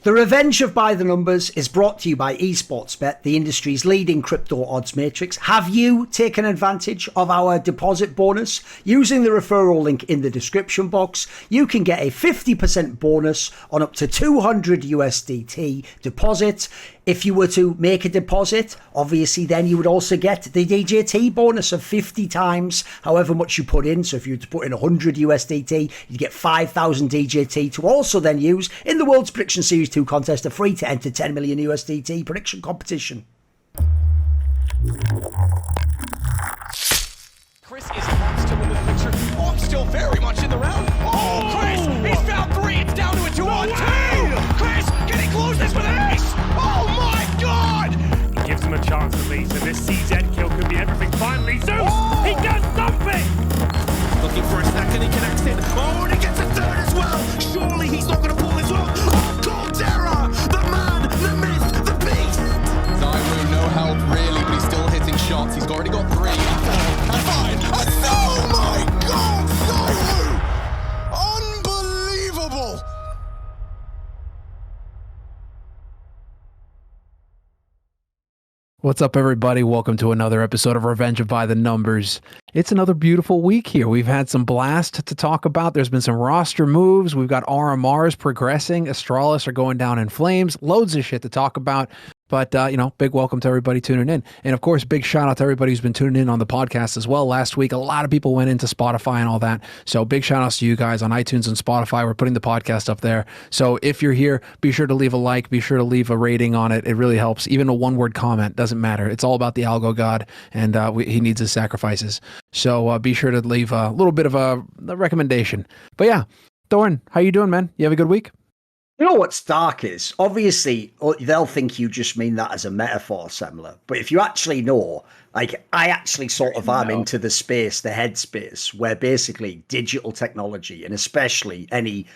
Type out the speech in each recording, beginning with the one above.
The Revenge of By the Numbers is brought to you by eSportsBet, the industry's leading crypto odds matrix. Have you taken advantage of our deposit bonus? Using the referral link in the description box, you can get a 50% bonus on up to 200 USDT deposit. If you were to make a deposit, obviously then you would also get the DJT bonus of 50 times however much you put in. So if you were to put in 100 USDT, you'd get 5,000 DJT to also then use in the World's Prediction Series 2 contest, a free to enter 10 million USDT prediction competition. Chris is still in the picture. Oh, still very much in the round. Oh, Chris, he's found three. It's down to a 2-on-2. Chris, can he close this with an ace? Oh my God! He gives him a chance at least, and this CZ kill could be everything. Finally, Zeus, he does something! Looking for a second, he connects it. Oh, and he gets a third as well. Surely he's not going to pull this off. Oh, Caldera, the man, the myth, the beast. Zaiwu, no help really, but he's still hitting shots. He's already got 3. And 5. And oh my God, Zaiwu! Unbelievable! What's up, everybody? Welcome to another episode of Revenge of By the Numbers. It's another beautiful week here. We've had some blast to talk about. There's been some roster moves. We've got RMRs progressing. Astralis are going down in flames. Loads of shit to talk about. But, big welcome to everybody tuning in. And, of course, big shout out to everybody who's been tuning in on the podcast as well. Last week, a lot of people went into Spotify and all that. So big shout outs to you guys on iTunes and Spotify. We're putting the podcast up there. So if you're here, be sure to leave a like. Be sure to leave a rating on it. It really helps. Even a one-word comment doesn't matter. It's all about the algo god, and he needs his sacrifices. So be sure to leave a little bit of a recommendation. But, yeah, Thorn, how you doing, man? You have a good week? You know what's dark is, obviously, they'll think you just mean that as a metaphor, Semler. But if you actually know, like, I actually sort of am into the space, the headspace, where basically digital technology, and especially any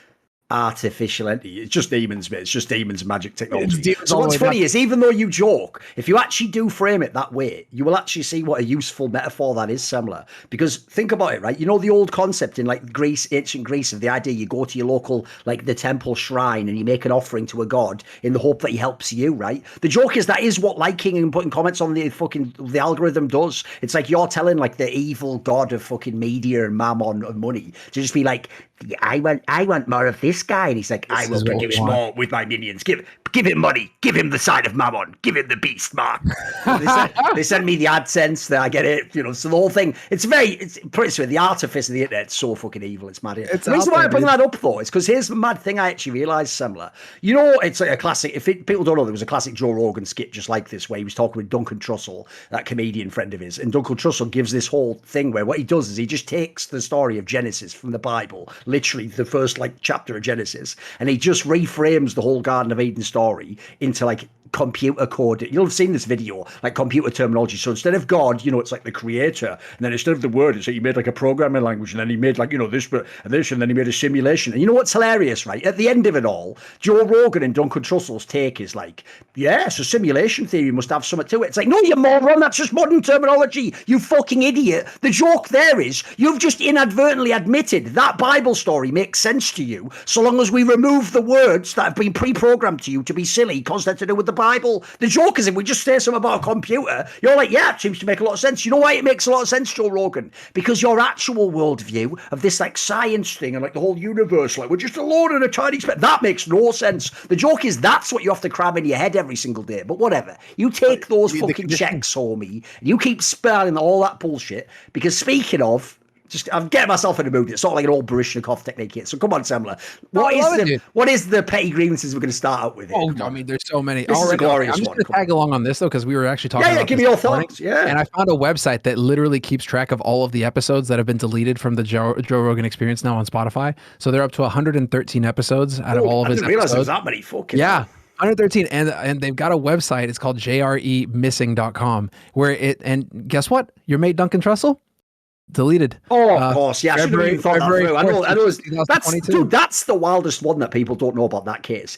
artificial entity, it's just demons, mate. It's just demons, magic technology. So what's funny is, even though you joke, if you actually do frame it that way, you will actually see what a useful metaphor that is, Semler. Because think about it, right? You know the old concept in like Greece, ancient Greece, of the idea you go to your local, like the temple shrine, and you make an offering to a god in the hope that he helps you, right? The joke is that is what liking and putting comments on the algorithm does. It's like you're telling like the evil god of fucking media and mammon and money to just be like, I want more of this guy, and he's like, I will produce more with my minions. Give him money. Give him the side of Mammon. Give him the beast mark. They send me the AdSense. That I get it. So the whole thing. It's pretty sweet. The artifice of the internet's so fucking evil. It's mad. The reason why I bring that up though is because here's the mad thing. I actually realized, Semler. It's like a classic. People don't know, there was a classic Joe Rogan skit just like this, where he was talking with Duncan Trussell, that comedian friend of his, and Duncan Trussell gives this whole thing where what he does is he just takes the story of Genesis from the Bible, literally the first like chapter of Genesis, and he just reframes the whole Garden of Eden story into like computer code. You'll have seen this video, like computer terminology. So instead of God, it's like the creator, and then instead of the word, it's like he made like a programming language, and then he made like this and this, and then he made a simulation. And you know what's hilarious, right? At the end of it all, Joe Rogan and Duncan Trussell's take is like, yeah, so simulation theory must have something to it. It's like, no, you moron, that's just modern terminology, you fucking idiot. The joke there is you've just inadvertently admitted that Bible story makes sense to you so long as we remove the words that have been pre-programmed to you to be silly because they're to do with the Bible. The joke is if we just say something about a computer, you're like, yeah, it seems to make a lot of sense. You know why it makes a lot of sense, Joe Rogan? Because your actual worldview of this like science thing and like the whole universe, like we're just alone in a tiny space, that makes no sense. The joke is that's what you have to cram in your head every single day. But whatever, you take those fucking checks, homie, and you keep spelling all that bullshit. Because speaking of, I'm getting myself in the mood. It's sort of like an old Baryshnikov technique here. So come on, Semler. What is the petty grievances we're going to start out with here? Oh, I mean, there's so many. This is a glorious I'm just going to tag along on this, though, because we were actually talking about give me your thoughts. Yeah. And I found a website that literally keeps track of all of the episodes that have been deleted from the Joe Rogan Experience now on Spotify. So they're up to 113 episodes out of all of his episodes. I didn't realize there was that many fucking... Yeah. 113, and they've got a website. It's called jremissing.com, and guess what? Your mate Duncan Trussell? deleted. Oh, of course, yeah. I should have even thought that through. I know. That's the wildest one that people don't know about that case.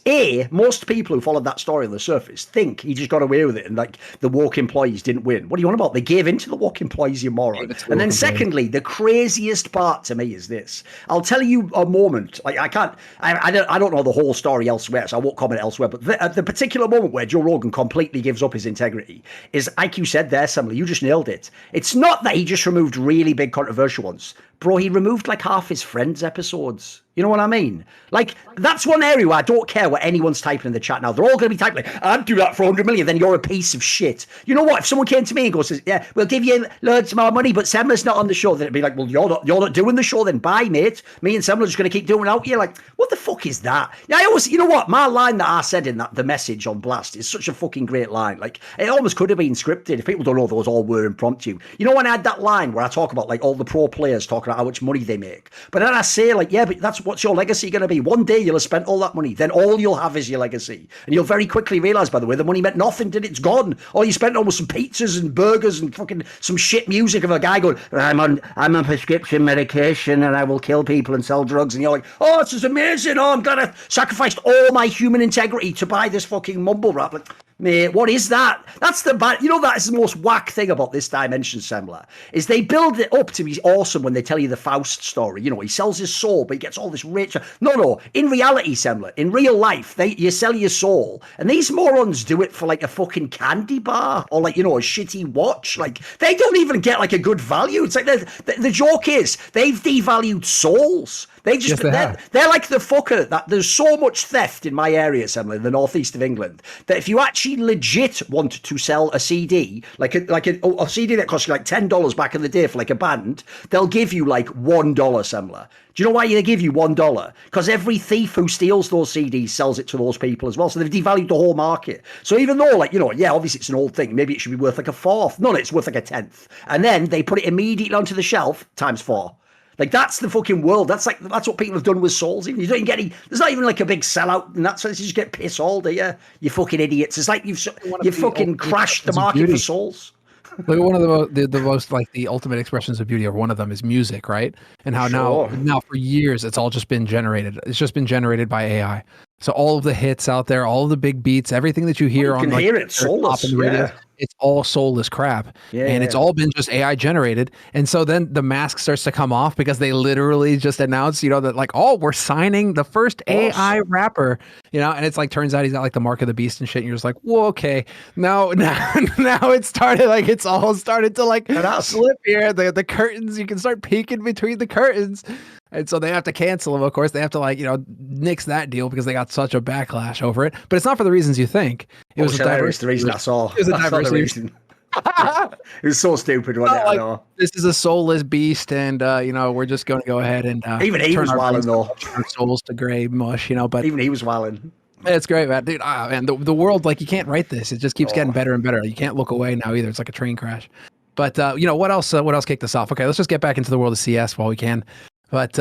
Most people who followed that story on the surface think he just got away with it, and like the woke employees didn't win. What are you on about? They gave in to the woke employees, you moron. And then, secondly, the craziest part to me is this. I'll tell you a moment. Like I don't know the whole story elsewhere, so I won't comment elsewhere. But the particular moment where Joe Rogan completely gives up his integrity is, like you said there, Semler. You just nailed it. It's not that he just removed really big controversial ones. Bro, he removed like half his Friends episodes. You know what I mean? Like, that's one area where I don't care what anyone's typing in the chat now. They're all going to be typing, I'd do that for 100 million, then you're a piece of shit. You know what? If someone came to me and goes, yeah, we'll give you loads more money, but Semler's not on the show, then it'd be like, well, you're not doing the show then. Bye, mate. Me and Semler are just going to keep doing it out here. Like, what the fuck is that? Yeah, I always, you know what? My line that I said in the message on Blast is such a fucking great line. Like, it almost could have been scripted. If people don't know, those all were impromptu. You know when I had that line where I talk about like all the pro players talking about how much money they make, but then I say like, yeah, but what's your legacy going to be? One day you'll have spent all that money, then all you'll have is your legacy, and you'll very quickly realize, by the way, the money meant nothing. It's gone. All you spent on was some pizzas and burgers and fucking some shit music of a guy going, I'm on prescription medication and I will kill people and sell drugs, and you're like, oh, this is amazing. Oh, I'm glad I sacrificed all my human integrity to buy this fucking mumble rap. Like, mate, what is that? That's the bad. You know, that is the most whack thing about this dimension, Semler, is they build it up to be awesome when they tell you the Faust story. You know, he sells his soul, but he gets all this rich. No. In reality, Semler, in real life, you sell your soul, and these morons do it for like a fucking candy bar or like, you know, a shitty watch. Like, they don't even get like a good value. It's like the joke is they've devalued souls. They just they're like the fucker that there's so much theft in my area, Semler, in the northeast of England, that if you actually legit want to sell a CD, like a CD that cost you like $10 back in the day for like a band, they'll give you like $1, Semler. Do you know why they give you $1? Because every thief who steals those CDs sells it to those people as well. So they've devalued the whole market. So even though, like, you know, yeah, obviously it's an old thing, maybe it should be worth like a fourth. No, it's worth like a tenth. And then they put it immediately onto the shelf times 4. Like, that's the fucking world. That's what people have done with souls. You don't even get any. There's not even like a big sellout, and that's why you just get piss all, do you? You fucking idiots. It's like you fucking crashed the market for souls. Look at one of the most like the ultimate expressions of beauty, or one of them is music, right? And how now for years it's all just been generated. It's just been generated by AI. So all of the hits out there, all of the big beats, everything that you hear on like hear it soulless, on the radio, it's all soulless crap. And it's all been just AI generated. And so then the mask starts to come off because they literally just announced, you know, that like, oh, we're signing the first AI rapper, you know, and it's like, turns out he's got like the mark of the beast and shit. And you're just like, whoa, okay. Now it started like, it's all started to like slip here. The curtains, you can start peeking between the curtains. And so they have to cancel him, of course. They have to, like, you know, nix that deal because they got such a backlash over it. But it's not for the reasons you think. It was the reason I saw. It was a diverse reason. It was so stupid, wasn't it? Like, this is a soulless beast, and you know, we're just going to go ahead and even he was wilding though. Our souls to gray mush, you know. But even he was wilding. It's great, man, dude. Man, the world, like, you can't write this. It just keeps getting better and better. You can't look away now either. It's like a train crash. But you know what else? What else kicked us off? Okay, let's just get back into the world of CS while we can. But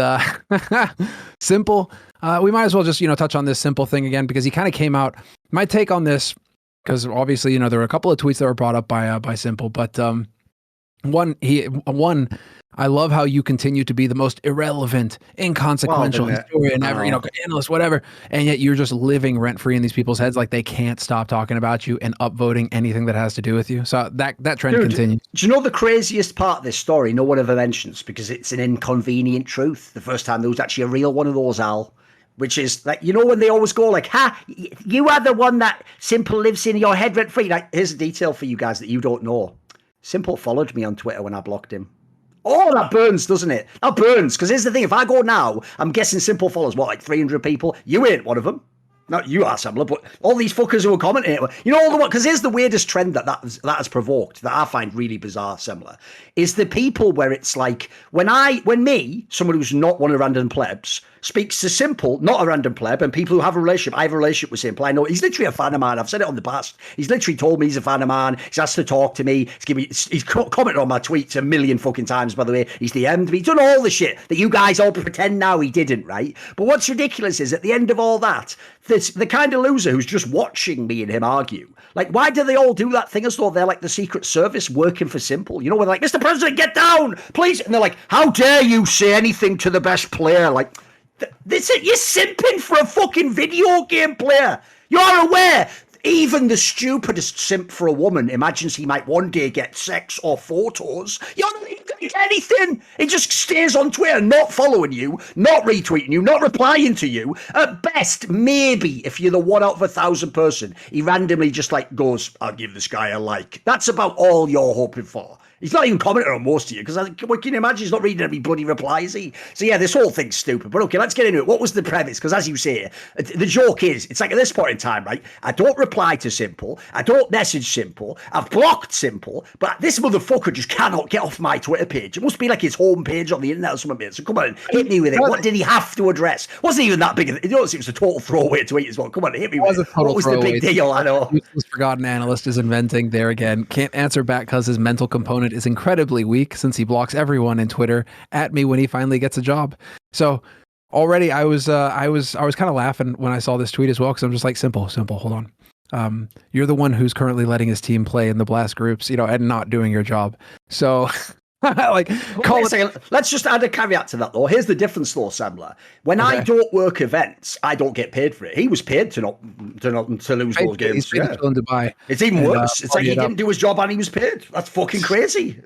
Simple, we might as well just, you know, touch on this Simple thing again, because he kind of came out. My take on this, because obviously, you know, there were a couple of tweets that were brought up by Simple, but one, I love how you continue to be the most irrelevant, inconsequential historian ever, you know, analyst, whatever, and yet you're just living rent free in these people's heads. Like, they can't stop talking about you and upvoting anything that has to do with you. So that trend continues. Do you know the craziest part of this story? No one ever mentions, because it's an inconvenient truth. The first time there was actually a real one of those, Al. Which is like, you know, when they always go like, you are the one that Simple lives in your head rent free. Like, here's a detail for you guys that you don't know. Simple followed me on Twitter when I blocked him. Oh, that burns, doesn't it? That burns. Because here's the thing. If I go now, I'm guessing Simple follows, what, like 300 people? You ain't one of them. Not you are, Semler, but all these fuckers who are commenting. You know, all the one, because here's the weirdest trend that has provoked, that I find really bizarre, Semler, is the people where it's like, when me, someone who's not one of the random plebs, speaks to Simple, not a random pleb, and people who have a relationship. I have a relationship with Simple. I know he's literally a fan of mine. I've said it on the past. He's literally told me he's a fan of mine. He's asked to talk to me. He's commented on my tweets a million fucking times, by the way. He's DM'd me. He's done all the shit that you guys all pretend now he didn't, right? But what's ridiculous is at the end of all that, the kind of loser who's just watching me and him argue. Like, why do they all do that thing as though they're like the Secret Service working for Simple? You know, when they're like, Mr. President, get down, please. And they're like, how dare you say anything to the best player? Like, you're simping for a fucking video game player. You're aware. Even the stupidest simp for a woman imagines he might one day get sex or photos. You're not even going to get anything. He just stays on Twitter, not following you, not retweeting you, not replying to you. At best, maybe if you're the 1 out of 1,000 person, he randomly just like goes, I'll give this guy a like. That's about all you're hoping for. He's not even commenting on most of you, because what can you imagine? He's not reading every bloody reply, is he? So yeah, this whole thing's stupid. But okay, let's get into it. What was the premise? Because as you say, the joke is, it's like at this point in time, right? I don't reply to Simple. I don't message Simple. I've blocked Simple. But this motherfucker just cannot get off my Twitter page. It must be like his homepage on the internet or something. So come on, hit me with it. What did he have to address? Wasn't even that big. You notice it was a total throwaway tweet as well. Come on, hit me with it. What was the big deal? I know. This forgotten analyst is inventing there again. Can't answer back because his mental component is incredibly weak since he blocks everyone in Twitter at me when he finally gets a job. So already I was kind of laughing when I saw this tweet as well, because I'm just like, simple, hold on. You're the one who's currently letting his team play in the blast groups, and not doing your job. So like, let's just add a caveat to that though. Here's the difference though, Sembler. When I don't work events, I don't get paid for it. He was paid to lose those games. He's paid to chill in Dubai. It's even worse. It's like he didn't do his job and he was paid. That's fucking crazy.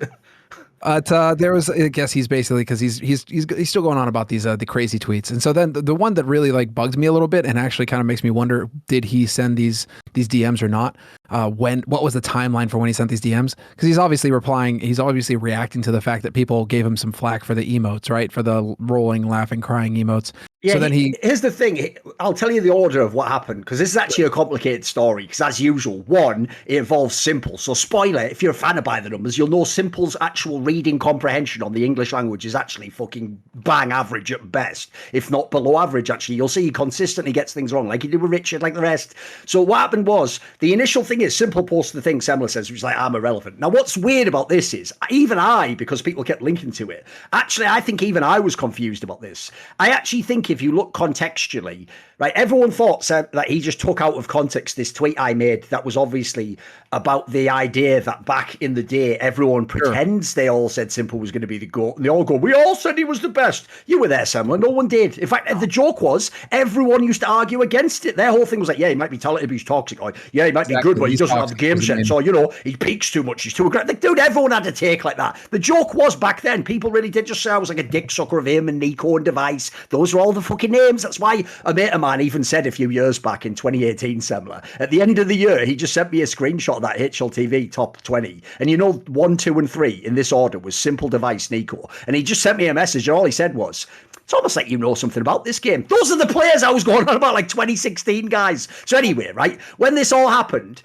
There was, I guess he's basically, because he's still going on about these the crazy tweets, and so then the one that really like bugs me a little bit and actually kind of makes me wonder, did he send these DMs or not? What was the timeline for when he sent these DMs? Because he's obviously reacting to the fact that people gave him some flack for the emotes, right? For the rolling, laughing, crying emotes. Yeah, so then here's the thing. I'll tell you the order of what happened, because this is actually a complicated story, because as usual, one, it involves Simple. So spoiler, if you're a fan of By the Numbers, you'll know Simple's actual reading comprehension on the English language is actually fucking bang average at best, if not below average, actually. You'll see he consistently gets things wrong, like he did with Richard, like the rest. So what happened was, the initial thing is Simple posted the thing Semler says, which is like, I'm irrelevant. Now, what's weird about this is, even I, because people kept linking to it, actually, I think even I was confused about this. I actually think if you look contextually, right, everyone thought that he just took out of context this tweet I made that was obviously about the idea that back in the day, everyone pretends they all said Simple was going to be the GOAT, and they all go, we all said he was the best. You were there, Semler. No one did. In fact, the joke was, everyone used to argue against it. Their whole thing was like, yeah, he might be talented, but he's toxic. Or, yeah, he might be good, but he doesn't have the game sense. Or, he peaks too much. He's too aggressive. Like, dude, everyone had a take like that. The joke was back then, people really did just say I was like a dick sucker of him and Nico and Device. Those are all the fucking names. That's why a mate of mine even said a few years back in 2018, Semler, at the end of the year, he just sent me a screenshot of that HL TV top 20. And 1, 2, and 3 in this order was Simple, Device, Nico. And he just sent me a message, and all he said was, it's almost like you know something about this game. Those are the players I was going on about, like 2016 guys. So anyway, right, when this all happened,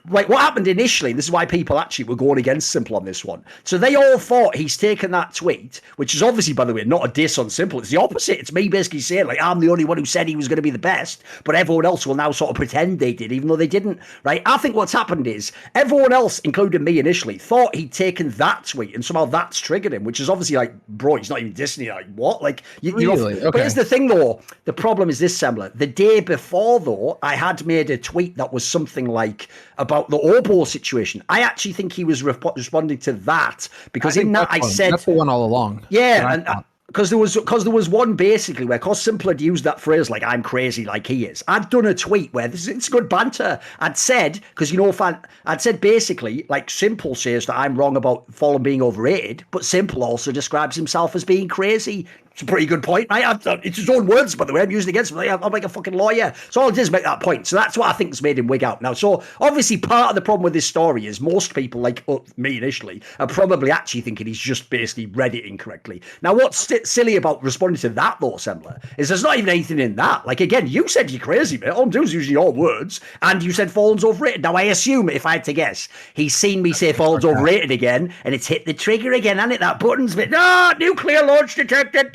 what happened initially, this is why people actually were going against Simple on this one. So they all thought he's taken that tweet, which is obviously, by the way, not a diss on Simple. It's the opposite. It's me basically saying, like, I'm the only one who said he was going to be the best, but everyone else will now sort of pretend they did, even though they didn't, right? I think what's happened is everyone else, including me initially, thought he'd taken that tweet, and somehow that's triggered him, which is obviously like, bro, he's not even dissing you. Like, what? Like, really? Okay. But here's the thing, though. The problem is this, Semler. The day before, though, I had made a tweet that was something like about the Obo situation. I actually think he was responding to that, because in that I said... That's the one all along. Yeah, and... Because there was one basically where, because Simple had used that phrase like, I'm crazy like he is. I'd done a tweet where it's good banter. I'd said, because I'd said basically, like, Simple says that I'm wrong about Fallen being overrated, but Simple also describes himself as being crazy. It's a pretty good point, right? It's his own words, by the way. I'm using it against him. I'm like a fucking lawyer. So all it is make that point. So that's what I think has made him wig out now. So obviously part of the problem with this story is most people, like me initially, are probably actually thinking he's just basically read it incorrectly. Now, what's silly about responding to that, though, Sembler, is there's not even anything in that. Like, again, you said you're crazy, mate. All I'm doing is using your words, and you said Fallen's overrated. Now, I assume, if I had to guess, he's seen me say Fallen's overrated again, and it's hit the trigger again, hasn't it? That button's bit, nuclear launch detected,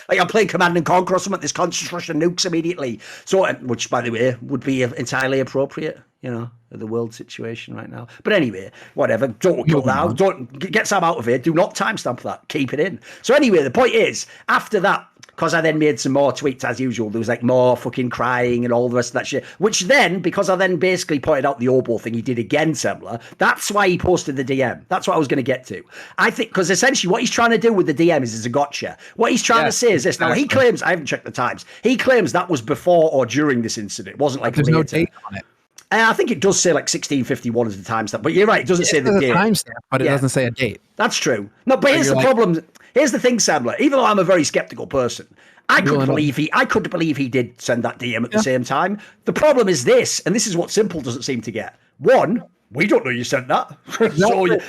like I'm playing Command and Conquer or something. This constant rush of nukes immediately. So, which by the way would be entirely appropriate, you know, the world situation right now. But anyway, whatever. Don't cut that out. Don't get Sam out of here. Do not timestamp that. Keep it in. So anyway, the point is, after that, because I then made some more tweets as usual, there was like more fucking crying and all the rest of that shit. Which then, because I then basically pointed out the oboe thing he did again, Sembler, that's why he posted the DM. That's what I was going to get to. I think, because essentially what he's trying to do with the DM is a gotcha. What he's trying to say is this. Now, he claims, I haven't checked the times, he claims that was before or during this incident. It wasn't like there's later. No date on it. I think it does say like 1651 is the timestamp, but you're right. It doesn't say the date. Timestamp, but it doesn't say a date. That's true. No, but here's the problem. Here's the thing, Sembler. Even though I'm a very skeptical person, I couldn't believe he did send that DM at the same time. The problem is this, and this is what Simple doesn't seem to get. One, we don't know you sent that.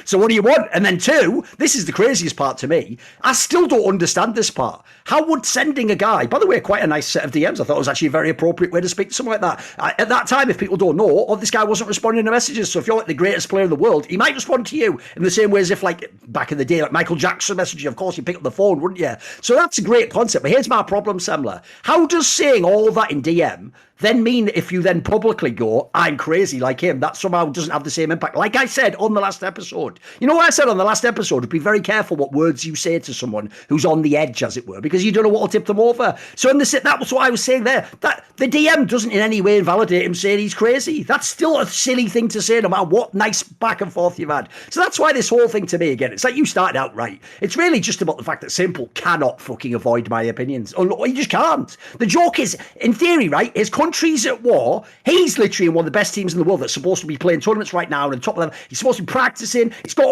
So what do you want? And then two, this is the craziest part to me. I still don't understand this part. How would sending a guy, by the way, quite a nice set of DMs. I thought it was actually a very appropriate way to speak to someone like that. At that time, if people don't know, this guy wasn't responding to messages. So if you're like the greatest player in the world, he might respond to you in the same way as if like back in the day, like Michael Jackson messaged you, of course you pick up the phone, wouldn't you? So that's a great concept. But here's my problem, Sembler. How does saying all that in DM then mean if you then publicly go, I'm crazy like him, that somehow doesn't have the same impact? Like I said on the last episode, you know what I said on the last episode? Be very careful what words you say to someone who's on the edge, as it were, because you don't know what will tip them over. So that was what I was saying there. That the DM doesn't in any way invalidate him saying he's crazy. That's still a silly thing to say no matter what nice back and forth you've had. So that's why this whole thing to me, again, it's like you started out right. It's really just about the fact that Simple cannot fucking avoid my opinions. He just can't. The joke is, in theory, right, his country's at war. He's literally in one of the best teams in the world that's supposed to be playing tournaments right now and on top of them. He's supposed to be practicing. He's got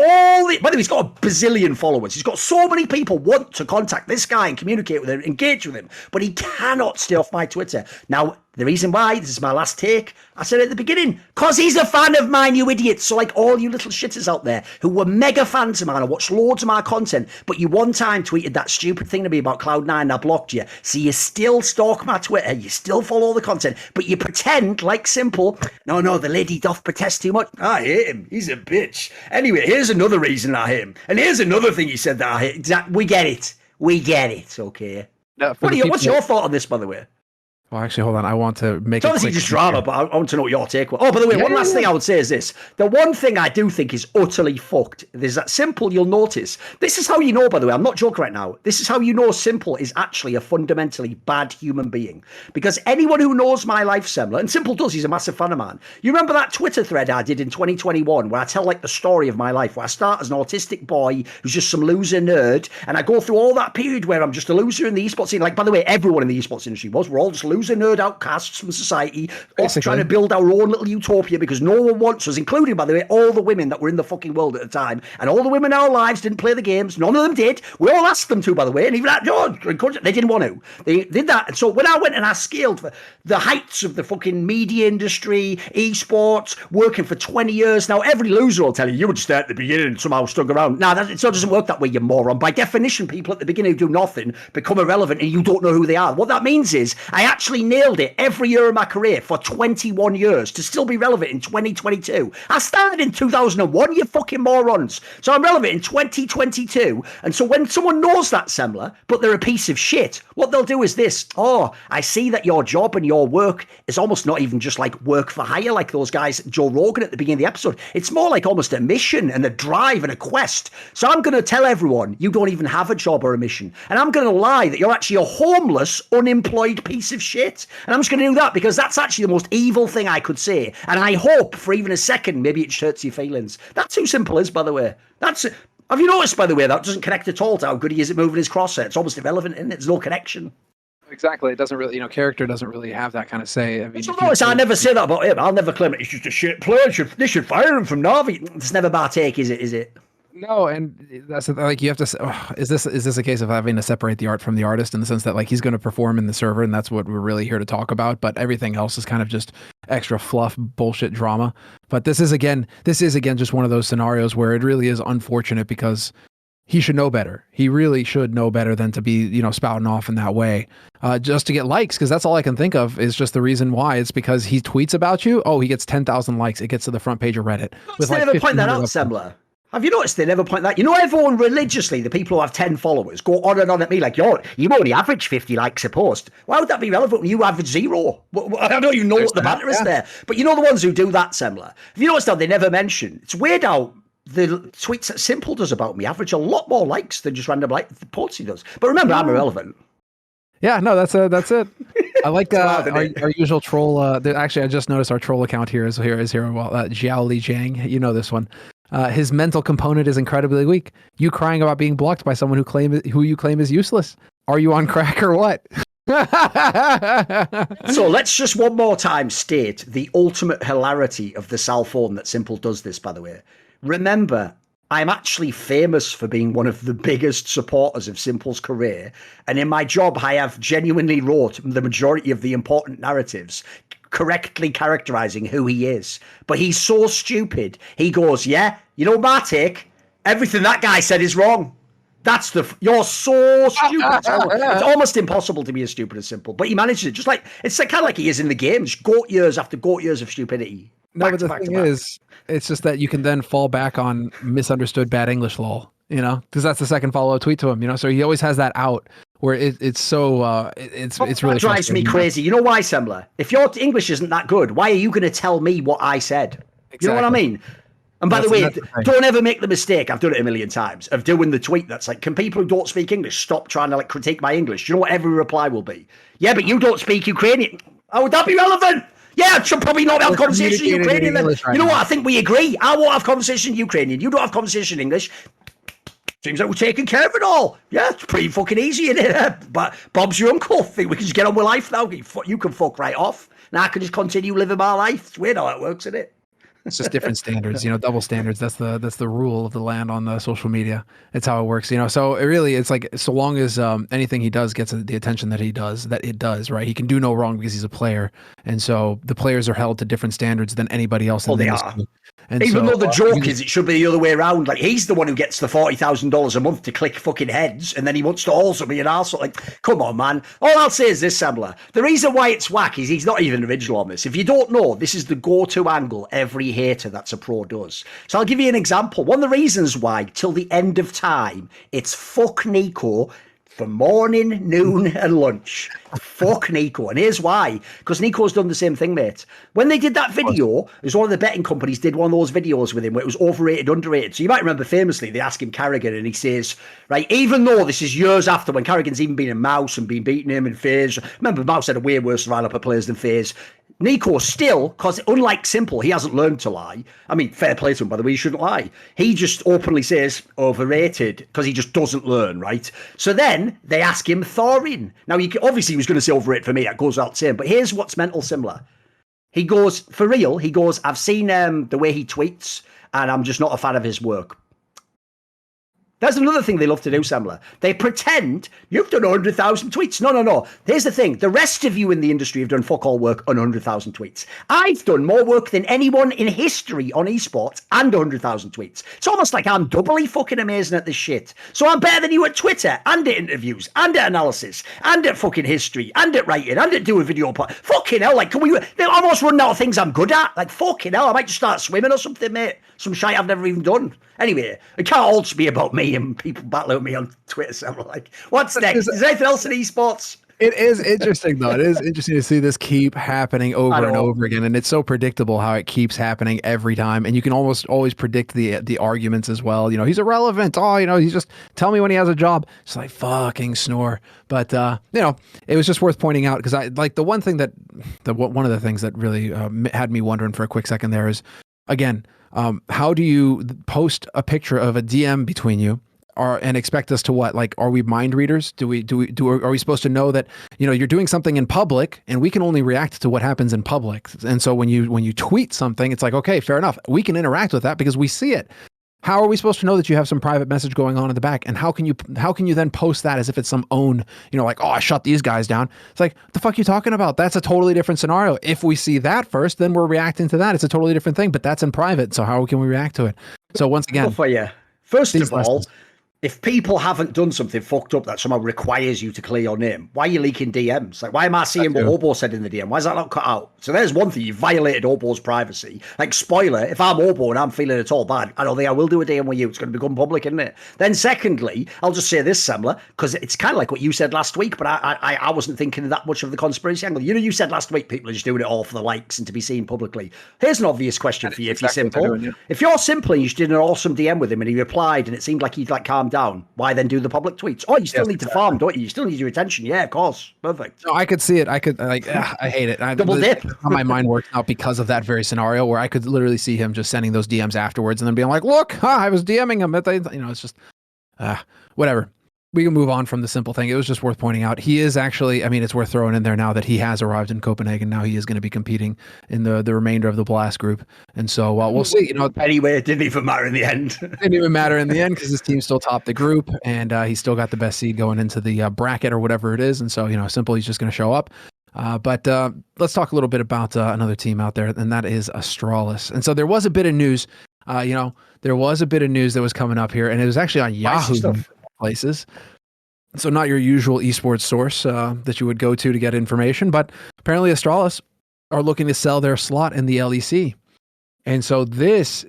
by the way, he's got a bazillion followers. He's got so many people want to contact this guy and communicate with him, engage with him, but he cannot stay off my Twitter. Now, the reason why, this is my last take, I said at the beginning, because he's a fan of mine, you idiots. So like all you little shitters out there who were mega fans of mine, I watched loads of my content, but you one time tweeted that stupid thing to me about Cloud9 and I blocked you. So you still stalk my Twitter, you still follow the content, but you pretend like Simple, no, the lady doth protest too much. I hate him. He's a bitch. Anyway, here's another reason I hate him. And here's another thing he said that I hate. We get it. Okay. What's your thought on this, by the way? Well, actually, hold on. I want to make it's obviously just drama, but I want to know what your take was. Oh, by the way, one last thing I would say is this. The one thing I do think is utterly fucked is that Simple, you'll notice. This is how you know, by the way, I'm not joking right now. This is how you know Simple is actually a fundamentally bad human being. Because anyone who knows my life, Sembler, and Simple does, he's a massive fan of mine. You remember that Twitter thread I did in 2021 where I tell like the story of my life, where I start as an autistic boy who's just some loser nerd, and I go through all that period where I'm just a loser in the esports scene. Like, by the way, everyone in the esports industry was. We're all just loser nerd outcasts from society, trying to build our own little utopia because no one wants us, including, by the way, all the women that were in the fucking world at the time, and all the women in our lives didn't play the games. None of them did. We all asked them to, by the way, and even that, they didn't want to. They did that. And so when I went and I scaled for the heights of the fucking media industry, esports, working for 20 years now, every loser will tell you were just there at the beginning and somehow stuck around. Now, it doesn't work that way, you moron. By definition, people at the beginning who do nothing become irrelevant and you don't know who they are. What that means is I actually nailed it every year of my career for 21 years to still be relevant in 2022. I started in 2001, you fucking morons. So I'm relevant in 2022. And so when someone knows that, Sembler, but they're a piece of shit, what they'll do is this. Oh, I see that your job and your work is almost not even just like work for hire, like those guys, Joe Rogan at the beginning of the episode. It's more like almost a mission and a drive and a quest. So I'm going to tell everyone you don't even have a job or a mission. And I'm going to lie that you're actually a homeless, unemployed piece of shit. And I'm just going to do that because that's actually the most evil thing I could say. And I hope for even a second, maybe it hurts your feelings. That's who Simple is, by the way. Have you noticed, by the way, that doesn't connect at all to how good he is at moving his crosshair? It's almost irrelevant, isn't it? There's no connection. Exactly. It doesn't really, character doesn't really have that kind of say. I mean, I never say that about him. I'll never claim it. He's just a shit player. They should fire him from Navi. It's never my take, is it? No, and that's like you have to. Is this a case of having to separate the art from the artist in the sense that like he's going to perform in the server and that's what we're really here to talk about, but everything else is kind of just extra fluff, bullshit drama. But this is again just one of those scenarios where it really is unfortunate because he should know better. He really should know better than to be spouting off in that way just to get likes, because that's all I can think of is just the reason why. It's because he tweets about you. Oh, he gets 10,000 likes. It gets to the front page of Reddit. With like never point that out, Sembler. Have you noticed they never point that? You know, everyone religiously, the people who have 10 followers, go on and on at me like, you only average 50 likes a post. Why would that be relevant when you average 0? I know you know what the banter is there, but you know the ones who do that, Semler. Have you noticed how they never mention? It's weird how the tweets that Simple does about me average a lot more likes than just random the posts he does. But remember, I'm irrelevant. Yeah, no, that's it. I like our usual troll. Actually, I just noticed our troll account here is here. Well, Xiao Li Jiang, you know this one. His mental component is incredibly weak. You crying about being blocked by someone who you claim is useless. Are you on crack or what? So let's just one more time state the ultimate hilarity of the cell phone that Simple does this, by the way. Remember, I'm actually famous for being one of the biggest supporters of Simple's career. And in my job, I have genuinely wrote the majority of the important narratives, correctly characterizing who he is. But he's so stupid. He goes, yeah, you know, my take, everything that guy said is wrong. You're so stupid. It's almost impossible to be as stupid as Simple, but he manages it. It's kind of like he is in the games, goat years after goat years of stupidity. No, but the thing is, it's just that you can then fall back on misunderstood bad English lol, you know, because that's the second follow-up tweet to him, you know, so he always has that out where it's so, it's really drives me crazy. You know why, Semler? If your English isn't that good, why are you going to tell me what I said? Exactly. You know what I mean? And by the way, don't ever make the mistake, I've done it a million times, of doing the tweet that's like, can people who don't speak English stop trying to critique my English? Do you know what every reply will be? Yeah, but you don't speak Ukrainian. Oh, would that be relevant? Yeah, I should probably not have conversation in Ukrainian then. You know what? I think we agree. I won't have conversation in Ukrainian. You don't have conversation in English. Seems like we're taking care of it all. Yeah, it's pretty fucking easy, isn't it? But Bob's your uncle. Think we can just get on with life now. You can fuck right off. Now I can just continue living my life. It's weird how it works, isn't it? It's just different standards, you know, double standards. That's the rule of the land on the social media. It's how it works, you know. So it's like, so long as anything he does gets the attention that it does, right? He can do no wrong because he's a player, and so the players are held to different standards than anybody else. Well, they are. And even though the joke is it should be the other way around. Like, he's the one who gets the $40,000 a month to click fucking heads, and then he wants to also be an arsehole. Like, come on, man. All I'll say is this, Semler. The reason why it's whack is he's not even original on this. If you don't know, this is the go-to angle every hater that's a pro does. So I'll give you an example. One of the reasons why, till the end of time, it's fuck Nico for morning, noon, and lunch. Fuck Nico. And here's why. Because Nico's done the same thing, mate. When they did that video, it was one of the betting companies did one of those videos with him where it was overrated, underrated. So you might remember famously, they asked him Carrigan, and he says, right, even though this is years after when Carrigan's even been in Mouse and been beating him in FaZe. Remember, Mouse had a way worse lineup of players than FaZe. Nico still, because unlike Simple, he hasn't learned to lie. I mean, fair play to him, by the way, he shouldn't lie. He just openly says overrated because he just doesn't learn, right? So then they ask him Thorin. Now, obviously he was going to say overrated for me, that goes without saying, but here's what's mental similar. He goes, for real, I've seen the way he tweets, and I'm just not a fan of his work. That's another thing they love to do, Semler. They pretend you've done 100,000 tweets. No. Here's the thing. The rest of you in the industry have done fuck all work on 100,000 tweets. I've done more work than anyone in history on esports and 100,000 tweets. It's almost like I'm doubly fucking amazing at this shit. So I'm better than you at Twitter and at interviews and at analysis and at fucking history and at writing and at doing video. Fucking hell, like, they're almost running out of things I'm good at. Like, fucking hell, I might just start swimming or something, mate. Some shit I've never even done. Anyway, it can't all just be about me and people battling me on Twitter. So I'm like, what's next? Is there anything else in esports? It is interesting, though. It is interesting to see this keep happening over and over again. And it's so predictable how it keeps happening every time. And you can almost always predict the arguments as well. You know, he's irrelevant. Oh, you know, he's just tell me when he has a job. It's like fucking snore. But, you know, it was just worth pointing out because I like one of the things that really had me wondering for a quick second there is, again, how do you post a picture of a DM between you and expect us to what? Like, are we mind readers? Are we supposed to know that, you know, you're doing something in public and we can only react to what happens in public? And so when you tweet something, it's like, okay, fair enough. We can interact with that because we see it. How are we supposed to know that you have some private message going on in the back? And how can you then post that as if it's some own, you know, like, oh, I shut these guys down. It's like, what the fuck are you talking about? That's a totally different scenario. If we see that first, then we're reacting to that. It's a totally different thing, but that's in private. So how can we react to it? So once again, for you. First of all, if people haven't done something fucked up that somehow requires you to clear your name, why are you leaking DMs? Like, why am I seeing what Obo said in the DM? Why is that not cut out? So there's one thing, you violated Obo's privacy. Like, spoiler, if I'm Obo and I'm feeling at all bad, I don't think I will do a DM with you. It's going to become public, isn't it? Then secondly, I'll just say this, Semler, because it's kind of like what you said last week, but I wasn't thinking that much of the conspiracy angle. You know, you said last week people are just doing it all for the likes and to be seen publicly. Here's an obvious question for you if you're simple. If you're simple and you just did an awesome DM with him and he replied and it seemed like he'd like calmed down, why then do the public tweets? Oh, you still need to farm, don't you? You still need your attention. Yeah, of course. Perfect. No, I could see it. I could I hate it. Double dip. How my mind works out because of that very scenario where I could literally see him just sending those DMs afterwards and then being like, look, I was DMing him. It's just whatever. We can move on from the simple thing. It was just worth pointing out. He is actually, I mean, it's worth throwing in there now that he has arrived in Copenhagen. Now he is going to be competing in the remainder of the Blast group. And so we'll see. You know, anyway, it didn't even matter in the end. It didn't even matter in the end because his team still topped the group and he's still got the best seed going into the bracket or whatever it is. And so, you know, simple, he's just going to show up. But let's talk a little bit about another team out there, and that is Astralis. And so there was a bit of news, there was a bit of news that was coming up here, and it was actually on Yahoo places. So not your usual esports source that you would go to get information, but apparently Astralis are looking to sell their slot in the LEC. And so this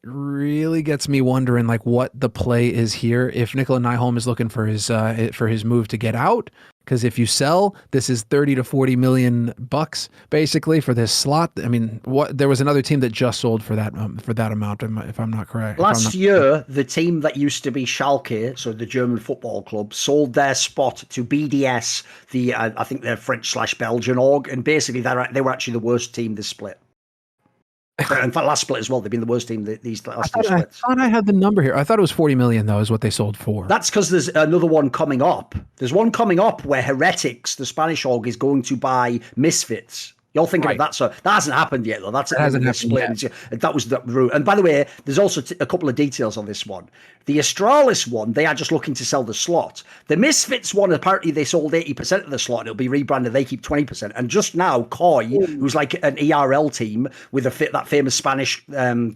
really gets me wondering like what the play is here. If Nicola Nyholm is looking for his move to get out, because if you sell, this is 30 to 40 million bucks basically for this slot. I mean, there was another team that just sold for that amount, if I'm not correct. Last year, the team that used to be Schalke, so the German football club, sold their spot to BDS, I think they're French/Belgian org, and basically they were actually the worst team this split. In fact, last split as well, they've been the worst team these last two splits. I thought I had the number here. I thought it was 40 million, though, is what they sold for. That's because there's another one coming up. There's one coming up where Heretics, the Spanish org, is going to buy Misfits. You're thinking of that, so that hasn't happened yet, though. That hasn't happened yet. That was the route. And by the way, there's also a couple of details on this one. The Astralis one, they are just looking to sell the slot. The Misfits one, apparently they sold 80% of the slot. It'll be rebranded. They keep 20%. And just now, Koi, who's like an ERL team with that famous Spanish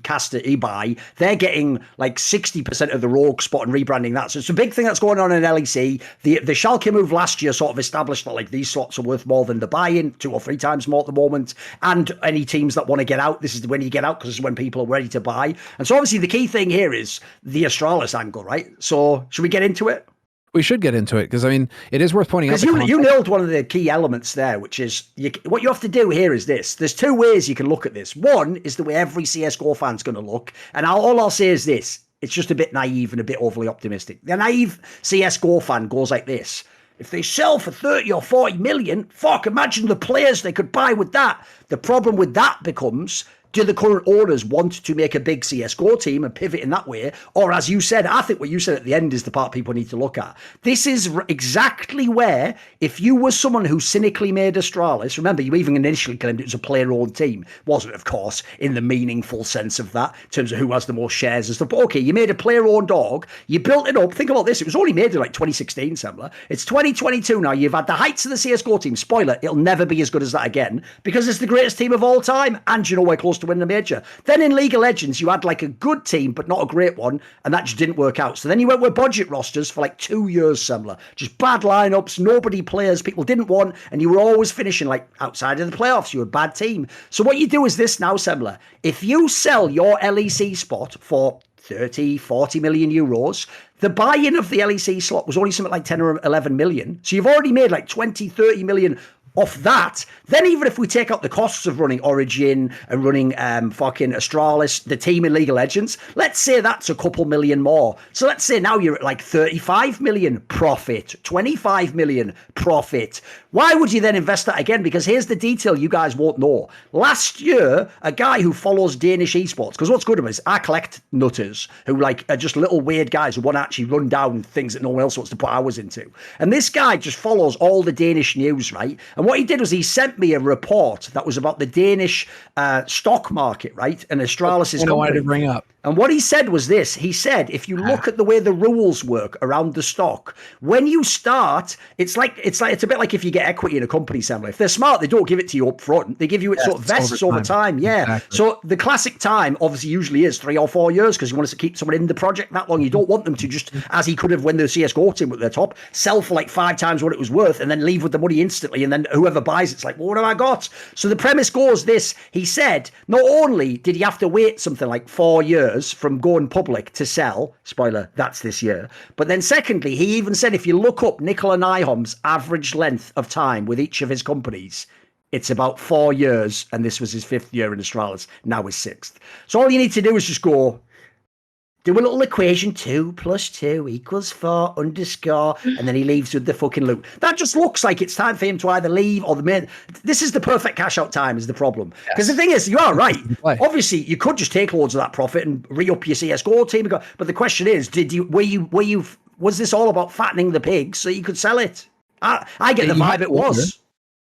caster Ibai, they're getting like 60% of the Rogue spot and rebranding that. So it's a big thing that's going on in LEC. The Schalke move last year sort of established that like these slots are worth more than the buy-in, 2 or 3 times more at the moment. And any teams that want to get out, this is when you get out because it's when people are ready to buy. And so obviously the key thing here is the Astralis angle, right? So should we get into it? We should get into it because I mean it is worth pointing out. Because you nailed one of the key elements there, which is what you have to do here is this. There's 2 ways you can look at this. One is the way every CS:GO fan's going to look, and all I'll say is this: it's just a bit naive and a bit overly optimistic. The naive CS:GO fan goes like this: if they sell for 30 or 40 million, fuck, imagine the players they could buy with that. The problem with that becomes, do the current owners want to make a big CSGO team and pivot in that way? Or as you said, I think what you said at the end is the part people need to look at. This is exactly where, if you were someone who cynically made Astralis, remember you even initially claimed it was a player-owned team. Wasn't, of course, in the meaningful sense of that, in terms of who has the most shares and stuff. But okay, you made a player-owned org, you built it up. Think about this, it was only made in like 2016, Semler. It's 2022 now, you've had the heights of the CSGO team. Spoiler, it'll never be as good as that again, because it's the greatest team of all time, and you know we're close to winning a major. Then in League of Legends, you had like a good team, but not a great one, and that just didn't work out. So then you went with budget rosters for like 2 years, Semler. Just bad lineups, nobody players, people didn't want, and you were always finishing like outside of the playoffs. You were a bad team. So what you do is this now, Semler. If you sell your LEC spot for 30, 40 million euros, the buy-in of the LEC slot was only something like 10 or 11 million. So you've already made like 20, 30 million off that. Then even if we take out the costs of running Origin and running fucking Astralis, the team in League of Legends, let's say that's a couple million more. So let's say now you're at like 35 million profit, 25 million profit. Why would you then invest that again? Because here's the detail you guys won't know. Last year, a guy who follows Danish esports, because what's good about it is I collect nutters who like are just little weird guys who want to actually run down things that no one else wants to put hours into. And this guy just follows all the Danish news, right? And what he did was he sent me a report that was about the Danish stock market, right? And Astralis is what I wanted to bring up. And what he said was this. He said, if you look at the way the rules work around the stock, when you start, it's a bit like if you get equity in a company, Samuel. If they're smart, they don't give it to you up front. They give you it sort of vests over time. Yeah. Exactly. So the classic time obviously usually is 3 or 4 years because you want to keep someone in the project that long. You don't want them to just, as he could have when the CSGO team at their top, sell for like 5 times what it was worth and then leave with the money instantly. And then whoever buys it's like, well, what have I got? So the premise goes this. He said, not only did he have to wait something like 4 years from going public to sell, spoiler, that's this year, but then secondly, he even said if you look up Nicola Nyholm's average length of time with each of his companies, it's about 4 years, and this was his 5th year in Astralis, now his 6th. So all you need to do is just go, do a little equation, 2 + 2 = 4 underscore, and then he leaves with the fucking loot. That just looks like it's time for him to either leave or the main. This is the perfect cash out time is the problem. Because the thing is, you are right. Obviously, you could just take loads of that profit and re-up your CSGO team. But the question is, was this all about fattening the pigs so you could sell it? I get the vibe it was.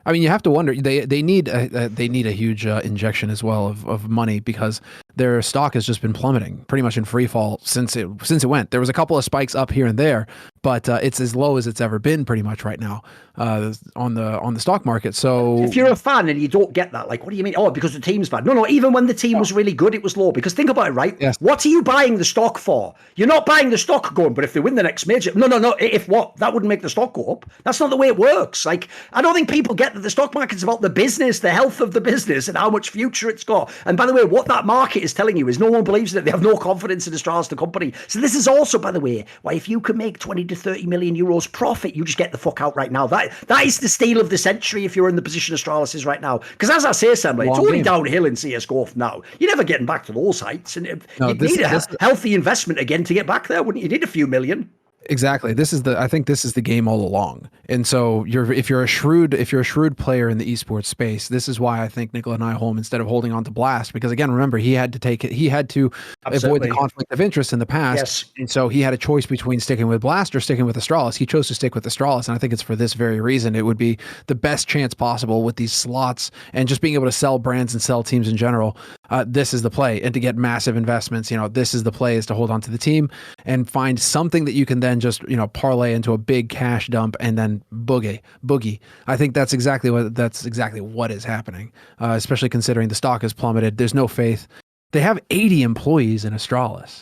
I mean, you have to wonder. They need a huge injection as well of money because their stock has just been plummeting, pretty much in free fall since it went. There was a couple of spikes up here and there, but it's as low as it's ever been, pretty much right now on the stock market. So if you're a fan and you don't get that, like, what do you mean? Oh, because the team's bad. No. Even when the team was really good, it was low. Because think about it, right? Yes. What are you buying the stock for? You're not buying the stock going, but if they win the next major, no. If what? That wouldn't make the stock go up. That's not the way it works. Like, I don't think people get that the stock market's about the business, the health of the business, and how much future it's got. And by the way, what that market is telling you is no one believes in it. They have no confidence in Astralis, the company. So this is also, by the way, why if you can make 20 to 30 million euros profit, you just get the fuck out right now. That is the steal of the century if you're in the position Astralis is right now. Because as I say, Sam, it's only downhill in CSGO now. You're never getting back to those heights. And you'd need a healthy investment again to get back there, wouldn't you? You need a few million. Exactly. I think this is the game all along. And so if you're a shrewd player in the esports space, this is why I think Nicola Nyholm, instead of holding on to Blast, because again, remember, he had to avoid the conflict of interest in the past. Yes. And so he had a choice between sticking with Blast or sticking with Astralis. He chose to stick with Astralis. And I think it's for this very reason. It would be the best chance possible with these slots and just being able to sell brands and sell teams in general. This is the play. And to get massive investments, this is the play, is to hold on to the team and find something that you can then just parlay into a big cash dump and then boogie. I think that's exactly what is happening, especially considering the stock has plummeted. There's no faith. They have 80 employees in Astralis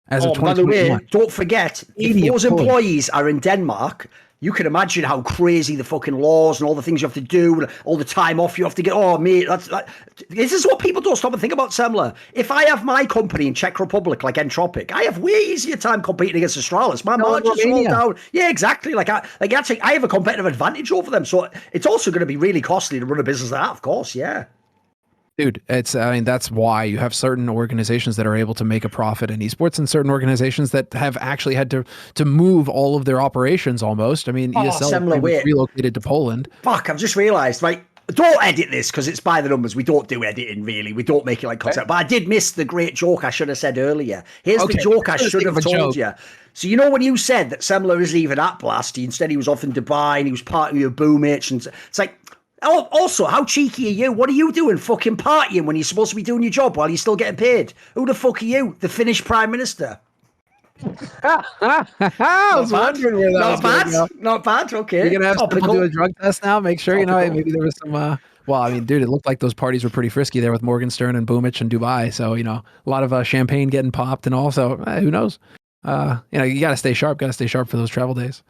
as of 2021. By the way, don't forget, if those employees are in Denmark, you can imagine how crazy the fucking laws and all the things you have to do and all the time off you have to get. Oh, mate, this is what people don't stop and think about, Semler. If I have my company in Czech Republic, like Entropic, I have way easier time competing against Astralis. My margins are all down. Yeah, exactly. Actually, I have a competitive advantage over them. So it's also going to be really costly to run a business like that, of course, yeah. Dude, that's why you have certain organizations that are able to make a profit in esports and certain organizations that have actually had to move all of their operations almost. I mean, ESL was relocated to Poland. Fuck, I've just realized, right? Don't edit this because it's by the numbers. We don't do editing, really. We don't make it like concept. But I did miss the great joke I should have said earlier. Here's the joke I should have told you. So when you said that Semler isn't even at Blast, instead he was off in Dubai and he was partying with Boomich, and it's like, oh, also, how cheeky are you? What are you doing fucking partying when you're supposed to be doing your job while you're still getting paid? Who the fuck are you? The Finnish Prime Minister? I was wondering where that was going to go. Not bad, okay. You're going to have people do a drug test now? Make sure, maybe there was some... well, I mean, dude, it looked like those parties were pretty frisky there with Morgenstern and Boomich and Dubai. So, a lot of champagne getting popped and all. So, who knows? You got to stay sharp. Got to stay sharp for those travel days.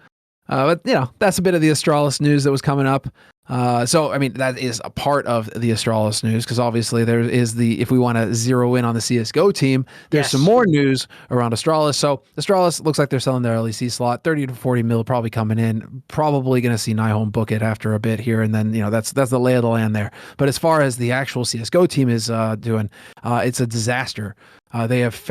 But that's a bit of the Astralis news that was coming up. So, I mean, that is a part of the Astralis news because obviously there is if we want to zero in on the CSGO team, there's some more news around Astralis. So Astralis looks like they're selling their LEC slot, 30 to 40 mil probably coming in, probably going to see Nyholm book it after a bit here. And then, that's the lay of the land there. But as far as the actual CSGO team is doing, it's a disaster. They have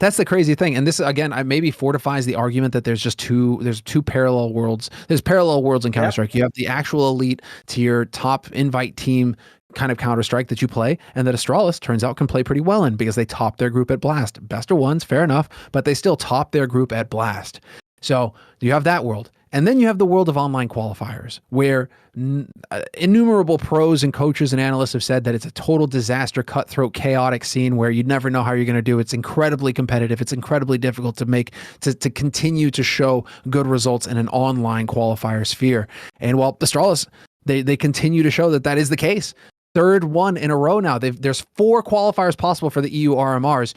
that's the crazy thing. And this, again, maybe fortifies the argument that there's two parallel worlds. There's parallel worlds in Counter-Strike. You have the actual elite tier top invite team kind of Counter-Strike that you play, and that Astralis turns out can play pretty well in because they top their group at Blast. Best of ones, fair enough, but they still top their group at Blast. So you have that world. And then you have the world of online qualifiers, where innumerable pros and coaches and analysts have said that it's a total disaster, cutthroat, chaotic scene where you'd never know how you're going to do. It's incredibly competitive. It's incredibly difficult to continue to show good results in an online qualifier sphere. And while Astralis, they continue to show that is the case. Third one in a row now. There's 4 qualifiers possible for the EU RMRs.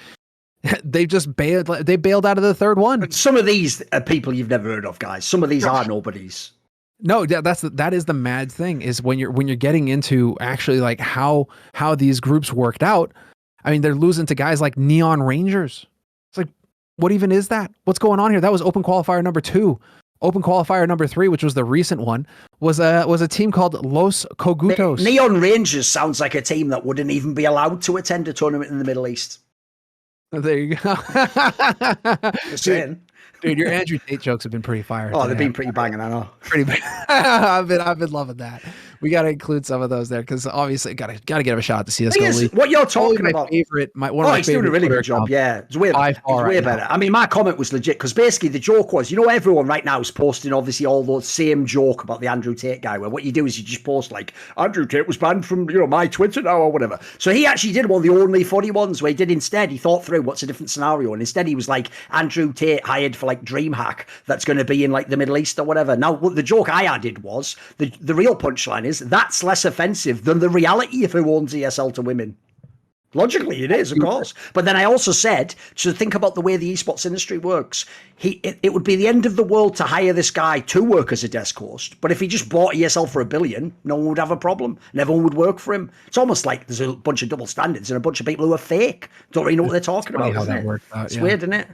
They just bailed out of the third one. But some of these are people you've never heard of, guys. Some of these are nobodies. No, that is the mad thing, is when you're getting into actually like how these groups worked out. I mean, they're losing to guys like Neon Rangers. It's like, what even is that? What's going on here? That was open qualifier number 2. Open qualifier number 3, which was the recent one, was a team called Los Cogutos. Neon Rangers sounds like a team that wouldn't even be allowed to attend a tournament in the Middle East. There you go. Just saying. Dude, your Andrew Tate jokes have been pretty fire. Oh, they've been pretty banging, I know. Pretty bang. I've been loving that. We got to include some of those there because obviously got to give a shot to CS:GO. What you're talking about? He's doing a really good job. Yeah, it's way better. I mean, my comment was legit because basically the joke was, everyone right now is posting obviously all the same joke about the Andrew Tate guy, where what you do is you just post like Andrew Tate was banned from my Twitter now or whatever. So he actually did one of the only funny ones where he did instead. He thought through what's a different scenario, and instead he was like Andrew Tate hired for like DreamHack that's going to be in like the Middle East or whatever. Now the joke I added was the real punchline is that's less offensive than the reality of who owns ESL to women. Logically, it is, of course. But then I also said to think about the way the esports industry works. It would be the end of the world to hire this guy to work as a desk host. But if he just bought ESL for $1 billion, no one would have a problem, and everyone would work for him. It's almost like there's a bunch of double standards and a bunch of people who are fake. Don't really know what they're talking about. How that worked out, it's weird, isn't it?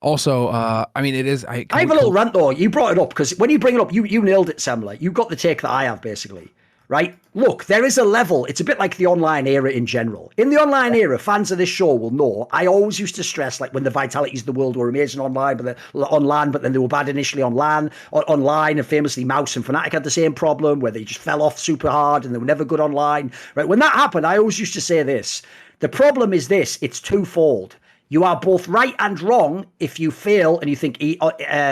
Also, I mean, it is. I have a little rant though. You brought it up because when you bring it up, you nailed it, Semler. You got the take that I have, basically. Right? Look, there is a level. It's a bit like the online era in general. In the online era, fans of this show will know, I always used to stress, like when the Vitalities of the world were amazing online, but then they were bad initially online, and famously Mouse and Fnatic had the same problem where they just fell off super hard and they were never good online. Right? When that happened, I always used to say this. The problem is this. It's twofold. You are both right and wrong if you feel and you think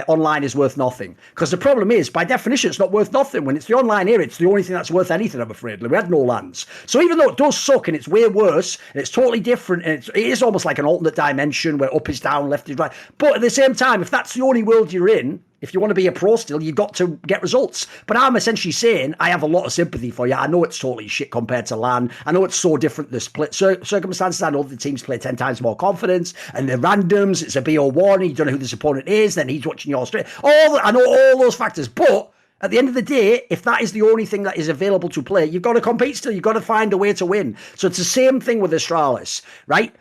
online is worth nothing. Because the problem is, by definition, it's not worth nothing. When it's the online era, it's the only thing that's worth anything, I'm afraid. We had no lands. So even though it does suck and it's way worse, and it's totally different, and it is almost like an alternate dimension where up is down, left is right. But at the same time, if that's the only world you're in, if you want to be a pro still, you've got to get results. But I'm essentially saying I have a lot of sympathy for you. I know it's totally shit compared to LAN. I know it's so different, the split circumstances. I know the teams play 10 times more confidence, and they're randoms. It's a BO1, and you don't know who this opponent is, then he's watching your stream. I know all those factors, but at the end of the day, if that is the only thing that is available to play, you've got to compete still. You've got to find a way to win. So it's the same thing with Astralis, right?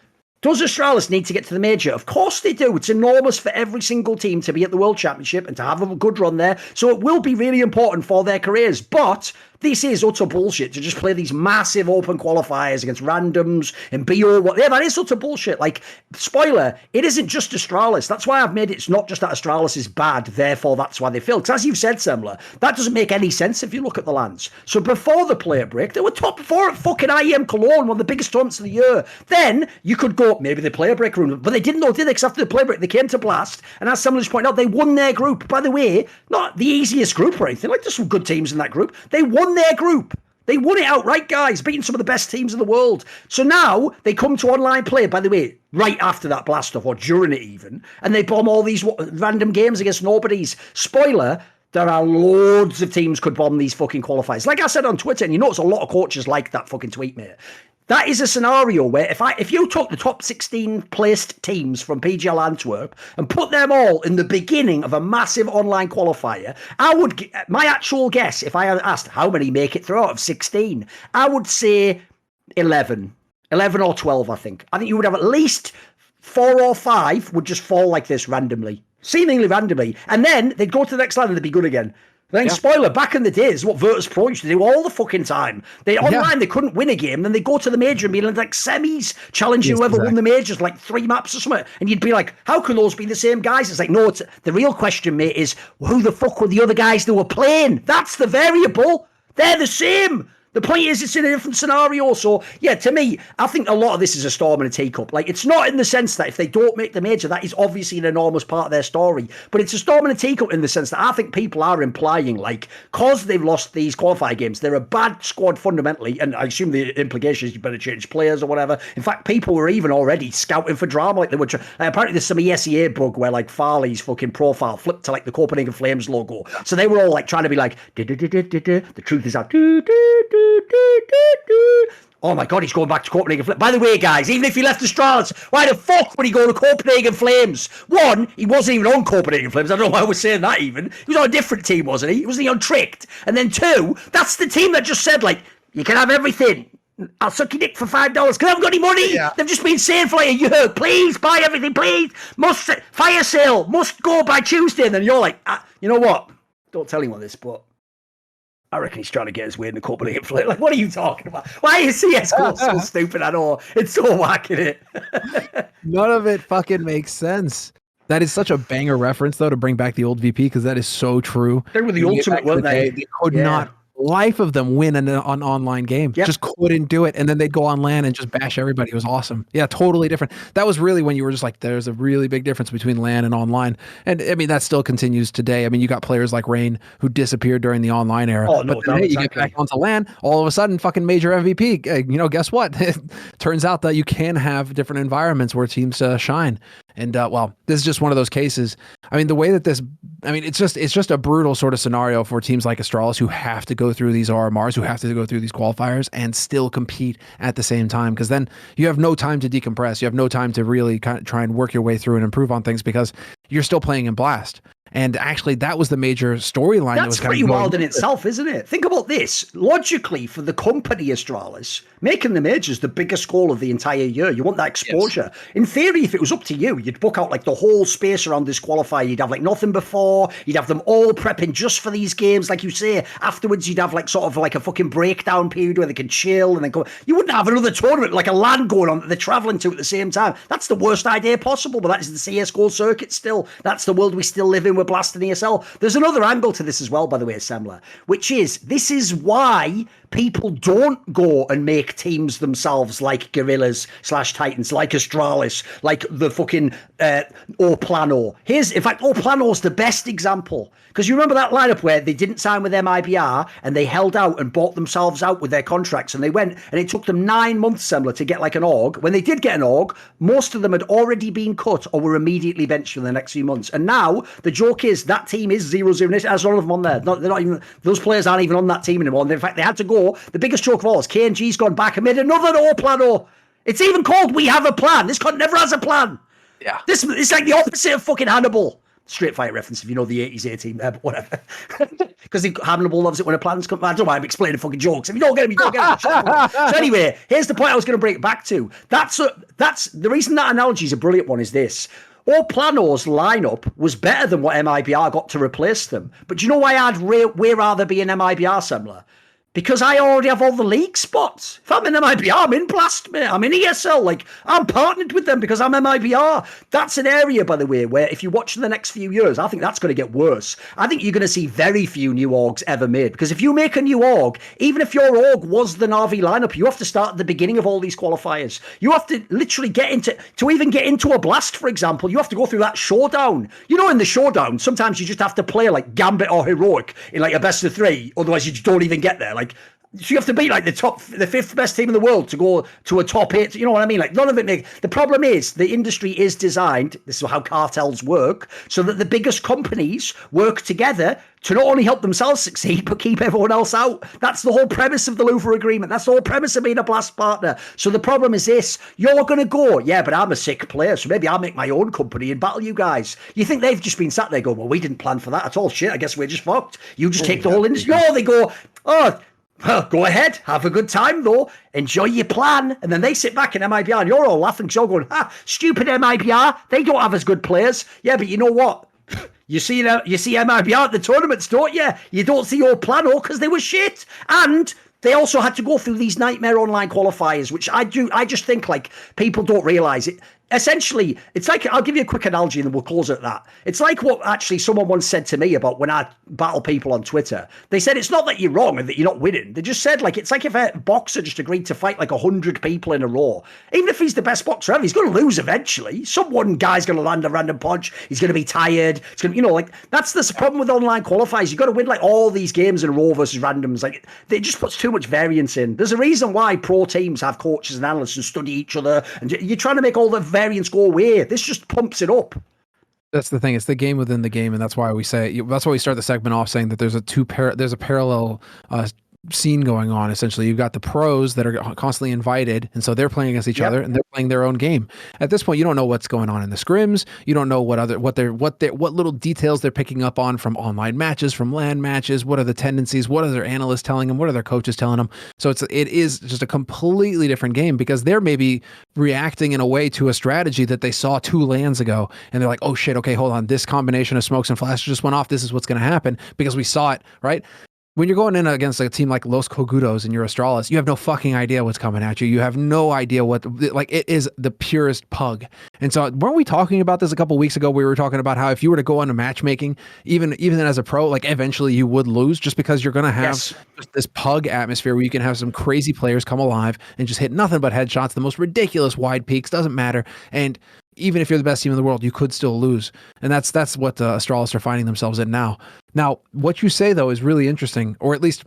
Does Astralis need to get to the major? Of course they do. It's enormous for every single team to be at the World Championship and to have a good run there. So it will be really important for their careers. But this is utter bullshit to just play these massive open qualifiers against randoms and BO. Yeah, that is utter bullshit. Like, spoiler, it isn't just Astralis. That's why I've made it's not just that Astralis is bad, therefore that's why they failed. Because as you've said, Semler, that doesn't make any sense if you look at the lands. So before the player break, they were top 4 at fucking IEM Cologne, one of the biggest tournaments of the year. Then you could go, maybe the player break room, but they didn't know, did they? Because after the player break, they came to Blast, and as Semler just pointed out, they won their group. By the way, not the easiest group or anything. Like, there's some good teams in that group. They won their group. They won it outright, guys, beating some of the best teams in the world. So now they come to online play, by the way, right after that blast off, or during it even, and they bomb all these random games against nobodies. Spoiler, there are loads of teams could bomb these fucking qualifiers. Like I said on Twitter, and you notice a lot of coaches like that fucking tweet, mate. That is a scenario where if you took the top 16 placed teams from PGL Antwerp and put them all in the beginning of a massive online qualifier, my actual guess, if I had asked how many make it through out of 16, I would say 11 or 12, I think. I think you would have at least 4 or 5 would just fall like this randomly, seemingly randomly. And then they'd go to the next line and they'd be good again. Then, spoiler, back in the days, what Virtus Pro used to do all the fucking time. Online, they couldn't win a game, then they go to the major and be in like semis, challenging whoever won the majors, like 3 maps or something. And you'd be like, how can those be the same guys? It's like, no, the real question, mate, is who the fuck were the other guys that were playing? That's the variable. They're the same. The point is, it's in a different scenario. So, yeah, to me, I think a lot of this is a storm in a teacup. Like, it's not in the sense that if they don't make the major, that is obviously an enormous part of their story. But it's a storm in a teacup in the sense that I think people are implying, like, because they've lost these qualifier games, they're a bad squad fundamentally. And I assume the implication is you better change players or whatever. In fact, people were even already scouting for drama. Like, they were apparently there's some ESEA bug where, like, Farley's fucking profile flipped to, like, the Copenhagen Flames logo. So they were all, like, trying to be like, the truth is out. Oh my God, he's going back to Copenhagen Flames. By the way, guys, even if he left Astralis, why the fuck would he go to Copenhagen Flames? One, he wasn't even on Copenhagen Flames. I don't know why we're saying that even. He was on a different team, wasn't he? Wasn't he on Tricked? And then two, that's the team that just said, like, you can have everything. I'll suck your dick for $5 because I haven't got any money. Yeah. They've just been saying for like a year, please buy everything, please. Must fire sale, must go by Tuesday. And then you're like, you know what? Don't tell anyone this, but I reckon he's trying to get his way in the Copenhagen Flames. Like, what are you talking about? Why is CSGO so stupid at all? It's so whack, isn't it? None of it fucking makes sense. That is such a banger reference, though, to bring back the old VP, because that is so true. They were the ultimate, weren't they? They could not, life of them, win an online game. Yep. Just couldn't do it. And then they'd go on LAN and just bash everybody. It was awesome. Yeah, totally different. That was really when you were just like, there's a really big difference between LAN and online. And I mean, that still continues today. I mean, you got players like Rain who disappeared during the online era. Oh, no, but then, hey, you get back onto LAN, all of a sudden, fucking major MVP. You know, guess what? It turns out that you can have different environments where teams shine. And well, this is just one of those cases. I mean, the way that this, I mean, it's just a brutal sort of scenario for teams like Astralis who have to go through these RMRs, who have to go through these qualifiers and still compete at the same time. Because then you have no time to decompress. You have no time to really kind of try and work your way through and improve on things because you're still playing in Blast. And actually, that was the major storyline. That's pretty wild in itself, isn't it? Think about this. Logically, for the company Astralis, making the majors the biggest goal of the entire year. You want that exposure. Yes. In theory, if it was up to you, you'd book out like the whole space around this qualifier. You'd have like nothing before. You'd have them all prepping just for these games. Like you say, afterwards, you'd have like sort of like a fucking breakdown period where they can chill and then go. You wouldn't have another tournament like a LAN going on that they're traveling to at the same time. That's the worst idea possible, but that is the CSGO circuit still. That's the world we still live in. We're blasting ESL. There's another angle to this as well, by the way, Semler, which is this is why people don't go and make teams themselves like Gorillas / Titans, like Astralis, like the fucking Oplano. In fact, Oplano's the best example. Because you remember that lineup where they didn't sign with MIBR and they held out and bought themselves out with their contracts and they went and it took them 9 months, Semler, to get like an org. When they did get an org, most of them had already been cut or were immediately benched for the next few months. And now the joke is that team is 0-0 Nation. There's none of them on there. They're not even, those players aren't even on that team anymore. And in fact, they had to go. The biggest joke of all is KNG's gone back and made another Oplano. It's even called We Have a Plan. This cunt never has a plan. Yeah. It's like the opposite of fucking Hannibal. Straight Fighter reference if you know the 80s A-team there, but whatever. Because Hannibal loves it when a plan's come. I don't know why I'm explaining fucking jokes. If you don't get them, you don't get them. So anyway, here's the point I was going to bring it back to. That's the reason that analogy is a brilliant one is this. Oplano's lineup was better than what MIBR got to replace them. But do you know why I'd way rather be an MIBR Semler? Because I already have all the league spots. If I'm in MIBR, I'm in Blast, mate. I'm in ESL. Like, I'm partnered with them because I'm MIBR. That's an area, by the way, where if you watch the next few years, I think that's going to get worse. I think you're going to see very few new orgs ever made. Because if you make a new org, even if your org was the Na'Vi lineup, you have to start at the beginning of all these qualifiers. You have to literally to even get into a Blast, for example, you have to go through that showdown. You know, in the showdown, sometimes you just have to play like Gambit or Heroic in like a best of 3. Otherwise, you just don't even get there. Like, so you have to be like the 5th best team in the world to go to a top 8. You know what I mean? Like, none of it the problem is the industry is designed, this is how cartels work, so that the biggest companies work together to not only help themselves succeed, but keep everyone else out. That's the whole premise of the Louvre Agreement. That's the whole premise of being a Blast partner. So the problem is this, you're going to go, yeah, but I'm a sick player, so maybe I'll make my own company and battle you guys. You think they've just been sat there going, well, we didn't plan for that at all. Shit, I guess we're just fucked. You just take the whole industry. No, they go, oh, well, go ahead, have a good time though, enjoy your plan. And then they sit back in MIBR and you're all laughing because you're going, stupid MIBR, they don't have as good players. Yeah, but you know what? You see MIBR at the tournaments, don't you? You don't see Oplano because they were shit. And they also had to go through these nightmare online qualifiers, which I just think like people don't realize it. Essentially, it's like, I'll give you a quick analogy and then we'll close at that. It's like what actually someone once said to me about when I battle people on Twitter. They said it's not that you're wrong and that you're not winning. They just said, like, it's like if a boxer just agreed to fight like 100 people in a row. Even if he's the best boxer ever, he's going to lose eventually. Some one guy's going to land a random punch. He's going to be tired. It's going to, like, that's the problem with online qualifiers. You've got to win like all these games in a row versus randoms. Like, it just puts too much variance in. There's a reason why pro teams have coaches and analysts and study each other. And you're trying to make all the variance go away. This just pumps it up. That's the thing. It's the game within the game, and that's why we say. That's why we start the segment off saying that there's a parallel scene going on. Essentially, you've got the pros that are constantly invited, and so they're playing against each other, and they're playing their own game. At this point, you don't know what's going on in the scrims. You don't know what little details they're picking up on from online matches, from LAN matches. What are the tendencies? What are their analysts telling them? What are their coaches telling them? So it is just a completely different game because they're maybe reacting in a way to a strategy that they saw 2 LANs ago, and they're like, oh shit, okay, hold on, this combination of smokes and flashes just went off. This is what's going to happen because we saw it, right? When you're going in against a team like Los Cogudos and you're Astralis, you have no fucking idea what's coming at you. You have no idea it is the purest pug. And so weren't we talking about this a couple weeks ago? We were talking about how if you were to go into matchmaking, even as a pro, like eventually you would lose just because you're going to have this pug atmosphere where you can have some crazy players come alive and just hit nothing but headshots, the most ridiculous wide peaks, doesn't matter. And even if you're the best team in the world, you could still lose. And that's what Astralis are finding themselves in now. Now, what you say, though, is really interesting, or at least,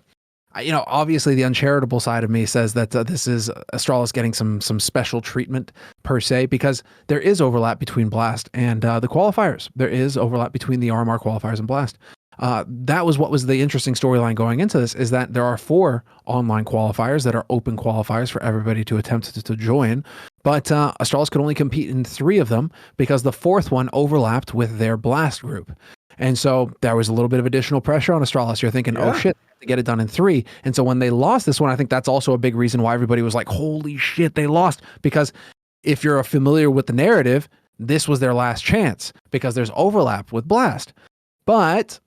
obviously the uncharitable side of me says that this is Astralis getting some special treatment per se, because there is overlap between Blast and the qualifiers. There is overlap between the RMR qualifiers and Blast. That was what was the interesting storyline going into this, is that there are 4 online qualifiers that are open qualifiers for everybody to attempt to join. But Astralis could only compete in 3 of them because the 4th one overlapped with their Blast group. And so there was a little bit of additional pressure on Astralis. You're thinking, oh shit, they have to get it done in 3. And so when they lost this one, I think that's also a big reason why everybody was like, holy shit, they lost. Because if you're familiar with the narrative, this was their last chance because there's overlap with Blast. But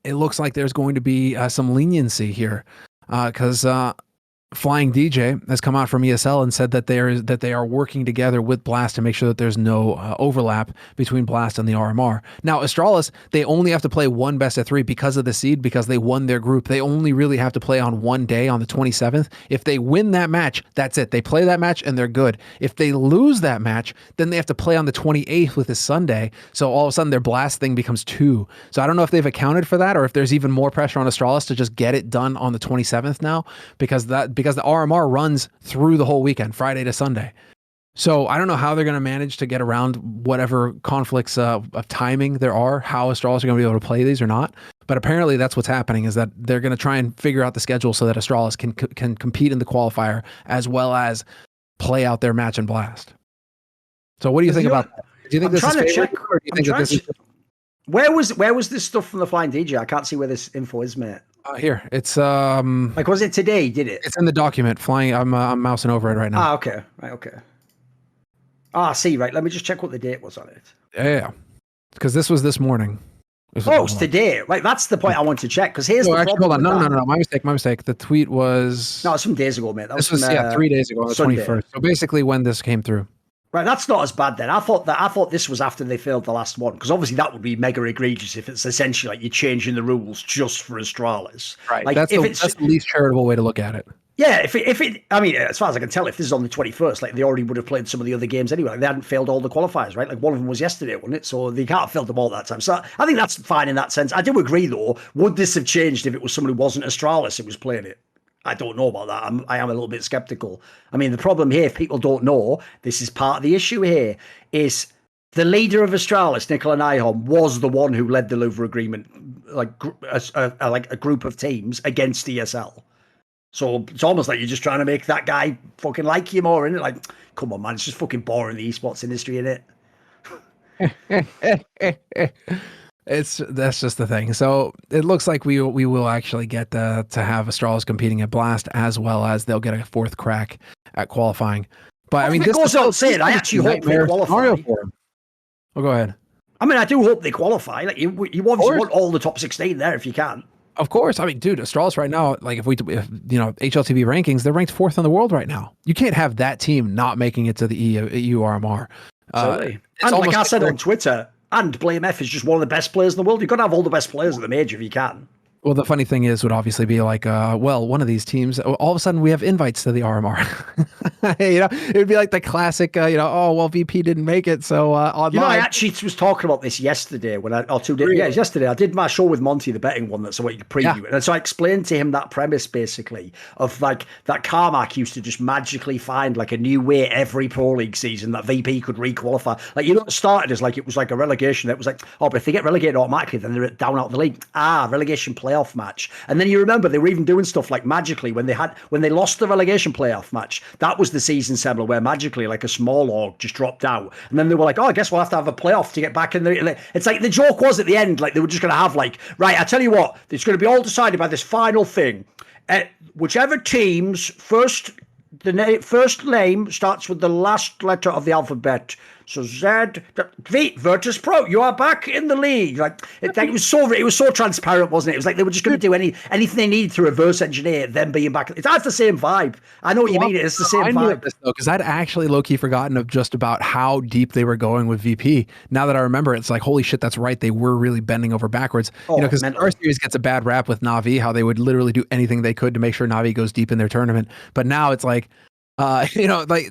it looks like there's going to be some leniency here because Flying DJ has come out from ESL and said that they are working together with Blast to make sure that there's no overlap between Blast and the RMR. Now, Astralis, they only have to play 1 best of 3 because of the seed, because they won their group. They only really have to play on 1 day, on the 27th. If they win that match, that's it. They play that match and they're good. If they lose that match, then they have to play on the 28th with a Sunday. So all of a sudden their Blast thing becomes 2. So I don't know if they've accounted for that or if there's even more pressure on Astralis to just get it done on the 27th now, because the RMR runs through the whole weekend, Friday to Sunday. So I don't know how they're going to manage to get around whatever conflicts of timing there are, how Astralis are going to be able to play these or not. But apparently that's what's happening, is that they're going to try and figure out the schedule so that Astralis can compete in the qualifier as well as play out their match in Blast. So what do you think about that? Do you think this is favorable, or do you think that this is... Where was this stuff from the Flying DJ? I can't see where this info is, mate. Here, it's like, was it today? Did it? It's in the document. Flying. I'm mousing over it right now. Ah, okay, right, okay. I see. Right, let me just check what the date was on it. Yeah, because this was this morning. It's today. Right, that's the point I want to check. Because here's the actually, problem. Hold on, no, my mistake. The tweet was it's some days ago, mate. This was 3 days ago, on the 21st. So basically, when this came through. Right, that's not as bad then. I thought this was after they failed the last one, because obviously that would be mega egregious if it's essentially like you're changing the rules just for Astralis. Right, like that's the least charitable way to look at it. Yeah, if it, I mean, as far as I can tell, if this is on the 21st, like they already would have played some of the other games anyway. Like, they hadn't failed all the qualifiers, right? Like one of them was yesterday, wasn't it? So they can't have failed them all that time. So I think that's fine in that sense. I do agree, though. Would this have changed if it was someone who wasn't Astralis who was playing it? I don't know about that. I am a little bit skeptical. I mean, the problem here, if people don't know, this is part of the issue here, is the leader of Astralis, Nicola Nyholm, was the one who led the Louvre agreement, like a group of teams against ESL. So it's almost like you're just trying to make that guy fucking like you more, isn't it? Like, come on, man, it's just fucking boring, the esports industry, isn't it? That's just the thing. So it looks like we will actually get to have Astralis competing at Blast, as well as they'll get a 4th crack at qualifying. But I mean, this goes without saying. I actually hope they qualify. Oh, go ahead. I mean, I do hope they qualify. Like you obviously want all the top 16 there if you can. Of course. I mean, dude, Astralis right now, like if HLTV rankings, they're ranked 4th in the world right now. You can't have that team not making it to the EU RMR. Absolutely. And like I said on Twitter, and Blame F is just one of the best players in the world. You've got to have all the best players at the major if you can. Well, the funny thing is, would obviously be like, one of these teams, all of a sudden we have invites to the RMR. It would be like the classic, VP didn't make it, so online. I actually was talking about this yesterday yesterday. I did my show with Monty, the betting one, that's what you preview it. And so I explained to him that premise basically of like that Carmack used to just magically find like a new way every Pro League season that VP could requalify. Like, it started as like it was like a relegation. It was like, but if they get relegated automatically, then they're down out of the league. Relegation playoff match. And then you remember they were even doing stuff like magically when they lost the relegation playoff match. That was the season similar where magically like a small org just dropped out, and then they were like, I guess we'll have to have a playoff to get back in there. It's like the joke was at the end, like they were just going to have like, right, I tell you what, it's going to be all decided by this final thing. Whichever team's first name starts with the last letter of the alphabet. So Virtus Pro, you are back in the league. It was so transparent, wasn't it? It was like they were just going to do anything they needed to reverse engineer them being back. That's the same vibe. I know what you mean. It's the same vibe. Because I'd actually low-key forgotten of just about how deep they were going with VP. Now that I remember, it's like, holy shit, that's right. They were really bending over backwards. Because our series gets a bad rap with Na'Vi, how they would literally do anything they could to make sure Na'Vi goes deep in their tournament. But now it's like, like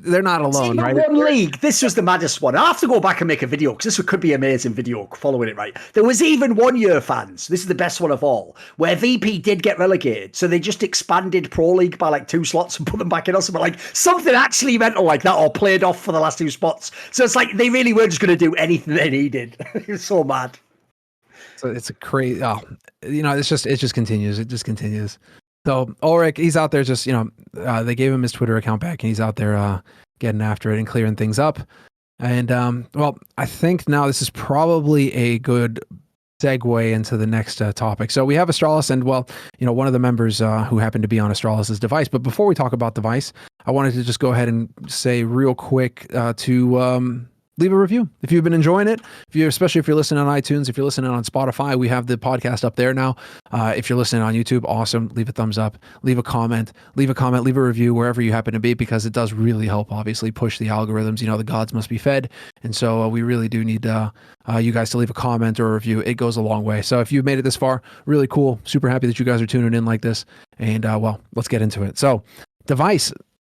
they're not alone, right? One league. This was the maddest one. I have to go back and make a video because this could be an amazing video following it, right? There was even 1 year, fans. This is the best one of all, where VP did get relegated. So they just expanded Pro League by like 2 slots and put them back in or something, like something actually mental like that, or played off for the last 2 spots. So it's like they really were just going to do anything they needed. It was so mad. So it's a crazy. It just continues. It just continues. So Ulrich, he's out there just, they gave him his Twitter account back and he's out there getting after it and clearing things up. And, I think now this is probably a good segue into the next topic. So we have Astralis and, one of the members who happened to be on Astralis' device. But before we talk about device, I wanted to just go ahead and say real quick to leave a review if you've been enjoying it. Especially if you're listening on iTunes, if you're listening on Spotify, we have the podcast up there now. If you're listening on YouTube, awesome. Leave a thumbs up, leave a comment, leave a review wherever you happen to be, because it does really help, obviously, push the algorithms. The gods must be fed. And so we really do need you guys to leave a comment or a review. It goes a long way. So if you've made it this far, really cool. Super happy that you guys are tuning in like this. And let's get into it. So device.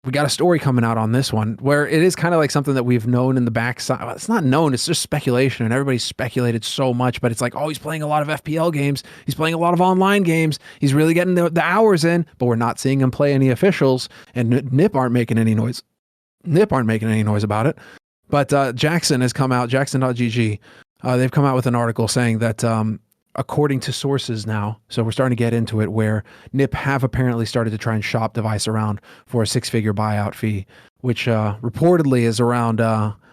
We got a story coming out on this one where it is kind of like something that we've known in the backside. Well, it's not known, it's just speculation, and everybody's speculated so much, but it's like, he's playing a lot of FPL games. He's playing a lot of online games. He's really getting the hours in, but we're not seeing him play any officials, and NIP aren't making any noise. NIP aren't making any noise about it. But Jackson has come out, Jackson.gg. They've come out with an article saying that according to sources now, so we're starting to get into it, where NIP have apparently started to try and shop device around for a 6-figure buyout fee, which reportedly is around,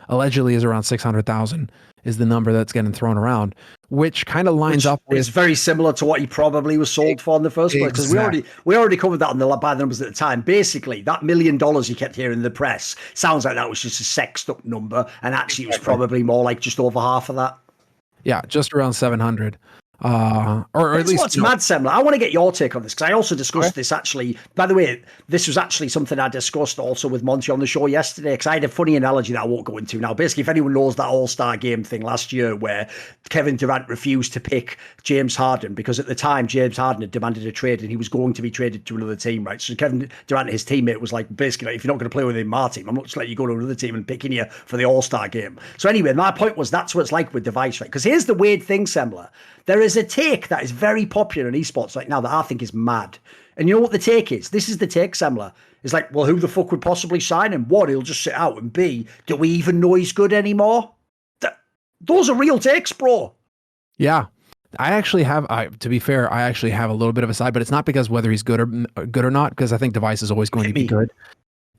allegedly is around 600,000 is the number that's getting thrown around, which kind of lines up with. It's very similar to what he probably was sold for in the first place, because we already covered that by the numbers at the time. Basically, that $1 million you kept hearing in the press sounds like that was just a sexed up number, and actually it was probably more like just over half of that. Yeah, just around 700. Or at least what's mad, Semler. I want to get your take on this, because I also discussed this actually. By the way, this was actually something I discussed also with Monty on the show yesterday, because I had a funny analogy that I won't go into now. Basically, if anyone knows that All-Star game thing last year where Kevin Durant refused to pick James Harden because at the time James Harden had demanded a trade and he was going to be traded to another team, right? So Kevin Durant, his teammate, was like, basically, like, if you're not going to play within my team, I'm not just letting you go to another team and picking you for the All-Star game. So anyway, my point was that's what it's like with device, right? Because here's the weird thing, Semler. There is a take that is very popular in esports right now that I think is mad. And you know what the take is? This is the take, Semler. It's like, well, who the fuck would possibly sign him? One, he'll just sit out. And B, do we even know he's good anymore? Those are real takes, bro. Yeah. I actually have, to be fair, I actually have a little bit of a side, but it's not because whether he's good or not, because I think device is always going to be good.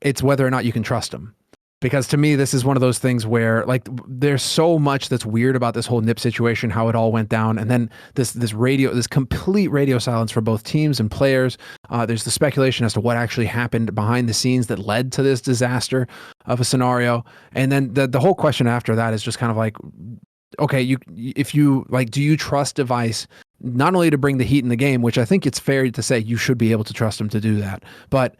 It's whether or not you can trust him. Because to me, this is one of those things where, like, there's so much that's weird about this whole NIP situation, how it all went down, and then this complete radio silence for both teams and players. There's the speculation as to what actually happened behind the scenes that led to this disaster of a scenario, and then the whole question after that is just kind of like, okay, do you trust device not only to bring the heat in the game, which I think it's fair to say you should be able to trust him to do that, but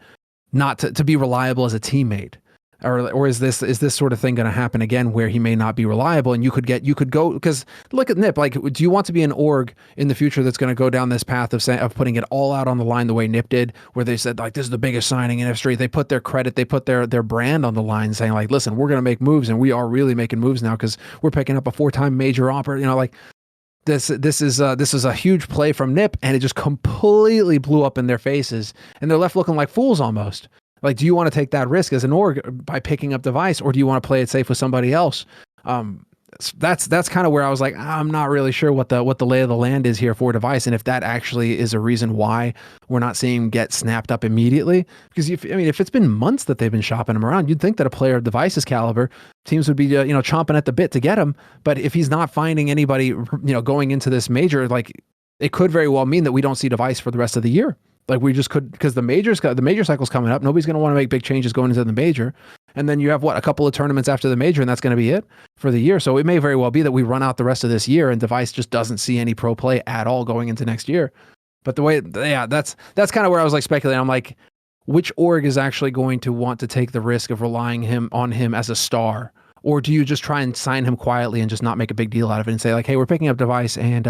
not to be reliable as a teammate. Or is this sort of thing going to happen again where he may not be reliable and you could go, because look at Nip, like, do you want to be an org in the future that's going to go down this path of putting it all out on the line the way Nip did, where they said like, this is the biggest signing in history. They put their credit, they put their brand on the line, saying like, listen, we're going to make moves, and we are really making moves now because we're picking up a 4-time major offer. You know, like this is a huge play from Nip, and it just completely blew up in their faces, and they're left looking like fools almost. Like, do you want to take that risk as an org by picking up Device, or do you want to play it safe with somebody else? That's kind of where I was like, I'm not really sure what the lay of the land is here for Device, and if that actually is a reason why we're not seeing him get snapped up immediately. Because if it's been months that they've been shopping him around, you'd think that a player of Device's caliber, teams would be chomping at the bit to get him. But if he's not finding anybody, going into this major, like, it could very well mean that we don't see Device for the rest of the year. Like, we just could, because the major cycle's coming up. Nobody's going to want to make big changes going into the major. And then you have a couple of tournaments after the major, and that's going to be it for the year. So it may very well be that we run out the rest of this year and Device just doesn't see any pro play at all going into next year. But that's kind of where I was like speculating. I'm like, which org is actually going to want to take the risk of relying on him as a star? Or do you just try and sign him quietly and just not make a big deal out of it and say like, hey, we're picking up Device, and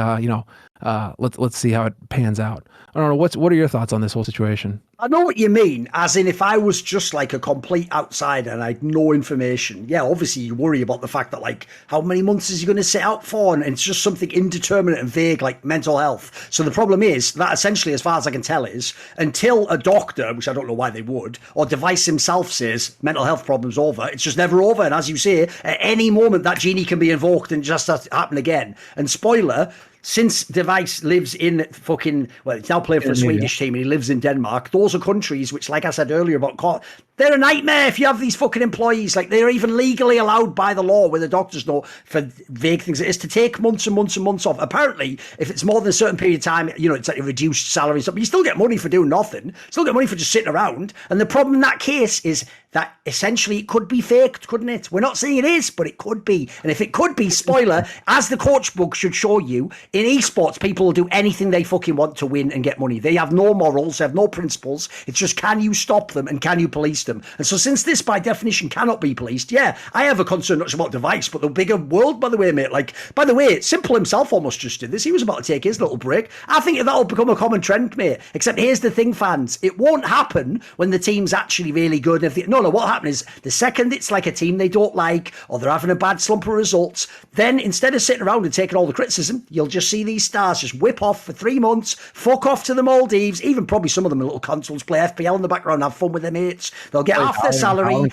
let's see how it pans out. I don't know. What are your thoughts on this whole situation? I know what you mean. As in, if I was just like a complete outsider and I had no information, yeah, obviously you worry about the fact that, like, how many months is he going to sit out for? And it's just something indeterminate and vague, like mental health. So the problem is that essentially, as far as I can tell, is until a doctor, which I don't know why they would, or Device himself says mental health problem's over, it's just never over. And as you say, at any moment that genie can be invoked and just happen again. And spoiler, since Device lives in he's now playing for a Swedish team and he lives in Denmark, those are countries which, like I said earlier about they're a nightmare if you have these fucking employees. Like, they're even legally allowed by the law, where the doctors know, for vague things, it is to take months and months and months off. Apparently, if it's more than a certain period of time, it's like a reduced salary and stuff, but you still get money for doing nothing. Still get money for just sitting around. And the problem in that case is that essentially it could be faked, couldn't it? We're not saying it is, but it could be. And if it could be, spoiler, as the coach book should show you, in esports, people will do anything they fucking want to win and get money. They have no morals, they have no principles. It's just, can you stop them and can you police them? And so since this by definition cannot be policed, yeah, I have a concern not just about Device, but the bigger world, by the way, mate. Like, by the way, Simple himself almost just did this. He was about to take his little break. I think that'll become a common trend, mate. Except here's the thing, fans. It won't happen when the team's actually really good. No, what happens is the second it's like a team they don't like, or they're having a bad slump of results, then instead of sitting around and taking all the criticism, you'll just see these stars just whip off for 3 months, fuck off to the Maldives, even probably some of them in little consoles, play FPL in the background, have fun with their mates. They'll get half their salary,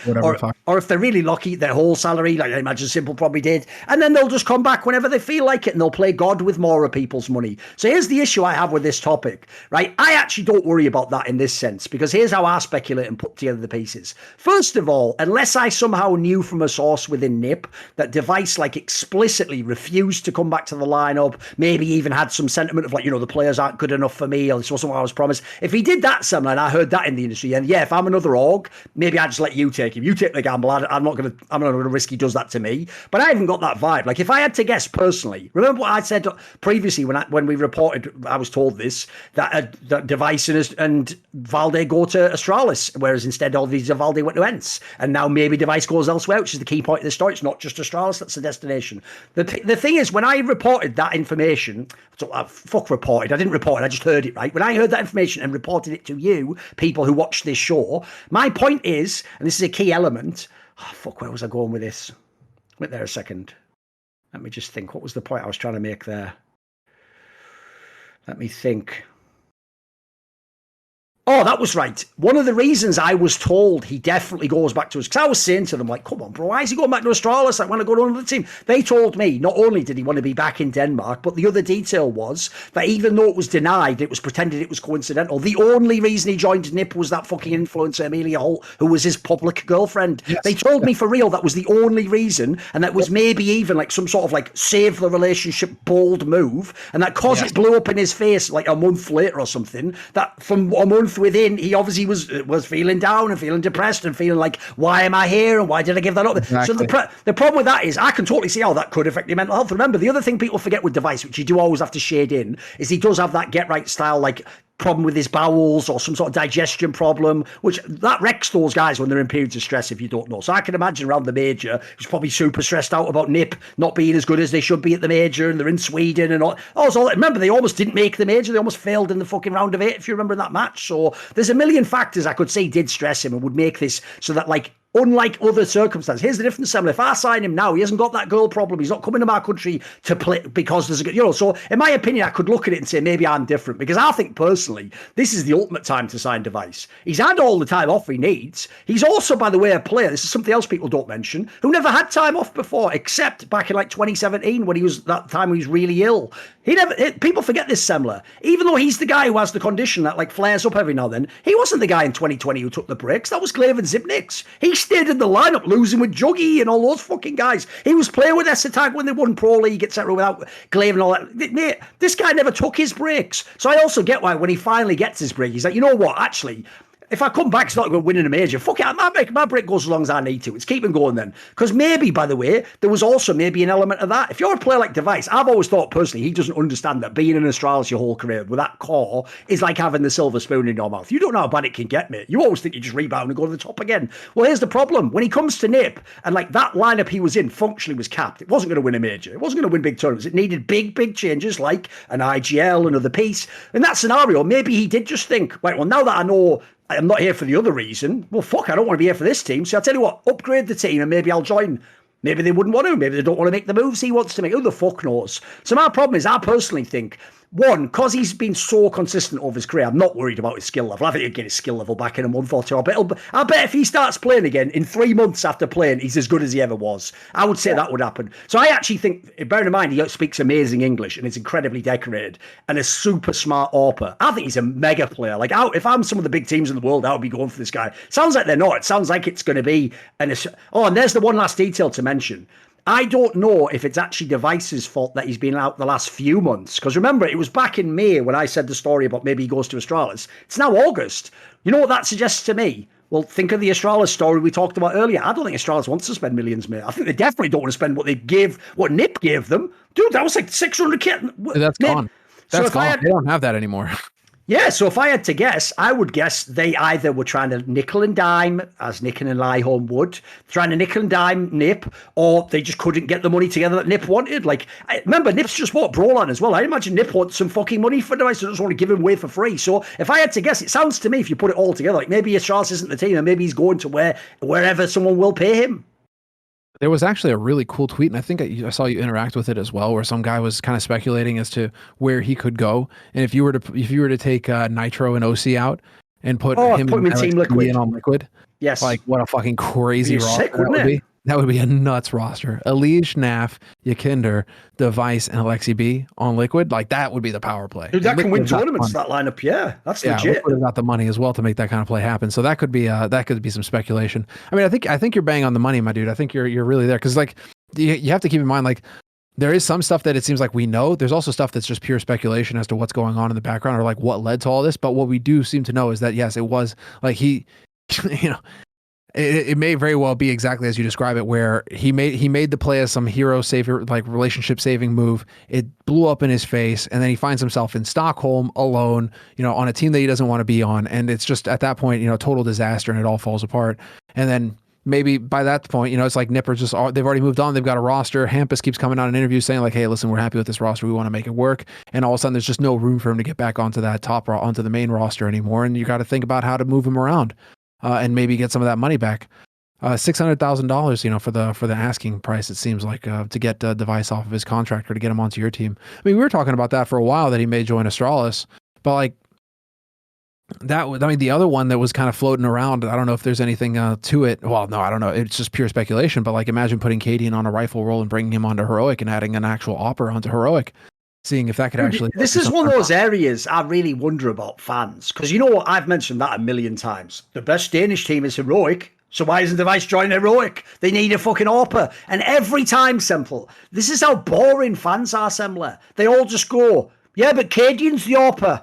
or if they're really lucky, their whole salary, like I imagine Simple probably did, and then they'll just come back whenever they feel like it, and they'll play God with more of people's money. So here's the issue I have with this topic, right? I actually don't worry about that in this sense, because here's how I speculate and put together the pieces. First of all, unless I somehow knew from a source within NIP that Device like explicitly refused to come back to the lineup, maybe even had some sentiment of like, the players aren't good enough for me, or this wasn't what I was promised. If he did that somewhere, and I heard that in the industry, and yeah, if I'm another org, maybe I just let you take him. You take the gamble. I'm not gonna risk he does that to me. But I haven't got that vibe. Like, if I had to guess personally, remember what I said previously when we reported, I was told this, that Device and Valde go to Astralis, whereas instead all these Valde went to ENCE, and now maybe Device goes elsewhere, which is the key point of the story. It's not just Astralis, that's the destination. The thing is, when I reported that information, I didn't report it, I just heard it, right? When I heard that information and reported it to you, people who watch this show, my point is, and this is a key element, where was I going with this? Wait there a second. Let me just think. What was the point I was trying to make there? Let me think. Oh, that was right. One of the reasons I was told he definitely goes back to us, because I was saying to them, like, come on, bro, why is he going back to Astralis? I want to go to another team. They told me not only did he want to be back in Denmark, but the other detail was that even though it was denied, it was pretended it was coincidental. The only reason he joined NIP was that fucking influencer, Amelia Holt, who was his public girlfriend. Yes. They told me for real that was the only reason, and that was maybe even like some sort of like save the relationship bold move, and that cause it blew up in his face like a month later or something, that from a month left within, he obviously was feeling down and feeling depressed and feeling like, why am I here and why did I give that up? Exactly. So the problem with that is I can totally see how that could affect your mental health. Remember, the other thing people forget with Device, which you do always have to shade in, is he does have that get right style, like problem with his bowels or some sort of digestion problem, which that wrecks those guys when they're in periods of stress, if you don't know. So I can imagine around the major, he's probably super stressed out about Nip not being as good as they should be at the major, and they're in Sweden and all. Also, remember, they almost didn't make the major. They almost failed in the fucking round of 8, if you remember that match. So there's a million factors I could say did stress him and would make this so that, like, unlike other circumstances, here's the difference, Samuel. If I sign him now, he hasn't got that girl problem. He's not coming to my country to play because there's a, you know. So in my opinion, I could look at it and say maybe I'm different, because I think personally this is the ultimate time to sign Device. He's had all the time off he needs. He's also, by the way, a player. This is something else people don't mention, who never had time off before, except back in like 2017 when he was really ill. People forget this, Semler. Even though he's the guy who has the condition that like flares up every now and then, he wasn't the guy in 2020 who took the breaks. That was Glaven Zipniks. He stayed in the lineup, losing with Juggy and all those fucking guys. He was playing with Essetag when they won Pro League, etc., without Glaven and all that. Mate, this guy never took his breaks. So I also get why when he finally gets his break, he's like, you know what, actually, if I come back, it's not going to win in a major. Fuck it, my break goes as long as I need to. It's keeping going then. Because maybe, by the way, there was also maybe an element of that. If you're a player like Device, I've always thought personally, he doesn't understand that being in Astralis your whole career with that core is like having the silver spoon in your mouth. You don't know how bad it can get, mate. You always think you just rebound and go to the top again. Well, here's the problem. When he comes to Nip, and like that lineup he was in functionally was capped. It wasn't going to win a major. It wasn't going to win big tournaments. It needed big changes like an IGL, another piece. In that scenario, maybe he did just think, right, well, now that I know I'm not here for the other reason, well, fuck, I don't want to be here for this team. So I'll tell you what, upgrade the team and maybe I'll join. Maybe they wouldn't want to. Maybe they don't want to make the moves he wants to make. Who the fuck knows? So my problem is, I personally think, one, because he's been so consistent over his career, I'm not worried about his skill level. I think he'll get his skill level back in a month or two. I bet if he starts playing again in 3 months after playing, he's as good as he ever was. I would say that would happen. So I actually think, bearing in mind, he speaks amazing English and is incredibly decorated and a super smart AWPer. I think he's a mega player. Like, if I'm some of the big teams in the world, I would be going for this guy. Sounds like they're not. It sounds like it's going to be and there's the one last detail to mention. I don't know if it's actually Device's fault that he's been out the last few months. Because remember, it was back in May when I said the story about maybe he goes to Astralis. It's now August. You know what that suggests to me? Well, think of the Astralis story we talked about earlier. I don't think Astralis wants to spend millions, mate. I think they definitely don't want to spend what Nip gave them. Dude, that was like 600k. That's gone. That's gone. They don't have that anymore. Yeah, so if I had to guess, I would guess they either were trying to nickel and dime, as Nick and Lyholm would, trying to nickel and dime Nip, or they just couldn't get the money together that Nip wanted. Like, remember, Nip's just bought Brolan as well. I imagine Nip wants some fucking money for Device, so doesn't want to give him away for free. So if I had to guess, it sounds to me, if you put it all together, like maybe Astralis isn't the team, and maybe he's going to wherever someone will pay him. There was actually a really cool tweet, and I think I saw you interact with it as well, where some guy was kind of speculating as to where he could go. And if you were to take Nitro and OC out and put him in Team Liquid on Liquid, yes, like what a fucking crazy roster sick, wouldn't it? Be. That would be a nuts roster. Elige, Naf, Yakinder, Device, and Alexi B on Liquid. Like, that would be the power play. Dude, that can win tournaments, that lineup. Yeah, that's legit. Liquid have got the money as well to make that kind of play happen. So that could be some speculation. I mean, I think you're bang on the money, my dude. I think you're really there, because like you have to keep in mind, like, there is some stuff that it seems like we know. There's also stuff that's just pure speculation as to what's going on in the background or like what led to all this. But what we do seem to know is that yes, it was like he, you know. It may very well be exactly as you describe it, where he made the play as some hero saver, like relationship saving move. It blew up in his face, and then he finds himself in Stockholm alone, you know, on a team that he doesn't want to be on, and it's just at that point, you know, total disaster, and it all falls apart. And then maybe by that point, you know, it's like Nipper's they've already moved on. They've got a roster. Hampus keeps coming out in interviews saying like, "Hey, listen, we're happy with this roster. We want to make it work." And all of a sudden, there's just no room for him to get back onto the main roster anymore. And you got to think about how to move him around. And maybe get some of that money back. $600,000, you know, for the asking price, it seems like, to get Device off of his contract or to get him onto your team. I mean, we were talking about that for a while, that he may join Astralis, but like the other one that was kind of floating around, I don't know if there's anything to it. Well, no, I don't know. It's just pure speculation, but like imagine putting Cadian on a rifle roll and bringing him onto Heroic and adding an actual AWPer onto Heroic. Seeing if that could actually... This is one of those areas I really wonder about fans. Because you know what? I've mentioned that a million times. The best Danish team is Heroic. So why isn't Device joining Heroic? They need a fucking AWPer. And every time, Simple, this is how boring fans are, Semler. They all just go, yeah, but Cadian's the AWPer.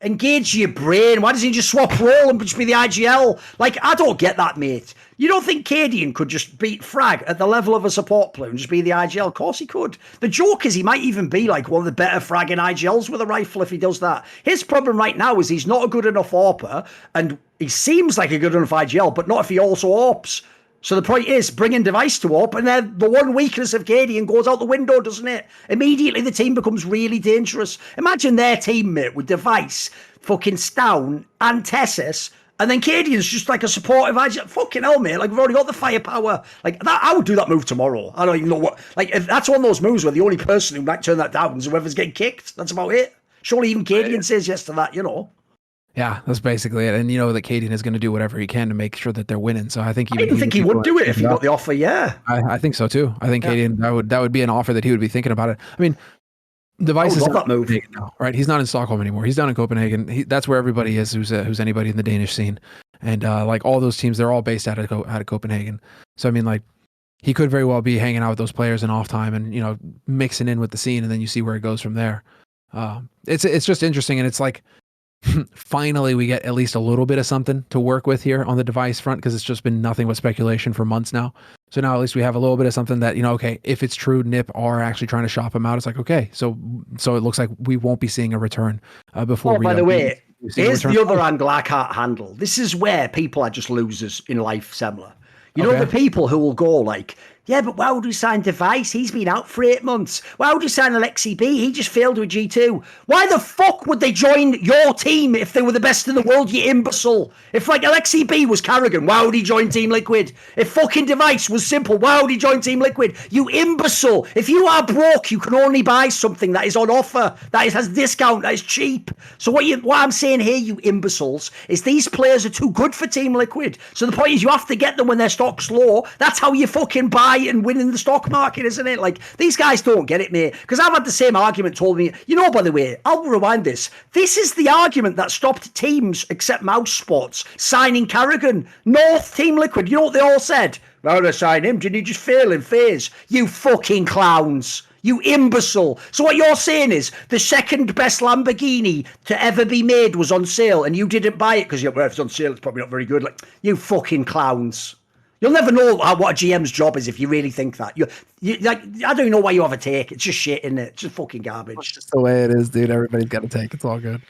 Engage your brain. Why doesn't he just swap role and just be the IGL? Like, I don't get that, mate. You don't think Cadian could just beat Frag at the level of a support player and just be the IGL? Of course he could. The joke is he might even be like one of the better fragging IGLs with a rifle if he does that. His problem right now is he's not a good enough AWPer, and he seems like a good enough IGL, but not if he also AWPs. So the point is, bringing device to AWP, and then the one weakness of Cadian goes out the window, doesn't it? Immediately the team becomes really dangerous. Imagine their teammate with device, fucking Stown, and Tessus, and then Cadian's just like a supportive IGL. Fucking hell, mate. Like, we've already got the firepower. Like, that, I would do that move tomorrow. I don't even know what... Like, if that's one of those moves where the only person who might turn that down is whoever's getting kicked. That's about it. Surely even Cadian says yes to that, you know. Yeah, that's basically it. And you know that Cadian is going to do whatever he can to make sure that they're winning. So I think I even think he would do it if he got the offer, yeah. I think so too. I think Cadian, that would be an offer that he would be thinking about it. I mean, Device is that move now, right? He's not in Stockholm anymore. He's down in Copenhagen. That's where everybody is who's anybody in the Danish scene. And like all those teams, they're all based out of Copenhagen. So I mean, like, he could very well be hanging out with those players in off time and, you know, mixing in with the scene, and then you see where it goes from there. It's just interesting, and it's like finally we get at least a little bit of something to work with here on the Device front, because it's just been nothing but speculation for months now. So now at least we have a little bit of something that, you know, okay, if it's true NIP are actually trying to shop him out, it's like, okay, so it looks like we won't be seeing a return before. Oh, by the way, here's the other angle I can't handle. This is where people are just losers in life, Semler. You know, the people who will go like, yeah, but why would we sign Device? He's been out for 8 months. Why would we sign Alexi B? He just failed with G2. Why the fuck would they join your team if they were the best in the world, you imbecile? If like Alexi B was Carrigan, why would he join Team Liquid? If fucking Device was simple, why would he join Team Liquid? You imbecile. If you are broke, you can only buy something that is on offer, that has discount, that is cheap. So what I'm saying here, you imbeciles, is these players are too good for Team Liquid. So the point is you have to get them when their stock's low. That's how you fucking buy and win in the stock market, isn't it? Like, these guys don't get it, mate. Because I've had the same argument told me. You know, by the way, I'll rewind this. This is the argument that stopped teams, except Mouse Sports, signing Carrigan. North Team Liquid. You know what they all said? Well, to sign him, didn't he just fail in phase? You fucking clowns. You imbecile. So what you're saying is the second best Lamborghini to ever be made was on sale and you didn't buy it because, well, if it's on sale, it's probably not very good. Like, you fucking clowns. You'll never know what a GM's job is if you really think that. You like, I don't even know why you have a take. It's just shit, isn't it? It's just fucking garbage. It's just the way it is, dude. Everybody's got a take. It's all good.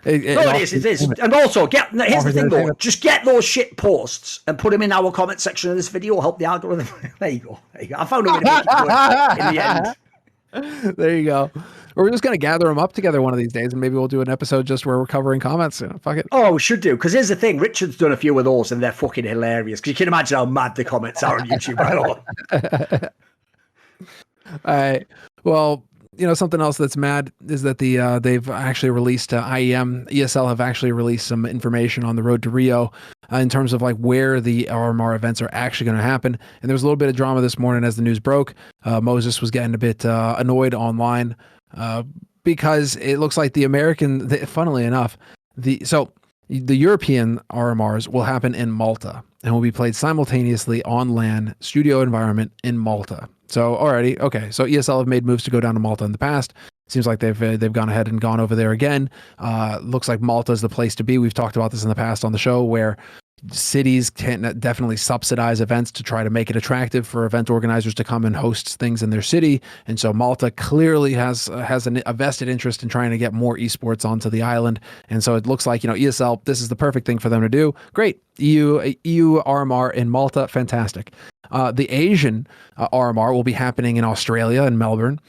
It is. And also, here's the thing, though. Just get those shit posts and put them in our comment section of this video. Help the algorithm. There you go. I found a way to make it good in the end. There you go. Or we're just going to gather them up together one of these days, and maybe we'll do an episode just where we're covering comments. You know, fuck it. Oh, we should do. Because here's the thing. Richard's done a few of those, and they're fucking hilarious. Because you can imagine how mad the comments are on YouTube. All right. Well, you know, something else that's mad is that they've actually released IEM. ESL have actually released some information on the road to Rio in terms of like where the RMR events are actually going to happen. And there was a little bit of drama this morning as the news broke. Moses was getting a bit annoyed online because it looks like funnily enough, the European RMRs will happen in Malta and will be played simultaneously on LAN studio environment in Malta. So already, okay. So ESL have made moves to go down to Malta in the past. Seems like they've gone ahead and gone over there again. Looks like Malta is the place to be. We've talked about this in the past on the show, where cities can definitely subsidize events to try to make it attractive for event organizers to come and host things in their city. And so Malta clearly has a vested interest in trying to get more esports onto the island. And so it looks like, you know, ESL, this is the perfect thing for them to do. Great. EU RMR in Malta. Fantastic. The Asian RMR will be happening in Australia in Melbourne,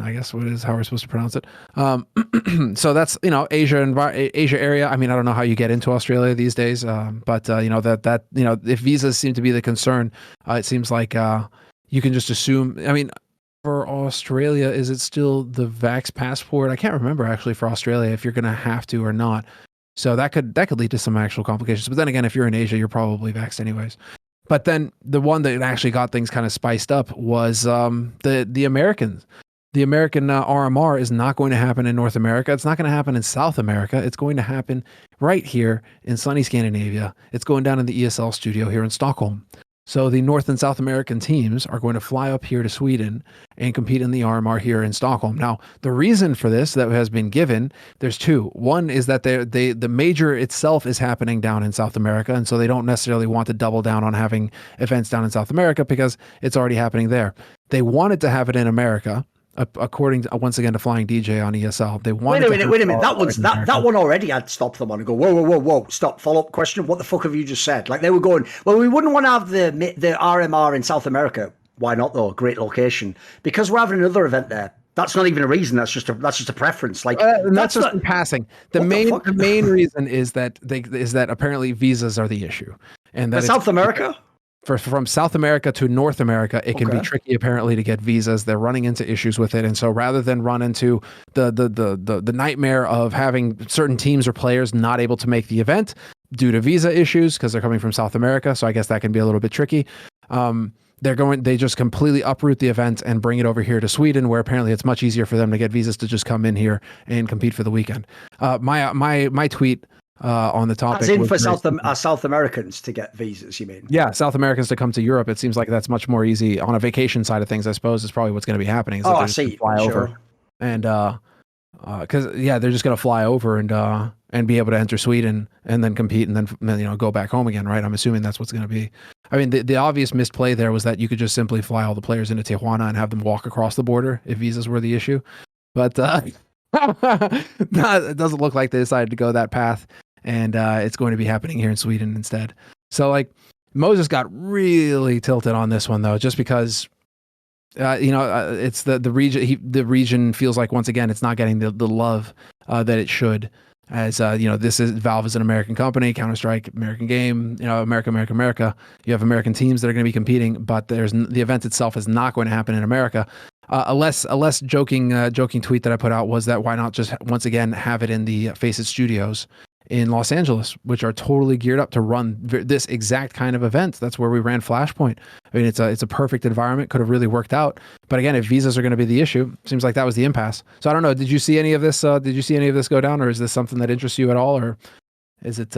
I guess what is how we're supposed to pronounce it. So that's, you know, Asia area. I mean, I don't know how you get into Australia these days, but you know, that you know, if visas seem to be the concern, it seems like you can just assume. I mean, for Australia, is it still the Vax passport? I can't remember actually for Australia if you're going to have to or not. So that could lead to some actual complications. But then again, if you're in Asia, you're probably vaxxed anyways. But then the one that actually got things kind of spiced up was the Americans. The American RMR is not going to happen in North America. It's not going to happen in South America. It's going to happen right here in sunny Scandinavia. It's going down in the ESL studio here in Stockholm. So the North and South American teams are going to fly up here to Sweden and compete in the RMR here in Stockholm. Now, the reason for this that has been given, there's two. One is that the major itself is happening down in South America, and so they don't necessarily want to double down on having events down in South America because it's already happening there. They wanted to have it in America, according to, once again, to Flying DJ on ESL. They wanted wait a minute. That one already had stopped them on and go, whoa, stop. Follow up question. What the fuck have you just said? Like they were going, well, we wouldn't want to have the RMR in South America. Why not though? Great location. Because we're having another event there. That's not even a reason. That's just a preference. Like that's just in passing. The main reason is that apparently visas are the issue, and that South America. From South America to North America, it can be tricky apparently to get visas. They're running into issues with it, and so rather than run into the nightmare of having certain teams or players not able to make the event due to visa issues because they're coming from South America, so I guess that can be a little bit tricky. They just completely uproot the event and bring it over here to Sweden, where apparently it's much easier for them to get visas to just come in here and compete for the weekend. My tweet on the topic. As in for South Americans to get visas, you mean? Yeah, South Americans to come to Europe. It seems like that's much more easy on a vacation side of things. I suppose is probably what's going to be happening. I see. Fly over, and because they're just going to fly over and be able to enter Sweden and then compete and then go back home again, right? I'm assuming that's what's going to be. I mean, the obvious misplay there was that you could just simply fly all the players into Tijuana and have them walk across the border if visas were the issue, but it doesn't look like they decided to go that path. And it's going to be happening here in Sweden instead. So like Moses got really tilted on this one though, just because it's the region. The region feels like once again it's not getting the love that it should. As this is Valve is an American company, Counter-Strike American game. America. You have American teams that are going to be competing, but the event itself is not going to happen in America. A less joking tweet that I put out was that why not just once again have it in the Face It Studios in Los Angeles, which are totally geared up to run this exact kind of event. That's where we ran Flashpoint. I mean, it's a perfect environment. Could have really worked out. But again, if visas are going to be the issue, seems like that was the impasse. So I don't know. Did you see any of this? Did you see any of this go down, or is this something that interests you at all, or is it?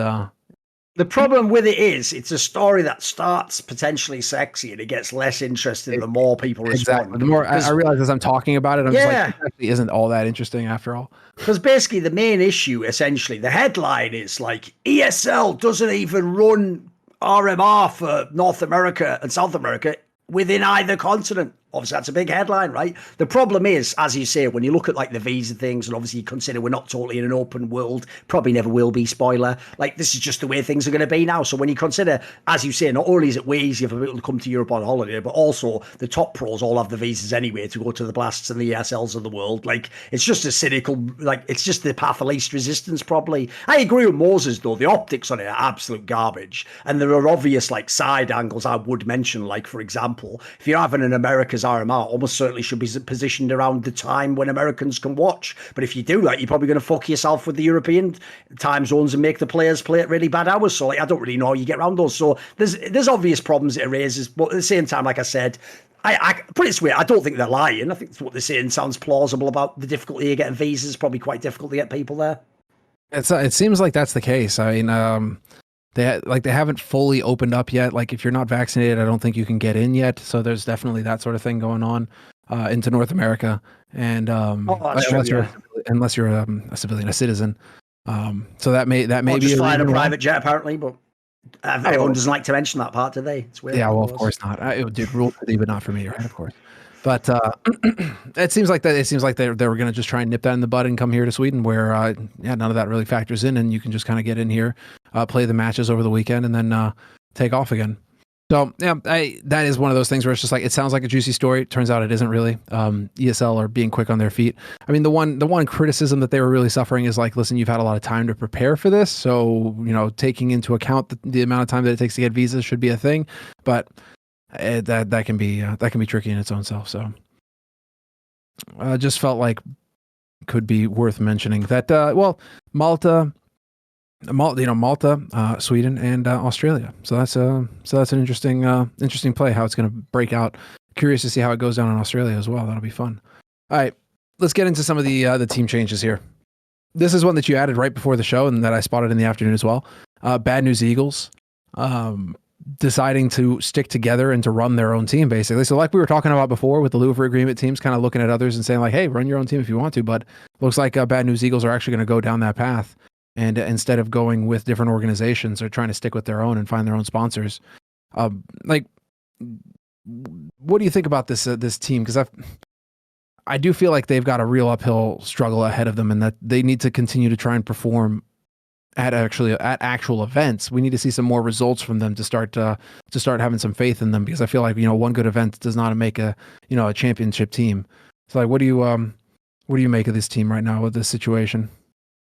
The problem with it is it's a story that starts potentially sexy and it gets less interesting the more people respond. Exactly. The more I realize as I'm talking about it, I'm just like, it actually isn't all that interesting after all. Because basically the main issue, essentially, the headline is like ESL doesn't even run RMR for North America and South America within either continent. Obviously, that's a big headline, right? The problem is, as you say, when you look at like the visa things, and obviously you consider we're not totally in an open world, probably never will be, spoiler. Like, this is just the way things are going to be now. So when you consider, as you say, not only is it way easier for people to come to Europe on holiday, but also the top pros all have the visas anyway to go to the Blasts and the ESLs of the world. Like, it's just a cynical, like, it's just the path of least resistance, probably. I agree with Moses, though. The optics on it are absolute garbage. And there are obvious, like, side angles I would mention, like, for example, if you're having an America's RMR, almost certainly should be positioned around the time when Americans can watch. But if you do that, you're probably going to fuck yourself with the European time zones and make the players play at really bad hours. So like, I don't really know how you get around those. So there's obvious problems it raises. But at the same time, like I said, I put it this way, I don't think they're lying. I think what they're saying sounds plausible about the difficulty of getting visas. Probably quite difficult to get people there. It seems like that's the case. I mean, they haven't fully opened up yet. Like if you're not vaccinated, I don't think you can get in yet. So there's definitely that sort of thing going on into North America. And unless you're a civilian, a citizen. So that may be just flying a private jet apparently, but everyone doesn't like to mention that part, do they? It's weird. Yeah, well, of course not. It did rule for thee, but not for me, right? Of course. But it seems like they were going to just try and nip that in the bud and come here to Sweden, where none of that really factors in, and you can just kind of get in here, play the matches over the weekend, and then take off again. So yeah, that is one of those things where it's just like it sounds like a juicy story. Turns out it isn't really. ESL are being quick on their feet. I mean, the one criticism that they were really suffering is like, listen, you've had a lot of time to prepare for this, so taking into account the amount of time that it takes to get visas should be a thing, but. That can be tricky in its own self. So just felt like could be worth mentioning that. Malta, Sweden, and Australia. So that's an interesting play. How it's going to break out. Curious to see how it goes down in Australia as well. That'll be fun. All right, let's get into some of the team changes here. This is one that you added right before the show, and that I spotted in the afternoon as well. Bad News Eagles. deciding to stick together and to run their own team, basically. So like we were talking about before with the Louvre agreement teams kind of looking at others and saying like, hey, run your own team if you want to, but looks like Bad News Eagles are actually going to go down that path. And instead of going with different organizations, they're trying to stick with their own and find their own sponsors. Like, what do you think about this team? Because I do feel like they've got a real uphill struggle ahead of them, and that they need to continue to try and perform at actual events. We need to see some more results from them to start having some faith in them, because I feel like, one good event does not make a championship team. So like, what do you make of this team right now with this situation?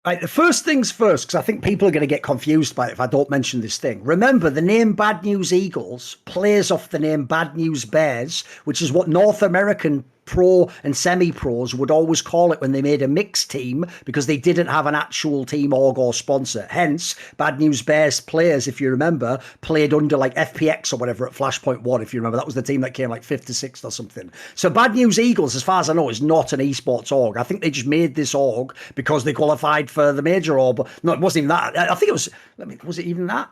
Right, the first things first, because I think people are going to get confused by it if I don't mention this thing. Remember, the name Bad News Eagles plays off the name Bad News Bears, which is what North American pro and semi-pros would always call it when they made a mixed team, because they didn't have an actual team org or sponsor. Hence, Bad News Bears players, if you remember, played under like FPX or whatever at Flashpoint 1, if you remember. That was the team that came like 5th to 6th or something. So Bad News Eagles, as far as I know, is not an esports org. I think they just made this org because they qualified for the major org. But no, it wasn't even that. I think it was, was it even that?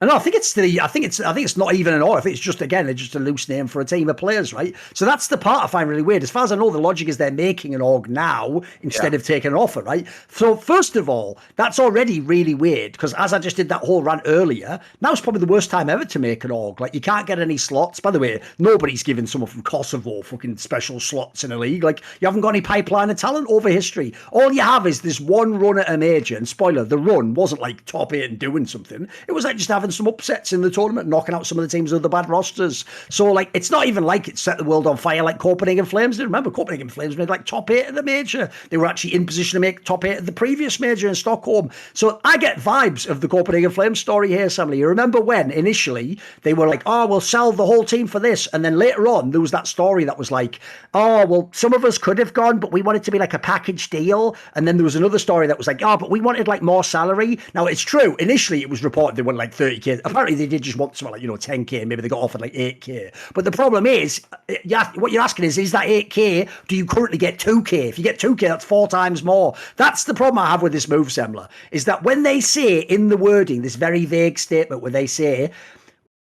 No, I think it's not even an org. I think it's just a loose name for a team of players, right? So that's the part I find really weird. As far as I know, the logic is they're making an org now instead of taking an offer, right? So first of all, that's already really weird, because as I just did that whole rant earlier, now's probably the worst time ever to make an org. Like, you can't get any slots. By the way, nobody's giving someone from Kosovo fucking special slots in a league. Like, you haven't got any pipeline of talent over history. All you have is this one run at a major, and spoiler, the run wasn't like top 8 and doing something. It was like just having some upsets in the tournament, knocking out some of the teams with the bad rosters. So like, it's not even like it set the world on fire like Copenhagen Flames did. Remember, Copenhagen Flames made like top 8 of the major. They were actually in position to make top 8 of the previous major in Stockholm. So I get vibes of the Copenhagen Flames story here, Samly. You remember when initially they were like, oh, we'll sell the whole team for this, and then later on there was that story that was like, oh, well, some of us could have gone, but we wanted to be like a package deal. And then there was another story that was like, oh, but we wanted like more salary. Now it's true, initially it was reported they wanted like 30k. Apparently they did just want something like, 10k, maybe they got offered like 8k. But the problem is, what you're asking is that 8k, do you currently get 2k? If you get 2k, that's 4 times more. That's the problem I have with this move, Semler, is that when they say in the wording, this very vague statement where they say,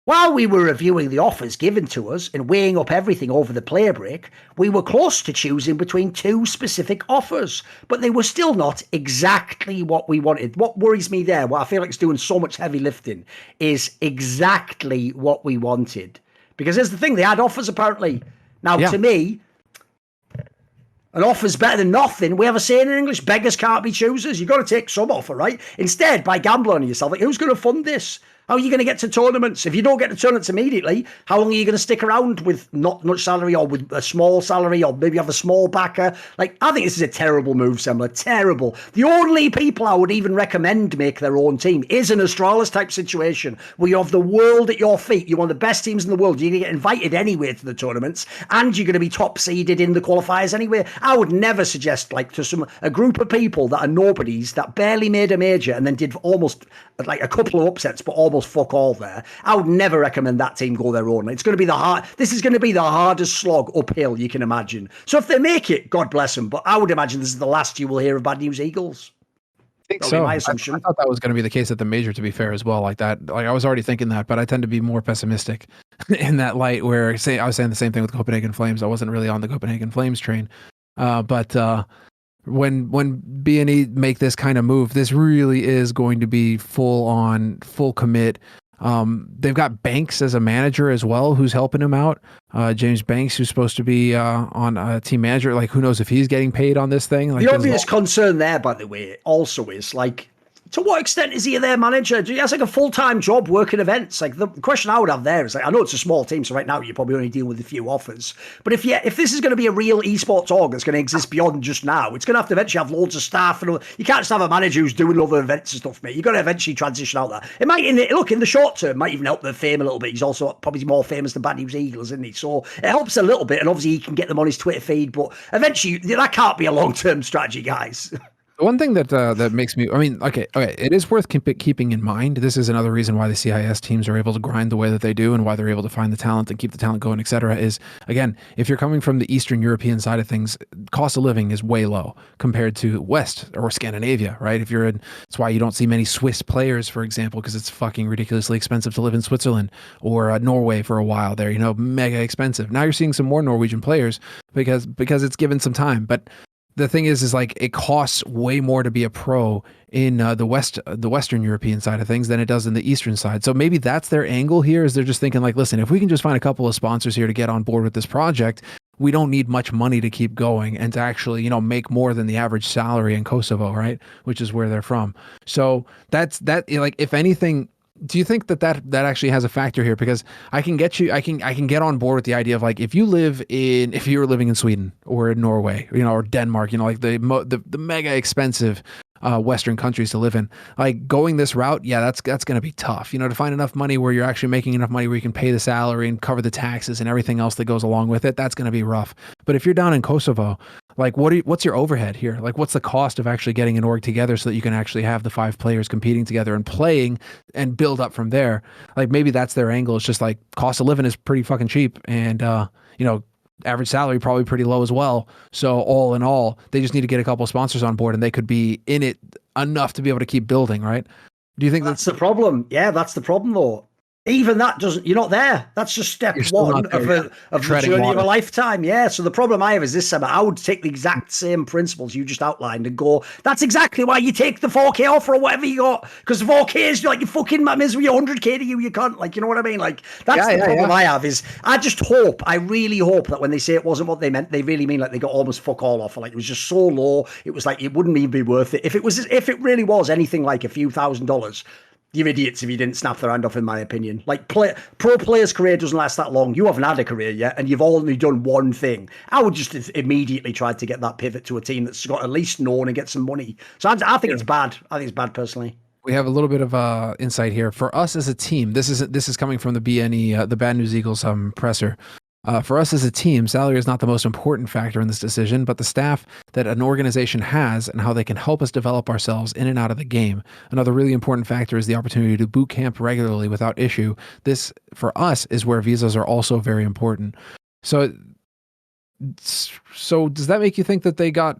while we were reviewing the offers given to us and weighing up everything over the player break, we were close to choosing between 2 specific offers, but they were still not exactly what we wanted. What worries me there, what I feel like it's doing so much heavy lifting, is exactly what we wanted. Because here's the thing, they had offers apparently. Now, to me, an offer's better than nothing. We have a saying in English, beggars can't be choosers. You've got to take some offer, right? Instead, by gambling on yourself, like, who's going to fund this? How are you going to get to tournaments? If you don't get to tournaments immediately, how long are you going to stick around with not much salary, or with a small salary, or maybe have a small backer? Like, I think this is a terrible move, Semler. Terrible. The only people I would even recommend make their own team is an Astralis type situation where you have the world at your feet. You're one of the best teams in the world. You're going to get invited anyway to the tournaments, and you're going to be top seeded in the qualifiers anyway. I would never suggest, like, to a group of people that are nobodies that barely made a major and then did almost like a couple of upsets, but almost fuck all there. I would never recommend that team go their own. It's going to be this is going to be the hardest slog uphill you can imagine. So if they make it, God bless them. But I would imagine this is the last you will hear of Bad News Eagles. I think so. My assumption. I thought that was going to be the case at the major, to be fair, as well. Like that, like I was already thinking that, but I tend to be more pessimistic in that light. Where I was saying the same thing with Copenhagen Flames. I wasn't really on the Copenhagen Flames train, but when B&E make this kind of move, this really is going to be full commit. They've got Banks as a manager as well, who's helping him out. James Banks, who's supposed to be on a team manager. Like, who knows if he's getting paid on this thing? Like, the obvious concern there, by the way, also is like, to what extent is he their manager? He has like a full-time job working events. Like, the question I would have there is, like, I know it's a small team, so right now you're probably only dealing with a few offers. But if this is going to be a real esports org that's going to exist beyond just now, it's going to have to eventually have loads of staff. And you can't just have a manager who's doing other events and stuff, mate. You've got to eventually transition out that. It might, in the short term, might even help their fame a little bit. He's also probably more famous than Bad News Eagles, isn't he? So it helps a little bit, and obviously he can get them on his Twitter feed. But eventually, that can't be a long-term strategy, guys. The one thing that that makes me, I mean, okay, it is worth keeping in mind. This is another reason why the CIS teams are able to grind the way that they do, and why they're able to find the talent and keep the talent going, etc. Is, again, if you're coming from the Eastern European side of things, cost of living is way low compared to West or Scandinavia, right? If you're in, that's why you don't see many Swiss players, for example, because it's fucking ridiculously expensive to live in Switzerland, or Norway for a while there. You know, mega expensive. Now you're seeing some more Norwegian players because it's given some time, but the thing is like it costs way more to be a pro in the Western European side of things than it does in the Eastern side. So maybe that's their angle here, is they're just thinking like, listen, if we can just find a couple of sponsors here to get on board with this project, we don't need much money to keep going and to actually, you know, make more than the average salary in Kosovo, right? Which is where they're from. So that's like, if anything, do you think that actually has a factor here? Because I can get on board with the idea of like, if you were living in Sweden or in Norway, you know, or Denmark, you know, like the mega expensive Western countries to live in, like going this route, yeah, that's going to be tough, you know, to find enough money where you're actually making enough money where you can pay the salary and cover the taxes and everything else that goes along with it. That's going to be rough. But if you're down in Kosovo, like what's your overhead here? Like what's the cost of actually getting an org together so that you can actually have the 5 players competing together and playing and build up from there? Like maybe that's their angle. It's just like cost of living is pretty fucking cheap, and you know, average salary probably pretty low as well. So all in all, they just need to get a couple of sponsors on board and they could be in it enough to be able to keep building, right? Do you think that's the problem? Yeah, that's the problem though. Even that doesn't, you're not there. That's just step one of the journey of a lifetime. Yeah. So the problem I have is this, Sam, I would take the exact same principles you just outlined and go, that's exactly why you take the 4K offer or whatever you got. Because 4K is like, you fucking misery, 100K to you can't. Like, you know what I mean? Like, that's the problem I have is I really hope that when they say it wasn't what they meant, they really mean like they got almost fuck all offer. Like it was just so low. It was like, it wouldn't even be worth it. If it really was anything like a few $1,000s, you're idiots if you didn't snap their hand off, in my opinion. Like, pro player's career doesn't last that long. You haven't had a career yet, and you've only done one thing. I would just immediately try to get that pivot to a team that's got at least known and get some money. So I think it's bad. I think it's bad, personally. We have a little bit of insight here. For us as a team, this is coming from the BNE, the Bad News Eagles presser. For us as a team, salary is not the most important factor in this decision, but the staff that an organization has and how they can help us develop ourselves in and out of the game. Another really important factor is the opportunity to boot camp regularly without issue. This, for us, is where visas are also very important. So does that make you think that they got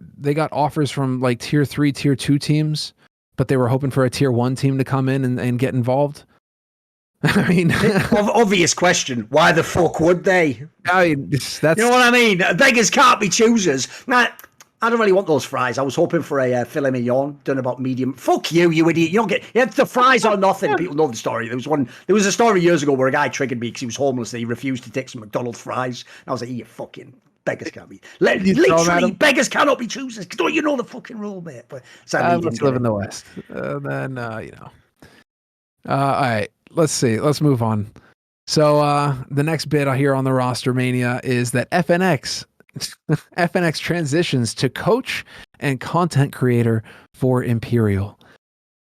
offers from like tier 3, tier 2 teams, but they were hoping for a tier 1 team to come in and get involved? I mean, obvious question. Why the fuck would they? I mean, that's, you know what I mean? Beggars can't be choosers. Nah, I don't really want those fries. I was hoping for a filet mignon done about medium. Fuck you, you idiot. You don't get the fries are nothing. People know the story. There was a story years ago where a guy triggered me because he was homeless and he refused to take some McDonald's fries. And I was like, you fucking beggars can't be. Literally, beggars cannot be choosers. Don't you know the fucking rule, mate? But let's live in the West. Then, you know. All right. Let's see. Let's move on. So the next bit here on the roster mania is that FNX transitions to coach and content creator for Imperial.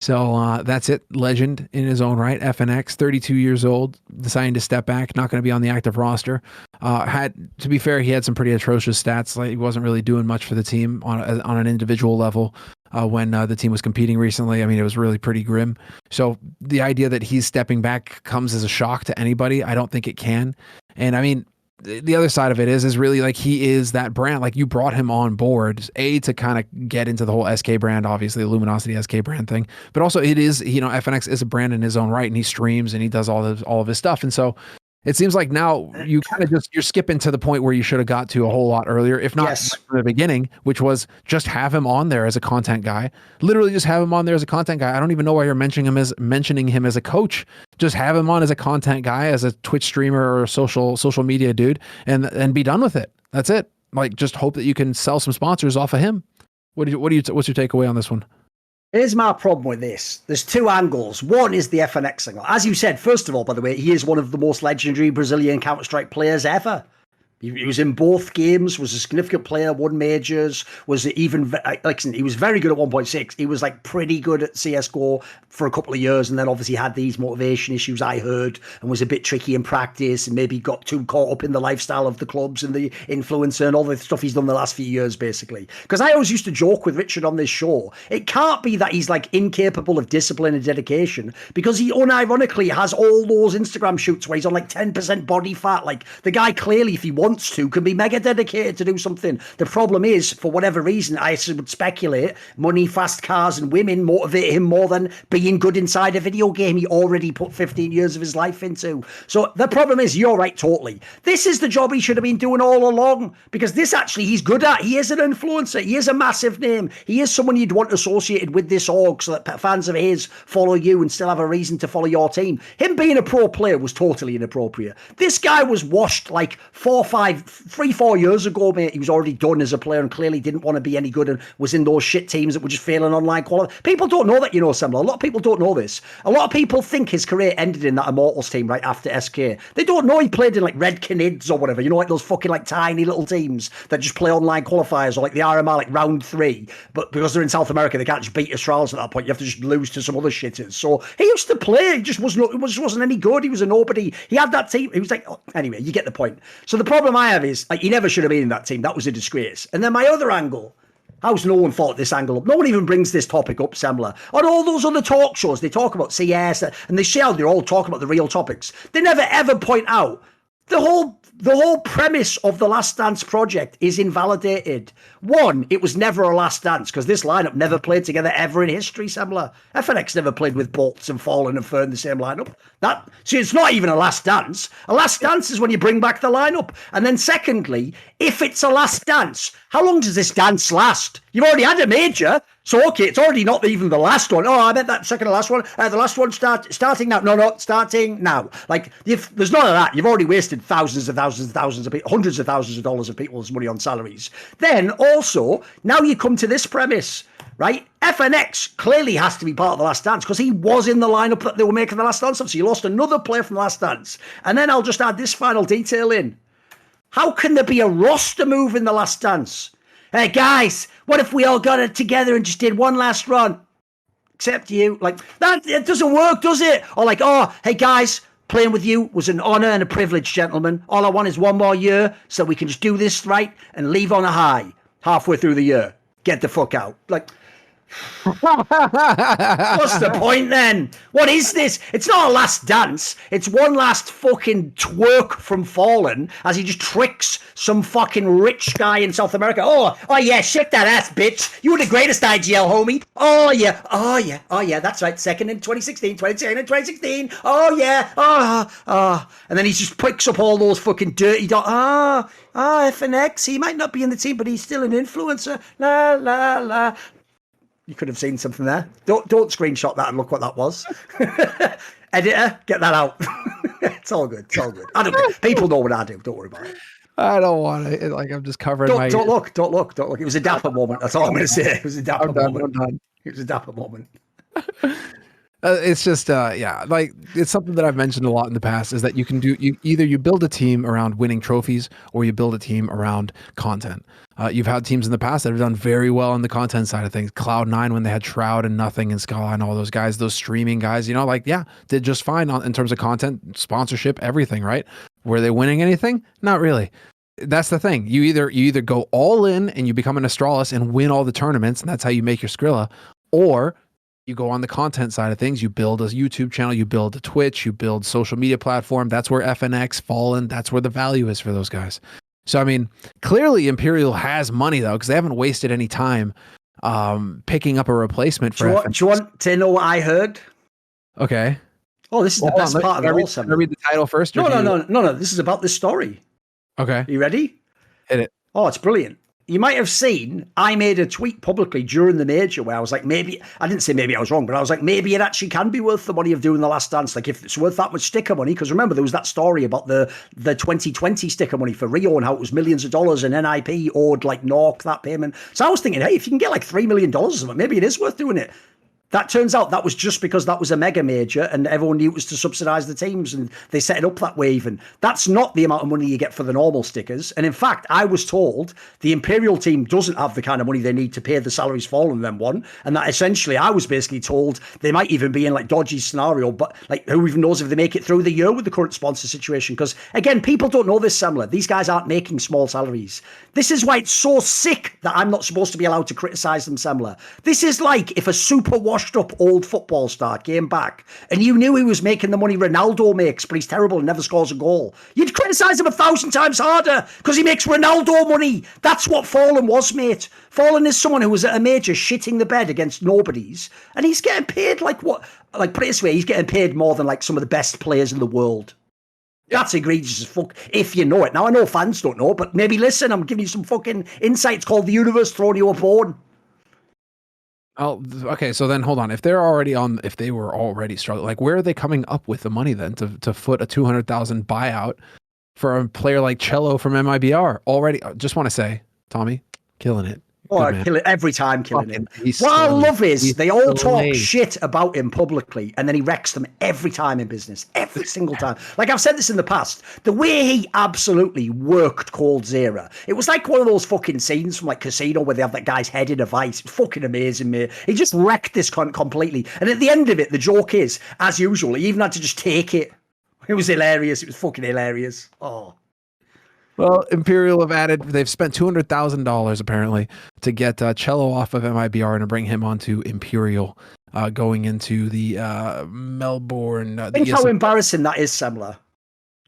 So that's it. Legend in his own right. FNX, 32 years old, deciding to step back, not going to be on the active roster. To be fair, he had some pretty atrocious stats. Like he wasn't really doing much for the team on an individual level. When the team was competing recently, I mean, it was really pretty grim. So the idea that he's stepping back comes as a shock to anybody. I don't think it can. And I mean, the other side of it is really like he is that brand. Like you brought him on board, to kind of get into the whole SK brand, obviously the Luminosity SK brand thing, but also it is, you know, FNX is a brand in his own right, and he streams and he does all of his stuff. And so it seems like now you kind of you're skipping to the point where you should have got to a whole lot earlier, if not from the beginning, which was just have him on there as a content guy. Literally just have him on there as a content guy. I don't even know why you're mentioning him as a coach. Just have him on as a content guy, as a Twitch streamer or social media dude, and be done with it. That's it. Like just hope that you can sell some sponsors off of him. What's your takeaway on this one? Here's my problem with this. There's two angles. One is the FNX angle. As you said, first of all, by the way, he is one of the most legendary Brazilian Counter-Strike players ever. He was in both games, was a significant player, won majors, was even, like, he was very good at 1.6. He was like pretty good at CSGO for a couple of years, and then obviously had these motivation issues, I heard, and was a bit tricky in practice, and maybe got too caught up in the lifestyle of the clubs and the influencer and all the stuff he's done the last few years, basically. Because I always used to joke with Richard on this show, it can't be that he's like incapable of discipline and dedication, because he unironically has all those Instagram shoots where he's on like 10% body fat. Like, the guy clearly, if he wants to, can be mega dedicated to do something. The problem is, for whatever reason, I would speculate, money, fast cars, and women motivate him more than being good inside a video game he already put 15 years of his life into. So the problem is, you're right, totally. This is the job he should have been doing all along, because this actually he's good at. He is an influencer. He is a massive name. He is someone you'd want associated with this org so that fans of his follow you and still have a reason to follow your team. Him being a pro player was totally inappropriate. This guy was washed like 3-4 years ago, mate. He was already done as a player and clearly didn't want to be any good and was in those shit teams that were just failing online quality. People don't know that, Semmler. A lot of people don't know this. A lot of people think his career ended in that Immortals team right after SK. They don't know he played in like Red Canids or whatever, like those fucking like tiny little teams that just play online qualifiers, or like the RMR like round 3. But because they're in South America, they can't just beat Astralis at that point. You have to just lose to some other shitters. So he used to play. He just wasn't any good. He was a nobody. He had that team. He was like, anyway, you get the point. So the problem I have is, like, he never should have been in that team. That was a disgrace. And then my other angle, how's no one thought this angle up? No one even brings this topic up, Semmler. On all those other talk shows, they talk about CS and they say how they're all talking about the real topics. They never ever point out the whole premise of the Last Dance project is invalidated. One, it was never a Last Dance, because this lineup never played together ever in history, Semmler. FNX never played with Bolts and Fallen and Fern in the same lineup. So it's not even a Last Dance. A Last Dance is when you bring back the lineup. And then secondly, if it's a Last Dance, how long does this dance last? You've already had a major. So, okay, it's already not even the last one. Oh, I meant that second to last one. The last one starting now. No, starting now. Like, if there's none of that, you've already wasted thousands of people, hundreds of thousands of dollars of people's money on salaries. Then, also, now you come to this premise, right? FNX clearly has to be part of the Last Dance, because he was in the lineup that they were making the Last Dance of. So you lost another player from the Last Dance. And then I'll just add this final detail in. How can there be a roster move in the Last Dance? Hey, guys, what if we all got it together and just did one last run? Except you. Like, that, it doesn't work, does it? Or like, oh, hey, guys, playing with you was an honor and a privilege, gentlemen. All I want is one more year so we can just do this right and leave on a high halfway through the year. Get the fuck out. Like, what's the point then? What is this? It's not a Last Dance. It's one last fucking twerk from Fallen as he just tricks some fucking rich guy in South America. Oh yeah, shake that ass, bitch. You were the greatest IGL, homie. Oh yeah, that's right. Second in 2016, 2010 in 2016. Oh yeah, and then he just picks up all those fucking dirty FNX. He might not be in the team, but he's still an influencer. La la la. You could have seen something there. Don't screenshot that and look what that was. Editor, get that out. It's all good. I don't care. People know what I do. Don't worry about it. I don't want to. Like, I'm just covering my... Don't look. It was a dapper moment. That's all I'm going to say. It was a dapper moment. I'm done. It was a dapper moment. It's just, like, it's something that I've mentioned a lot in the past, is that you can either you build a team around winning trophies, or you build a team around content. You've had teams in the past that have done very well on the content side of things. Cloud9, when they had Shroud and Nothing and Scala and all those guys, those streaming guys, did just fine in terms of content, sponsorship, everything, right? Were they winning anything? Not really. That's the thing. You either go all in and you become an Astralis and win all the tournaments, and that's how you make your Skrilla, or you go on the content side of things. You build a YouTube channel, you build a Twitch, you build social media platform. That's where FNX, Fallen, that's where the value is for those guys. So, I mean, clearly Imperial has money, though, because they haven't wasted any time picking up a replacement for FNX. Do you want to know what I heard? Okay. Oh, this is the best part of the whole segment. Can I read the title first? No. This is about this story. Okay. Are you ready? Hit it. Oh, it's brilliant. You might have seen, I made a tweet publicly during the major where I was like, I didn't say maybe I was wrong, but I was like, maybe it actually can be worth the money of doing the Last Dance. Like, if it's worth that much sticker money, because remember, there was that story about the 2020 sticker money for Rio and how it was millions of dollars, and NIP owed like Nork that payment. So I was thinking, hey, if you can get like $3 million or something, maybe it is worth doing it. That turns out that was just because that was a mega major and everyone knew it was to subsidise the teams and they set it up that way even. That's not the amount of money you get for the normal stickers. And in fact, I was told the Imperial team doesn't have the kind of money they need to pay the salaries fallen them one. And that essentially I was basically told they might even be in like dodgy scenario, but like who even knows if they make it through the year with the current sponsor situation. Because again, people don't know this, Semler. These guys aren't making small salaries. This is why it's so sick that I'm not supposed to be allowed to criticise them, Semler. This is like if a super washed up old football star came back and you knew he was making the money Ronaldo makes, but he's terrible and never scores a goal. You'd criticise him 1,000 times harder because he makes Ronaldo money. That's what Fallen was, mate. Fallen is someone who was at a major shitting the bed against nobodies, and he's getting paid like what? Like, put it this way, he's getting paid more than like some of the best players in the world. That's egregious as fuck if you know it. Now, I know fans don't know, but maybe listen, I'm giving you some fucking insights called the universe throwing you a bone. Oh, okay. So then hold on. If they were already struggling, like where are they coming up with the money then to foot a 200,000 buyout for a player like Chelo from MIBR already? I just want to say, Tommy, killing it. Oh, kill it every time, killing him. What I What love is they all talk shit about him publicly, and then he wrecks them every time in business, every single time. Like I've said this in the past, the way he absolutely worked Cold Zera, it was like one of those fucking scenes from like Casino where they have that guy's head in a vice. It's fucking amazing, mate. He just wrecked this cunt completely, and at the end of it, the joke is, as usual, he even had to just take it. It was hilarious. It was fucking hilarious. Oh. Well, Imperial they've spent $200,000 apparently to get Chelo off of MIBR and to bring him onto Imperial going into the Melbourne. Think how embarrassing that is, Semler.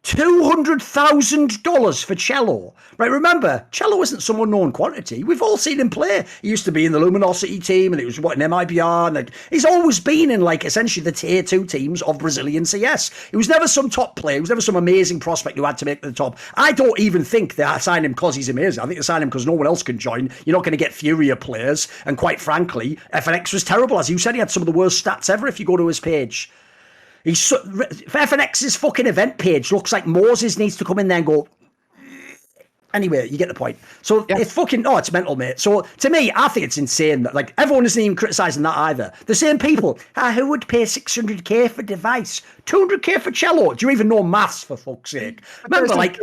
$200,000 for Chelo. Right, remember, Chelo isn't some unknown quantity. We've all seen him play. He used to be in the Luminosity team, and he was an MIBR, and like, he's always been in like essentially the tier 2 teams of Brazilian CS. He was never some top player. He was never some amazing prospect who had to make the top. I don't even think they signed him because he's amazing. I think they signed him because no one else can join. You're not going to get Furia players, and quite frankly, FNX was terrible. As you said, he had some of the worst stats ever if you go to his page. FNX's fucking event page looks like Moses needs to come in there and go. Anyway, you get the point. So it's fucking, it's mental, mate. So to me, I think it's insane that like everyone isn't even criticising that either. The same people, who would pay 600k for device, 200k for Chelo? Do you even know maths, for fuck's sake? Remember, like,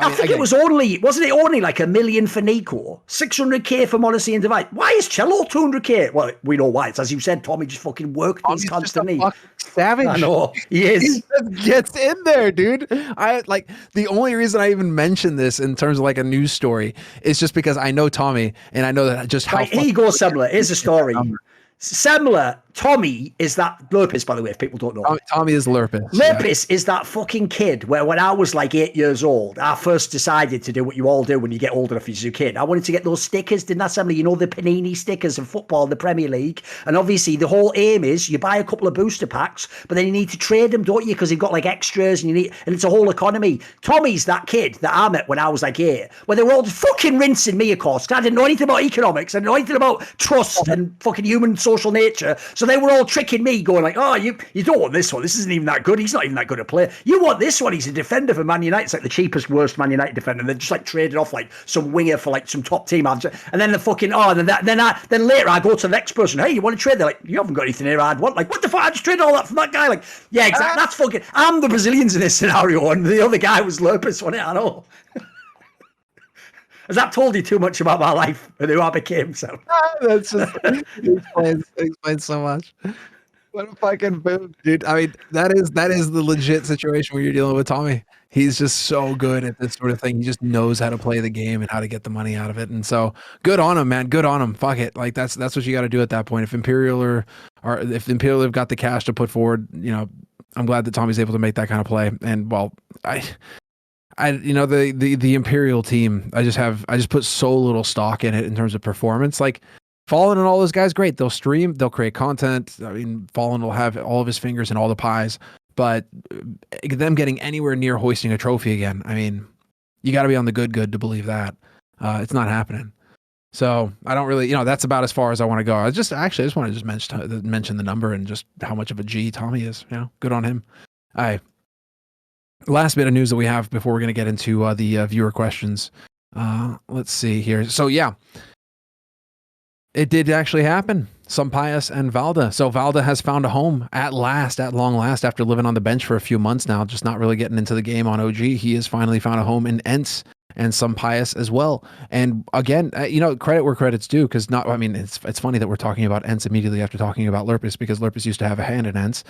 I think it was wasn't it only like $1 million for Nico, 600k for Modesty and Divide? Why is Chelo 200k? Well, we know why. It's as you said, Tommy just fucking worked these constantly. Savage. I know he is. He just gets in there, dude. I like the only reason I even mention this in terms of like a news story is just because I know Tommy and I know that just how. Right, here you go, Semler. Here's a story. Semler, Tommy is that Lurpis, by the way, if people don't know. Tommy is Lurpis. Lurpis is that fucking kid where when I was like 8 years old, I first decided to do what you all do when you get old enough as a kid. I wanted to get those stickers, didn't I, Semler? You know, the Panini stickers of football, the Premier League. And obviously the whole aim is you buy a couple of booster packs, but then you need to trade them, don't you? Because you've got like extras and and it's a whole economy. Tommy's that kid that I met when I was like 8, where they were all fucking rinsing me, of course, because I didn't know anything about economics. I didn't know anything about trust and fucking human social nature. So they were all tricking me, going like, oh, you don't want this one. This isn't even that good. He's not even that good a player. You want this one. He's a defender for Man United. It's like the cheapest, worst Man United defender. And they're just like traded off like some winger for like some top team. And then the fucking, then later I go to the next person. Hey, you want to trade? They're like, you haven't got anything here I'd want. Like, what the fuck? I just traded all that from that guy. Like, yeah, exactly. That's fucking, I'm the Brazilians in this scenario. And the other guy was Lurpis, wasn't it? I know. Has that told you too much about my life and who I became? So that's just explains so much. What a fucking boom, dude. I mean, that is the legit situation where you're dealing with Tommy. He's just so good at this sort of thing. He just knows how to play the game and how to get the money out of it. And so good on him, man. Good on him. Fuck it. Like that's what you got to do at that point. If Imperial or if Imperial have got the cash to put forward, you know, I'm glad that Tommy's able to make that kind of play. And well, the Imperial team, I just put so little stock in it in terms of performance. Like Fallen and all those guys, great. They'll stream, they'll create content. I mean, Fallen will have all of his fingers in all the pies, but them getting anywhere near hoisting a trophy again, I mean, you got to be on the good to believe that. It's not happening. So I don't really, that's about as far as I want to go. I just want to just mention the number and just how much of a G Tommy is. Good on him. Last bit of news that we have before we're going to get into the viewer questions. Let's see here. So yeah, It did actually happen. SunPayus and Valde. So Valde has found a home at long last, after living on the bench for a few months now, just not really getting into the game on OG. He has finally found a home in ENCE, and SunPayus as well. And again, credit where credit's due, because it's funny that we're talking about ENCE immediately after talking about Lurpus, because Lurpus used to have a hand in ENCE.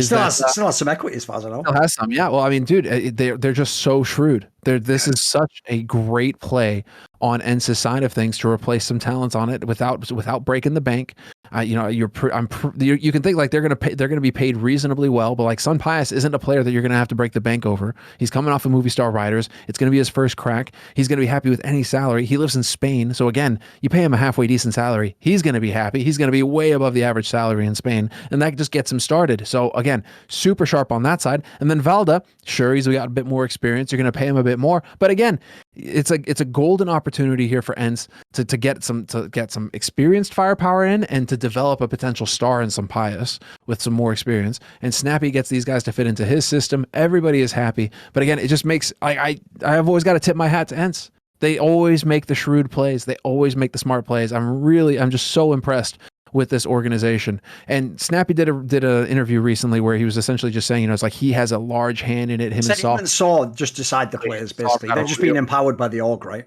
Still has some equity as far as I know. Still has some, yeah. Well, I mean, dude, they're just so shrewd. This is such a great play on ENCE's side of things to replace some talents on it without breaking the bank. You can think like they're gonna be paid reasonably well, but like SunPayus isn't a player that you're gonna have to break the bank over. He's coming off of Movie Star Riders. It's gonna be his first crack. He's gonna be happy with any salary. He lives in Spain, so again, you pay him a halfway decent salary, he's gonna be happy. He's gonna be way above the average salary in Spain, and that just gets him started. So again, super sharp on that side. And then Valde, sure, he's got a bit more experience. You're gonna pay him a bit more, but again, it's a golden opportunity here for ENCE to get some experienced firepower in, and to develop a potential star in SunPayus with some more experience. And Snappy gets these guys to fit into his system. Everybody is happy. But again, it just makes I've always got to tip my hat to ENCE. They always make the shrewd plays. They always make the smart plays. I'm just so impressed with this organization. And Snappy did an interview recently where he was essentially just saying, it's like he has a large hand in it. Him and Saw just decide the players, basically. They're just being empowered by the org, right?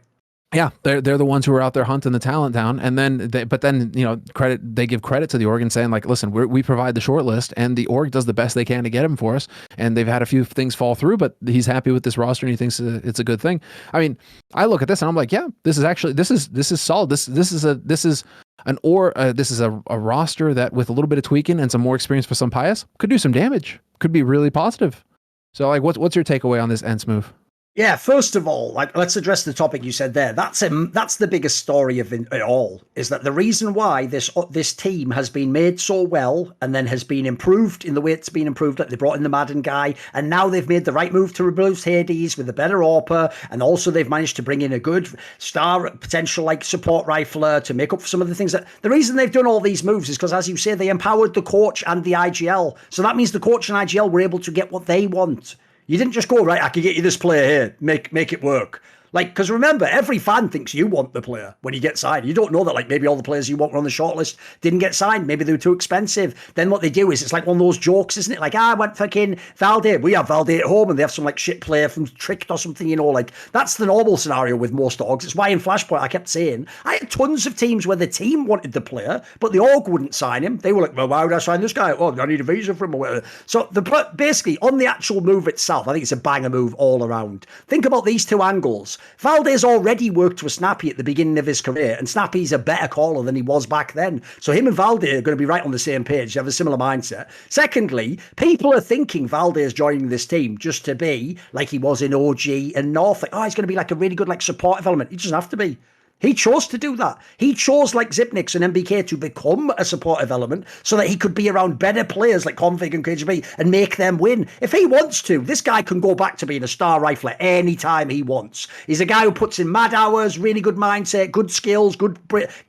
Yeah, they're the ones who are out there hunting the talent down, and then they give credit to the org and saying like, listen, we provide the short list, and the org does the best they can to get him for us, and they've had a few things fall through, but he's happy with this roster and he thinks it's a good thing. I mean, I look at this and I'm like, yeah, this is solid. This is a roster that with a little bit of tweaking and some more experience for SunPayus could do some damage, could be really positive. So like, what's your takeaway on this ENCE move? Yeah, first of all, like, let's address the topic you said there. That's the biggest story of it all, is that the reason why this team has been made so well and then has been improved in the way it's been improved, like they brought in the Madden guy, and now they've made the right move to replace Hades with a better AWPer, and also they've managed to bring in a good star potential like support rifler to make up for some of the things that the reason they've done all these moves is because, as you say, they empowered the coach and the IGL. So that means the coach and IGL were able to get what they want. You didn't just go, right, I can get you this player here, make it work. Like, because remember, every fan thinks you want the player when you get signed. You don't know that, like, maybe all the players you want were on the shortlist didn't get signed. Maybe they were too expensive. Then what they do is, it's like one of those jokes, isn't it? Like, I want fucking Valde. We have Valde at home, and they have some, like, shit player from Tricked or something, like, that's the normal scenario with most orgs. It's why in Flashpoint I kept saying, I had tons of teams where the team wanted the player, but the org wouldn't sign him. They were like, well, why would I sign this guy? Oh, I need a visa for him or whatever. So, basically, on the actual move itself, I think it's a banger move all around. Think about these two angles. Valde's already worked with Snappy at the beginning of his career, and Snappy's a better caller than he was back then. So him and Valde are going to be right on the same page. They have a similar mindset. Secondly, people are thinking Valde is joining this team just to be like he was in OG and North. Like, oh, he's going to be like a really good like supportive element. He doesn't have to be. He chose to do that. He chose, like Zipnix and MBK, to become a supportive element so that he could be around better players like Config and KGB and make them win. If he wants to, this guy can go back to being a star rifler anytime he wants. He's a guy who puts in mad hours, really good mindset, good skills, good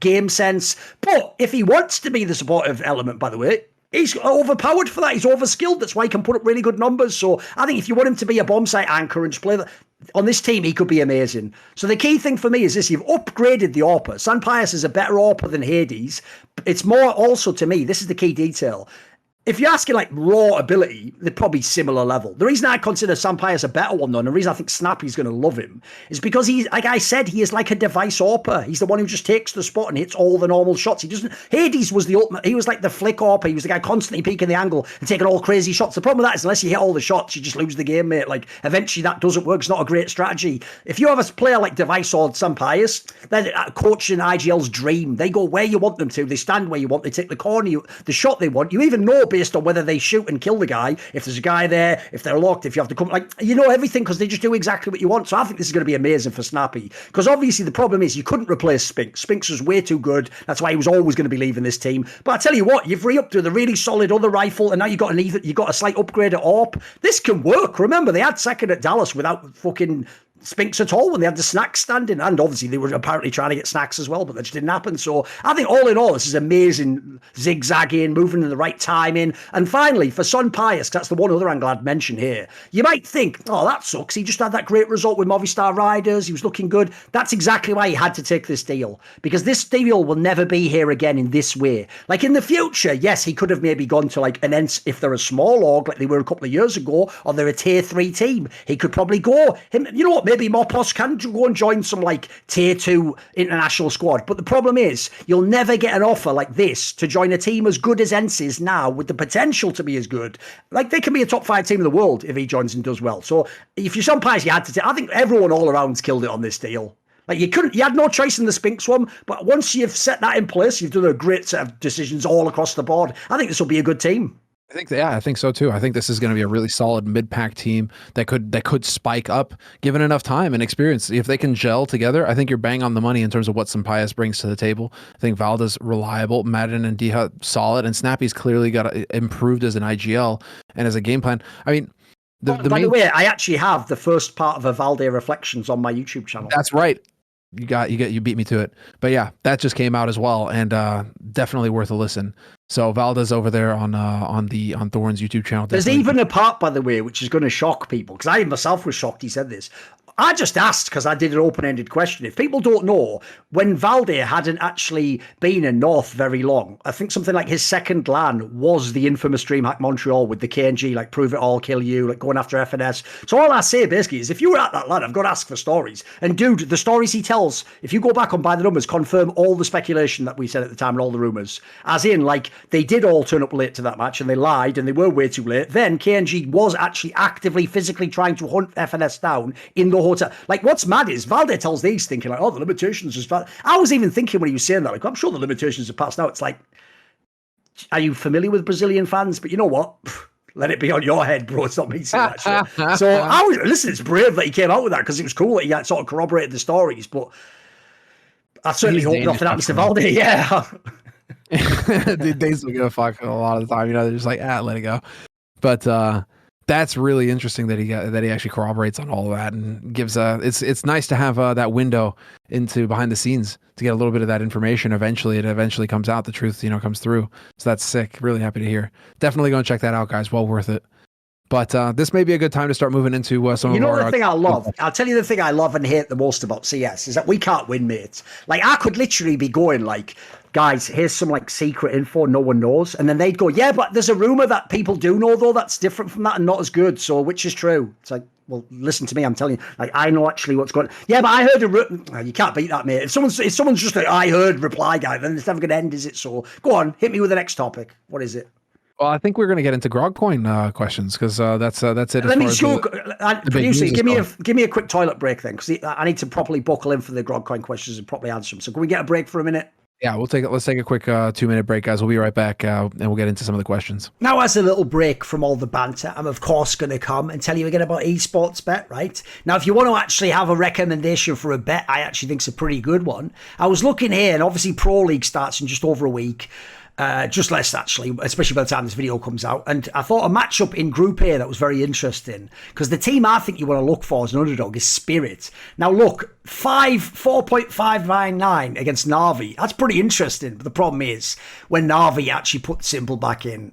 game sense. But if he wants to be the supportive element, by the way, he's overpowered for that. He's overskilled. That's why he can put up really good numbers. So I think if you want him to be a bomb site anchor and just play that, on this team, he could be amazing. So the key thing for me is this: you've upgraded the AWPer. SunPayus is a better AWPer than Hades. It's more also, to me, this is the key detail. If you're asking like raw ability, they're probably similar level. The reason I consider SunPayus a better one, though, and the reason I think Snappy's going to love him, is because he's, like I said, he is like a device AWPer. He's the one who just takes the spot and hits all the normal shots. He doesn't. Hades was the ultimate. He was like the flick AWPer. He was the guy constantly peeking the angle and taking all crazy shots. The problem with that is unless you hit all the shots, you just lose the game, mate. Like eventually that doesn't work. It's not a great strategy. If you have a player like Device or SunPayus, then coach and IGL's dream. They go where you want them to. They stand where you want. They take the corner, the shot they want. You even know based on whether they shoot and kill the guy, if there's a guy there, if they're locked, if you have to come, like, you know everything because they just do exactly what you want. So I think this is going to be amazing for Snappy, because obviously the problem is you couldn't replace Spinks. Spinks was way too good. That's why he was always going to be leaving this team. But I tell you what, you've re-upped with a really solid other rifle, and now you've got a slight upgrade at AWP. This can work. Remember, they had second at Dallas without fucking Spinks at all when they had the snacks standing, and obviously they were apparently trying to get snacks as well, but that just didn't happen. So I think all in all, this is amazing, zigzagging, moving in the right timing. And finally, for SunPayus, that's the one other angle I'd mention here. You might think, oh, that sucks. He just had that great result with Movistar Riders. He was looking good. That's exactly why he had to take this deal, because this deal will never be here again in this way. Like in the future, yes, he could have maybe gone to like an ENCE if they're a small org like they were a couple of years ago, or they're a tier 3 team. He could probably go. You know what? Maybe Mopos can go and join some like tier 2 international squad. But the problem is, you'll never get an offer like this to join a team as good as ENCE is now, with the potential to be as good. Like they can be a top 5 team in the world if he joins and does well. So if you're SunPayus, you had to. I think everyone all around's killed it on this deal. Like you had no choice in the Spinks one, but once you've set that in place, you've done a great set of decisions all across the board. I think this will be a good team. I think so too. I think this is going to be a really solid mid-pack team that could spike up given enough time and experience. If they can gel together, I think you're bang on the money in terms of what SunPayus brings to the table. I think Valde's reliable, Madden and Diha solid, and Snappy's clearly got improved as an IGL and as a game plan. I mean, by the way, I actually have the first part of a Valde Reflections on my YouTube channel. That's right. You beat me to it. But yeah, that just came out as well, and definitely worth a listen. So Valde's over there on Thorn's YouTube channel. There's even a part, by the way, which is going to shock people, because I myself was shocked he said this. I just asked because I did an open-ended question. If people don't know, when Valde hadn't actually been in North very long, I think something like his second LAN was the infamous DreamHack Montreal with the KNG, like prove it all, kill you, like going after FNS. So all I say basically is, if you were at that LAN, I've got to ask for stories. And dude, the stories he tells, if you go back on By the Numbers, confirm all the speculation that we said at the time and all the rumours. As in, like, they did all turn up late to that match and they lied and they were way too late. Then KNG was actually actively, physically trying to hunt FNS down in the hotel. Like, what's mad is Valde tells these thinking like, oh, the limitations is fast. I was even thinking when he was saying that, like, I'm sure the limitations are passed now. It's like, are you familiar with Brazilian fans? But you know what? Let it be on your head, bro. It's not me saying that shit. So listen, it's brave that he came out with that, because it was cool that he sort of corroborated the stories. But I certainly hope nothing happens to Valde. Yeah. They still give a fuck a lot of the time. You know, they're just like, let it go. But that's really interesting that he actually corroborates on all of that and gives it's nice to have that window into behind the scenes to get a little bit of that information. It eventually comes out, the truth, comes through. So that's sick. Really happy to hear. Definitely go and check that out, guys. Well worth it. But this may be a good time to start moving into some of our... the thing I love? I'll tell you the thing I love and hate the most about CS is that we can't win, mate. Like, I could literally be going like, guys, here's some like secret info no one knows. And then they'd go, yeah, but there's a rumor that people do know, though, that's different from that and not as good. So which is true? It's like, well, listen to me, I'm telling you. Like, I know actually what's going on. Yeah, but I heard you can't beat that, mate. If someone's just like, I heard reply guy, then it's never going to end, is it? So go on, hit me with the next topic. What is it? Well, I think we're going to get into GROGcoin questions, because that's it. Let me show. Producer, give me a quick toilet break then, because I need to properly buckle in for the GROGcoin questions and properly answer them. So can we get a break for a minute? Yeah, let's take a quick 2-minute break, guys. We'll be right back, and we'll get into some of the questions. Now, as a little break from all the banter, I'm of course going to come and tell you again about esports bet, right? Now, if you want to actually have a recommendation for a bet, I actually think it's a pretty good one. I was looking here, and obviously Pro League starts in just over a week. Just less, actually, especially by the time this video comes out. And I thought a matchup in Group A that was very interesting, because the team I think you want to look for as an underdog is Spirit. Now, look, 4.599 against Na'Vi. That's pretty interesting. But the problem is, when Na'Vi actually put Simple back in,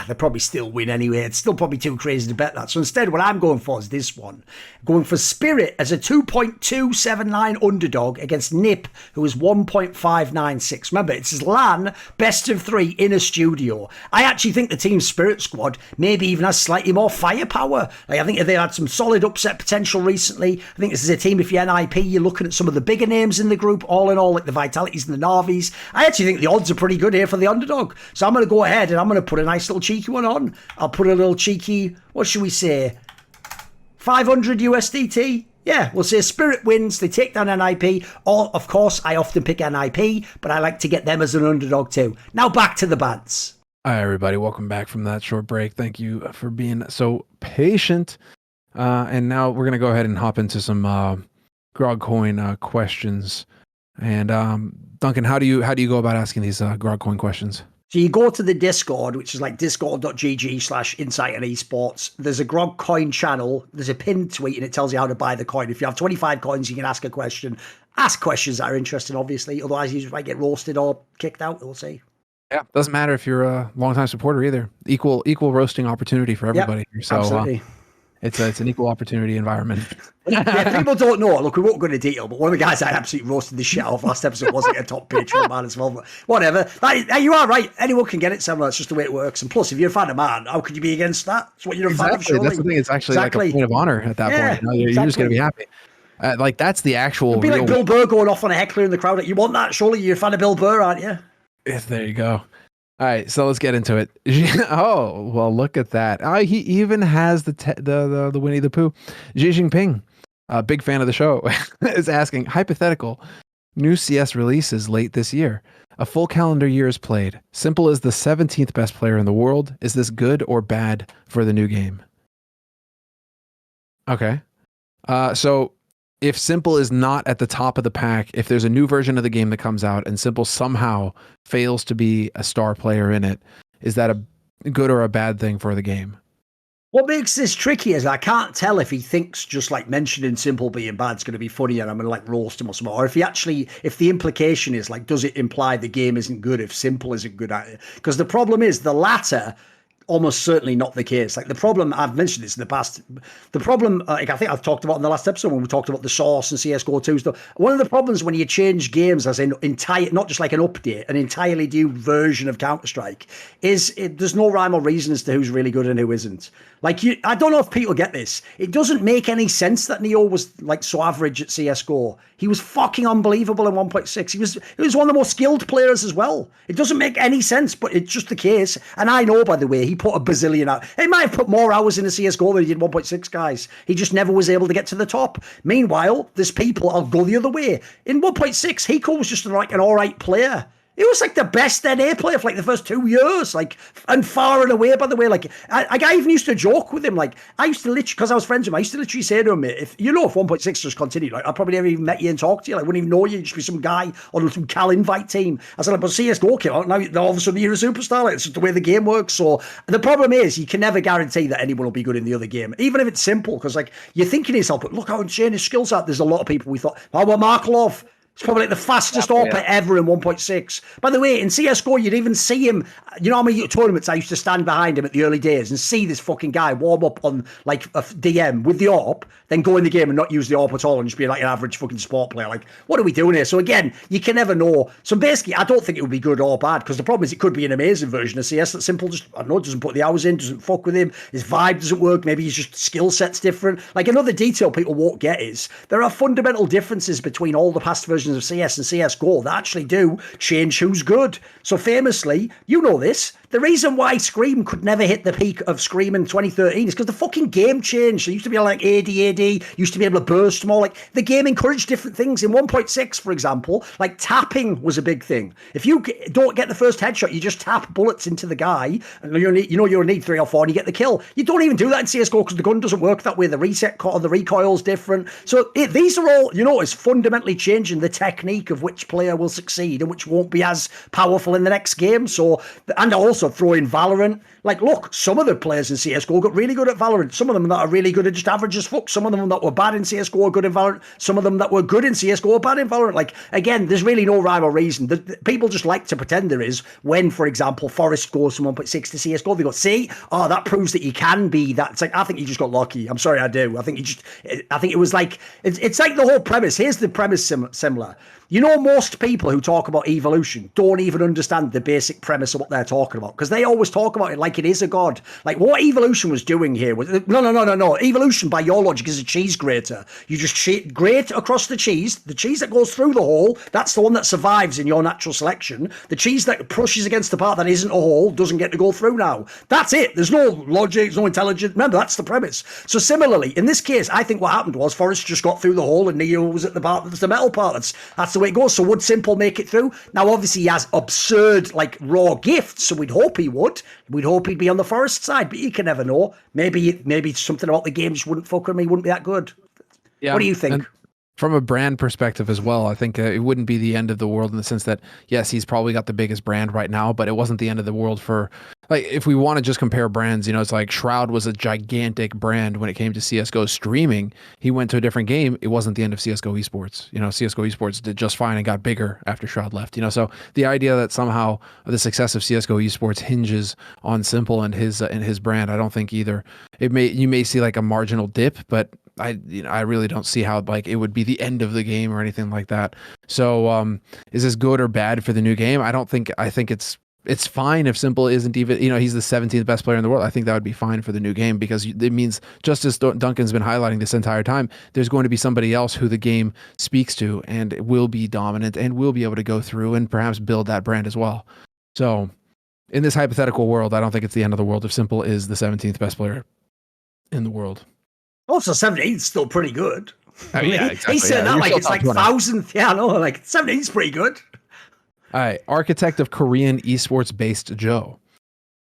they'll probably still win anyway. It's still probably too crazy to bet that. So instead, what I'm going for is this one. Going for Spirit as a 2.279 underdog against Nip, who is 1.596. Remember, it's his LAN best of 3 in a studio. I actually think the Team Spirit squad maybe even has slightly more firepower. Like, I think they had some solid upset potential recently. I think this is a team, if you're NIP, you're looking at some of the bigger names in the group, all in all, like the Vitalities and the Na'Vis. I actually think the odds are pretty good here for the underdog. So I'm going to go ahead and I'm going to put a nice little cheeky one on. I'll put a little cheeky, what should we say, 500 USDT. Yeah, we'll say Spirit wins, they take down NIP, or of course I often pick NIP, but I like to get them as an underdog too. Now back to the bants. Hi everybody, welcome back from that short break. Thank you for being so patient. And now we're gonna go ahead and hop into some GROGcoin questions. And Duncan, how do you go about asking these GROGcoin questions? So you go to the Discord, which is like discord.gg/insight and esports. There's a GROGcoin channel. There's a pinned tweet and it tells you how to buy the coin. If you have 25 coins, you can ask a question. Ask questions that are interesting, obviously. Otherwise, you might get roasted or kicked out. We'll see. Yeah, doesn't matter if you're a longtime supporter either. Equal roasting opportunity for everybody. Yep, So absolutely. It's an equal opportunity environment. Yeah, people don't know. Look, we won't go into detail, but one of the guys I absolutely roasted the shit off last episode was like a top Patreon man as well. But whatever. You are right. Anyone can get it somewhere. It's just the way it works. And plus, if you're a fan of man, how could you be against that? It's what you're a fan of, surely. That's the thing. It's actually like a point of honor at that point. You know? You're just going to be happy. Like, that's the actual. It'd be like Bill Burr going off on a heckler in the crowd. Like, you want that? Surely you're a fan of Bill Burr, aren't you? Yes, there you go. All right, so let's get into it. Oh, well, look at that. He even has the Winnie the Pooh. Xi Jinping, a big fan of the show, is asking, hypothetical, new CS releases late this year. A full calendar year is played. Simple is the 17th best player in the world. Is this good or bad for the new game? Okay. So if Simple is not at the top of the pack, if there's a new version of the game that comes out and Simple somehow fails to be a star player in it, is that a good or a bad thing for the game? What makes this tricky is I can't tell if he thinks just like mentioning Simple being bad is going to be funny and I'm going to like roast him or something, or if the implication is like, does it imply the game isn't good if Simple isn't good at it? Because the problem is the latter, almost certainly not the case. Like the problem, I've mentioned this in the past, the problem, like I think I've talked about in the last episode when we talked about the Source and CSGO 2 stuff. One of the problems when you change games as an entire, not just like an update, an entirely new version of Counter-Strike, is there's no rhyme or reason as to who's really good and who isn't. Like, I don't know if people get this. It doesn't make any sense that Neo was like so average at CSGO. He was fucking unbelievable in 1.6. He was one of the most skilled players as well. It doesn't make any sense, but it's just the case. And I know, by the way, he put a bazillion out. He might have put more hours into CSGO than he did 1.6, guys. He just never was able to get to the top. Meanwhile, there's people, I'll go the other way. In 1.6, Hiko was just like an all right player. He was like the best NA player for like the first 2 years, like, and far and away, by the way. Like, I even used to joke with him. Like, I used to literally, because I was friends with him, I used to literally say to him, if 1.6 just continued, like, I probably never even met you and talked to you. Like, I wouldn't even know you. You'd just be some guy on some Cal invite team. I said, like, but CSGO came out, now all of a sudden you're a superstar. Like, it's just the way the game works. So the problem is, you can never guarantee that anyone will be good in the other game, even if it's simple, because, like, you're thinking to yourself, but look how insane his skills are. There's a lot of people we thought, oh, well, Markov. It's probably like the fastest AWP ever in 1.6. By the way, in CSGO, you'd even see him, you know how many tournaments I used to stand behind him at the early days and see this fucking guy warm up on like a DM with the AWP, then go in the game and not use the AWP at all and just be like an average fucking sport player. Like, what are we doing here? So again, you can never know. So basically, I don't think it would be good or bad, because the problem is it could be an amazing version of CS that Simple just, I don't know, doesn't put the hours in, doesn't fuck with him, his vibe doesn't work, maybe his just skill set's different. Like, another detail people won't get is there are fundamental differences between all the past versions of CS and CSGO that actually do change who's good. So famously, you know this, the reason why Scream could never hit the peak of Scream in 2013 is because the fucking game changed. It used to be like AD, used to be able to burst more. Like, the game encouraged different things. In 1.6, for example, like tapping was a big thing. If you don't get the first headshot, you just tap bullets into the guy, and you'll need 3 or 4 and you get the kill. You don't even do that in CSGO because the gun doesn't work that way. The reset cut or the recoil's different. So these are all, it's fundamentally changing the technique of which player will succeed and which won't be as powerful in the next game. So, and also throw in Valorant. Like, look, some of the players in CSGO got really good at Valorant. Some of them that are really good at just average as fuck. Some of them that were bad in CSGO are good in Valorant. Some of them that were good in CSGO are bad in Valorant. Like, again, there's really no rhyme or reason. People just like to pretend there is when, for example, Forest goes from 1.6 to CSGO. They go, see, that proves that you can be that. It's like, I think you just got lucky. I'm sorry, I do. I think it was like, it's like the whole premise. Here's the premise similar. Most people who talk about evolution don't even understand the basic premise of what they're talking about, because they always talk about it like it is a god. Like, what evolution was doing here was, no. Evolution, by your logic, is a cheese grater. You just grate across the cheese that goes through the hole, that's the one that survives in your natural selection. The cheese that pushes against the part that isn't a hole doesn't get to go through now. That's it. There's no logic, there's no intelligence. Remember, that's the premise. So similarly, in this case, I think what happened was Forrest just got through the hole and Neo was at the part that's the metal part. That's the way it goes. So would Simple make it through? Now, obviously, he has absurd, like, raw gifts, so we'd hope he would. We'd hope he'd be on the Forest side, but you can never know. Maybe something about the game just wouldn't fuck with him. He wouldn't be that good. Yeah, what do you think? From a brand perspective as well, I think it wouldn't be the end of the world in the sense that, yes, he's probably got the biggest brand right now, but it wasn't the end of the world for, like, if we want to just compare brands, it's like Shroud was a gigantic brand when it came to CSGO streaming. He went to a different game. It wasn't the end of CSGO esports. CSGO esports did just fine and got bigger after Shroud left. So the idea that somehow the success of CSGO esports hinges on Simple and his brand, I don't think either. You may see like a marginal dip, but I really don't see how like it would be the end of the game or anything like that. So is this good or bad for the new game? I think it's fine if Simple isn't even, he's the 17th best player in the world. I think that would be fine for the new game because it means, just as Duncan's been highlighting this entire time, there's going to be somebody else who the game speaks to and will be dominant and will be able to go through and perhaps build that brand as well. So in this hypothetical world, I don't think it's the end of the world if Simple is the 17th best player in the world. Also, 17's still pretty good. Yeah, exactly. He said that like it's like 1000th. Yeah, no, like 17's pretty good. All right, architect of Korean esports-based Joe.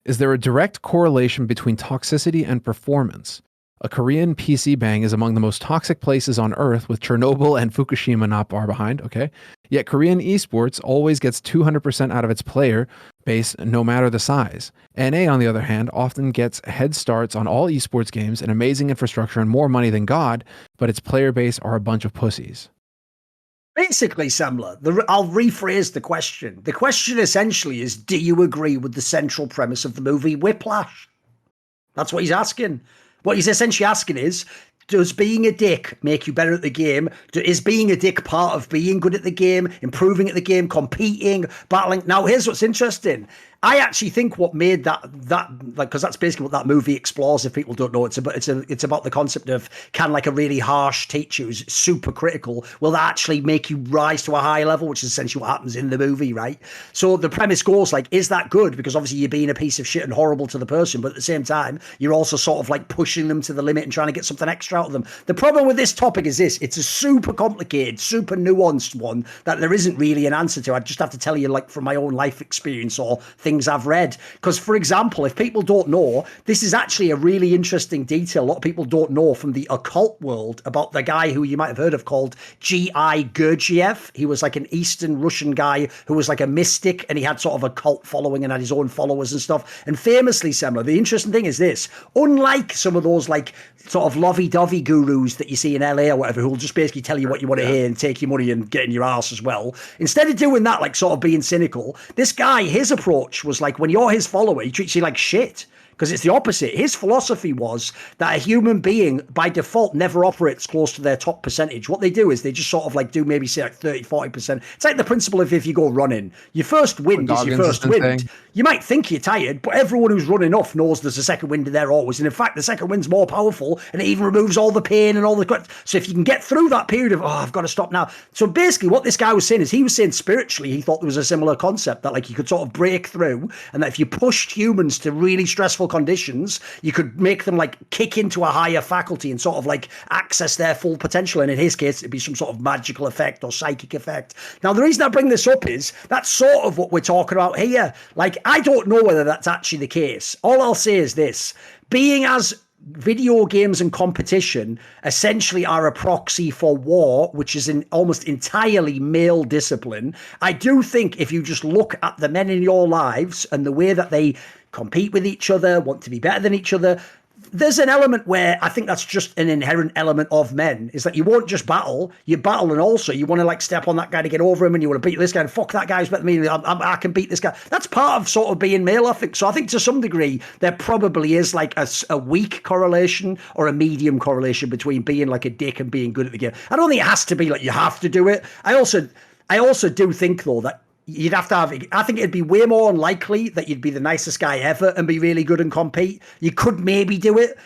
Is there a direct correlation between toxicity and performance? A Korean PC bang is among the most toxic places on Earth, with Chernobyl and Fukushima not far behind, okay? Yet Korean esports always gets 200% out of its player base, no matter the size. NA, on the other hand, often gets head starts on all esports games, an amazing infrastructure, and more money than God, but its player base are a bunch of pussies. Basically, Samler, I'll rephrase the question. The question essentially is, do you agree with the central premise of the movie Whiplash? That's what he's asking. What he's essentially asking is, does being a dick make you better at the game? Is being a dick part of being good at the game, improving at the game, competing, battling? Now, here's what's interesting. I actually think what made that like, because that's basically what that movie explores. If people don't know, it's about the concept of, can like a really harsh teacher who's super critical, will that actually make you rise to a high level, which is essentially what happens in the movie, right? So the premise goes like, is that good? Because obviously you're being a piece of shit and horrible to the person, but at the same time, you're also sort of like pushing them to the limit and trying to get something extra out of them. The problem with this topic is this: it's a super complicated, super nuanced one that there isn't really an answer to. I just have to tell you, like, from my own life experience or things I've read. Because, for example, if people don't know, this is actually a really interesting detail a lot of people don't know from the occult world about the guy who you might have heard of called G.I. Gurdjieff. He was like an Eastern Russian guy who was like a mystic, and he had sort of a cult following and had his own followers and stuff. And famously, Semler, the interesting thing is this: unlike some of those like sort of lovey-dovey gurus that you see in LA or whatever, who will just basically tell you what you want to hear and take your money and get in your ass as well, instead of doing that, like sort of being cynical, this guy, his approach was like, when you're his follower, he treats you like shit. Because it's the opposite. His philosophy was that a human being, by default, never operates close to their top percentage. What they do is they just sort of like do maybe say like 30, 40%. It's like the principle of if you go running, your first wind is your first wind. You might think you're tired, but everyone who's running off knows there's a second wind there always. And in fact, the second wind's more powerful, and it even removes all the pain and all the... So if you can get through that period of, oh, I've got to stop now. So basically what this guy was saying is, he was saying spiritually, he thought there was a similar concept that like you could sort of break through, and that if you pushed humans to really stressful conditions, you could make them like kick into a higher faculty and sort of like access their full potential. And in his case, it'd be some sort of magical effect or psychic effect. Now, the reason I bring this up is that's sort of what we're talking about here. Like, I don't know whether that's actually the case. All I'll say is this: being as video games and competition essentially are a proxy for war, which is an almost entirely male discipline, I do think if you just look at the men in your lives and the way that they compete with each other, want to be better than each other, there's an element where I think that's just an inherent element of men, is that you won't just battle, you battle and also you want to like step on that guy to get over him, and you want to beat this guy and fuck that guy's better than me, I can beat this guy. That's part of sort of being male, I think. So I think to some degree there probably is like a weak correlation or a medium correlation between being like a dick and being good at the game. I don't think it has to be like you have to do it. I also do think though that you'd have to have, I think it'd be way more unlikely that you'd be the nicest guy ever and be really good and compete. You could maybe do it.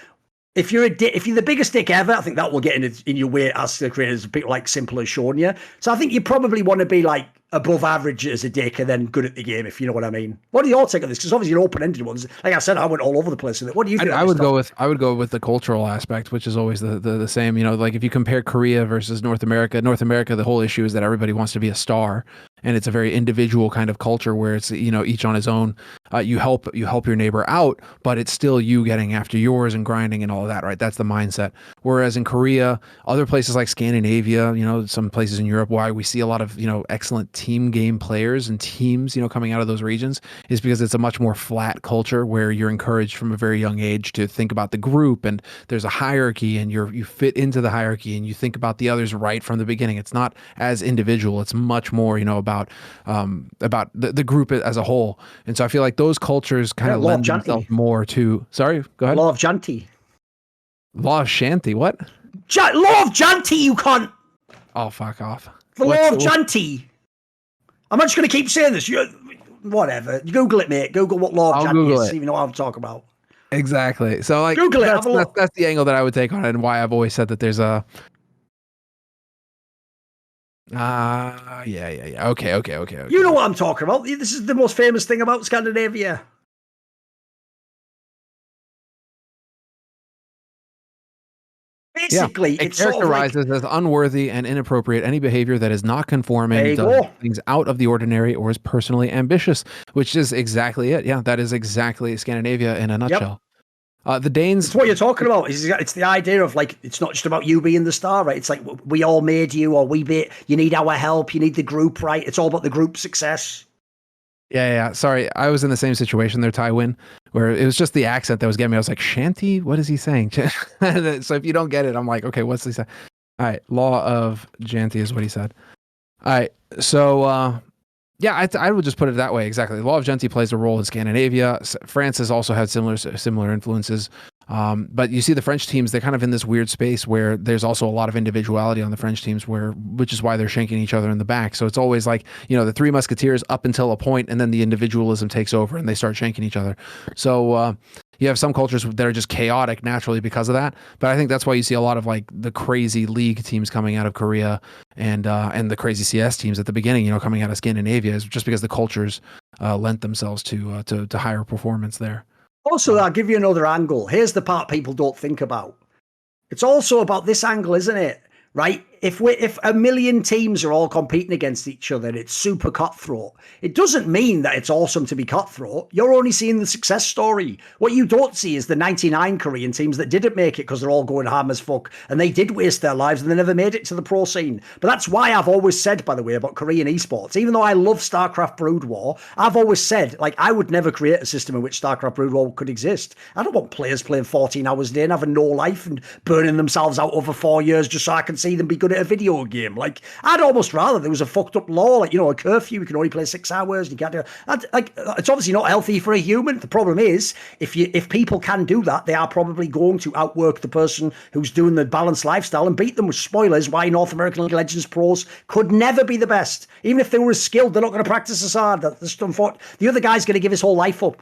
If you're the biggest dick ever, I think that will get in your way as the creators, people like Simple has shown you. So I think you probably want to be like above average as a dick and then good at the game, if you know what I mean. What do your take on this? Because obviously you're open-ended ones. Like I said, I went all over the place with it. What do you think? I would go with the cultural aspect, which is always the same. You know, like if you compare Korea versus North America, the whole issue is that everybody wants to be a star. and it's a very individual kind of culture where it's, you know, each on his own. You help your neighbor out, but it's still you getting after yours and grinding and all of that, right? That's the mindset. Whereas in Korea, other places like Scandinavia, you know, some places in Europe, why we see a lot of, you know, excellent team game players and teams, you know, coming out of those regions is because it's a much more flat culture where you're encouraged from a very young age to think about the group, and there's a hierarchy, and you fit into the hierarchy, and you think about the others right from the beginning. It's not as individual. It's much more, you know, about the group as a whole. And so I feel like those cultures kind of lend themselves more to. Sorry, go ahead. Law of Janty. Law of Shanty. What? Law of Janty, you cunt. Oh, fuck off. The Law of Janty. I'm not just going to keep saying this. Whatever. Google it, mate. Google what Law of Janty is. So you know what I'm talking about. Exactly. So like, Google it. That's the angle that I would take on it, and why I've always said that there's a. Yeah. Okay. You know what I'm talking about. This is the most famous thing about Scandinavia. Basically, it characterizes as unworthy and inappropriate any behavior that is not conforming, does things out of the ordinary, or is personally ambitious, which is exactly it. Yeah, that is exactly Scandinavia in a nutshell. The Danes. It's what you're talking about. It's the idea of like, it's not just about you being the star, right? It's like, we all made you, or you need our help, you need the group, right? It's all about the group success. Yeah. Sorry, I was in the same situation there, Tywin, where it was just the accent that was getting me. I was like, Shanty? What is he saying? So if you don't get it, I'm like, okay, what's he saying? All right, Law of Janty is what he said. All right, so yeah, I would just put it that way. Exactly. The Law of Janty plays a role in Scandinavia. France has also had similar influences. But you see the French teams, they're kind of in this weird space where there's also a lot of individuality on the French teams, which is why they're shanking each other in the back. So it's always like, you know, the Three Musketeers up until a point, and then the individualism takes over and they start shanking each other. So you have some cultures that are just chaotic naturally because of that. But I think that's why you see a lot of like the crazy league teams coming out of Korea and the crazy CS teams at the beginning, you know, coming out of Scandinavia, is just because the cultures lent themselves to higher performance there. Also, I'll give you another angle. Here's the part people don't think about. It's also about this angle, isn't it? Right? If a million teams are all competing against each other, it's super cutthroat. It doesn't mean that it's awesome to be cutthroat. You're only seeing the success story. What you don't see is the 99 Korean teams that didn't make it because they're all going ham as fuck, and they did waste their lives and they never made it to the pro scene. But that's why I've always said, by the way, about Korean esports, even though I love StarCraft Brood War, I've always said, like, I would never create a system in which StarCraft Brood War could exist. I don't want players playing 14 hours a day and having no life and burning themselves out over 4 years just so I can see them be good at a video game. Like, I'd almost rather there was a fucked up law, like, you know, a curfew, you can only play 6 hours, you can't do like, it's obviously not healthy for a human. The problem is, if people can do that, they are probably going to outwork the person who's doing the balanced lifestyle and beat them. With spoilers, why North American League of Legends pros could never be the best. Even if they were as skilled, they're not going to practice as hard. The other guy's going to give his whole life up.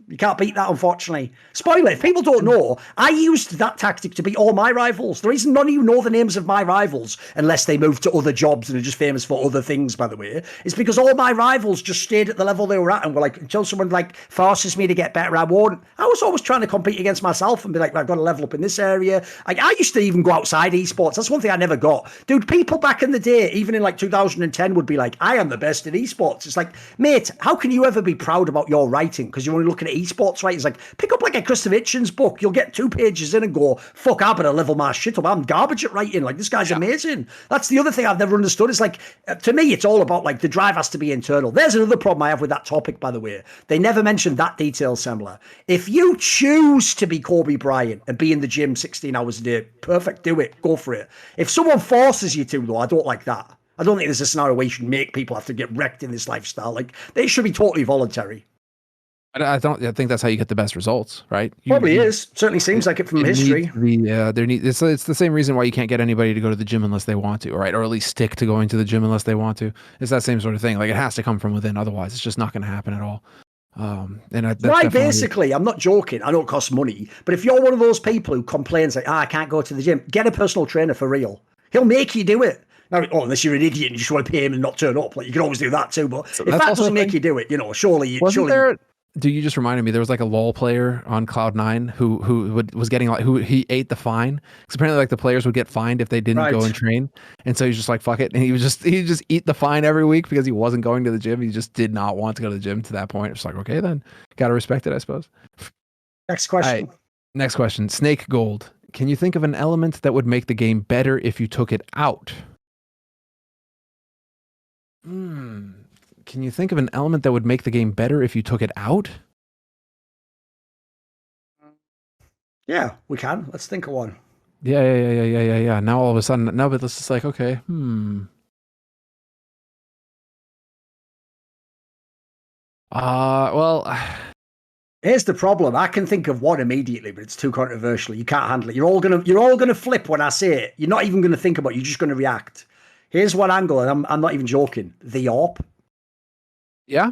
You can't beat that, unfortunately. Spoiler, if people don't know, I used that tactic to beat all my rivals. The reason none of you know the names of my rivals, unless they moved to other jobs and are just famous for other things, by the way, is because all my rivals just stayed at the level they were at and were like, until someone like forces me to get better, I won't. I was always trying to compete against myself and be like, I've got to level up in this area. Like, I used to even go outside esports. That's one thing I never got. Dude, people back in the day, even in like 2010, would be like, I am the best in esports. It's like, mate, how can you ever be proud about your writing? Because you're only looking at esports, right? It's like, pick up like a Christopher Hitchens book. You'll get 2 pages in and go, fuck, I better level my shit up. I'm garbage at writing. Like, this guy's amazing. That's the other thing I've never understood. It's like, to me, it's all about like the drive has to be internal. There's another problem I have with that topic, by the way. They never mentioned that detail, Semler. If you choose to be Kobe Bryant and be in the gym 16 hours a day, perfect, do it, go for it. If someone forces you to, though, I don't like that. I don't think there's a scenario where you should make people have to get wrecked in this lifestyle. Like, they should be totally voluntary. I think that's how you get the best results, right? Probably is. Certainly seems like it from history. It's the same reason why you can't get anybody to go to the gym unless they want to, right? Or at least stick to going to the gym unless they want to. It's that same sort of thing. Like, it has to come from within. Otherwise, it's just not going to happen at all. Basically, I'm not joking. I know it costs money, but if you're one of those people who complains like, I can't go to the gym, get a personal trainer for real. He'll make you do it. Now, unless you're an idiot and you just want to pay him and not turn up, like, you can always do that too. But if that doesn't make you do it, you know, surely. Dude, you just reminded me. There was like a LoL player on Cloud9 who was getting like who he ate the fine because apparently like the players would get fined if they didn't go and train, and so he's just like fuck it, and he just eat the fine every week because he wasn't going to the gym. He just did not want to go to the gym to that point. It's like okay then, gotta respect it, I suppose. Next question. Next question. Snake Gold. Can you think of an element that would make the game better if you took it out? Can you think of an element that would make the game better if you took it out? Yeah, we can. Let's think of one. Yeah. Now all of a sudden, but this is like, okay, well, here's the problem. I can think of one immediately, but it's too controversial. You can't handle it. You're all gonna flip when I say it. You're not even gonna think about it. You're just gonna react. Here's one angle, and I'm not even joking. The AWP. Yeah.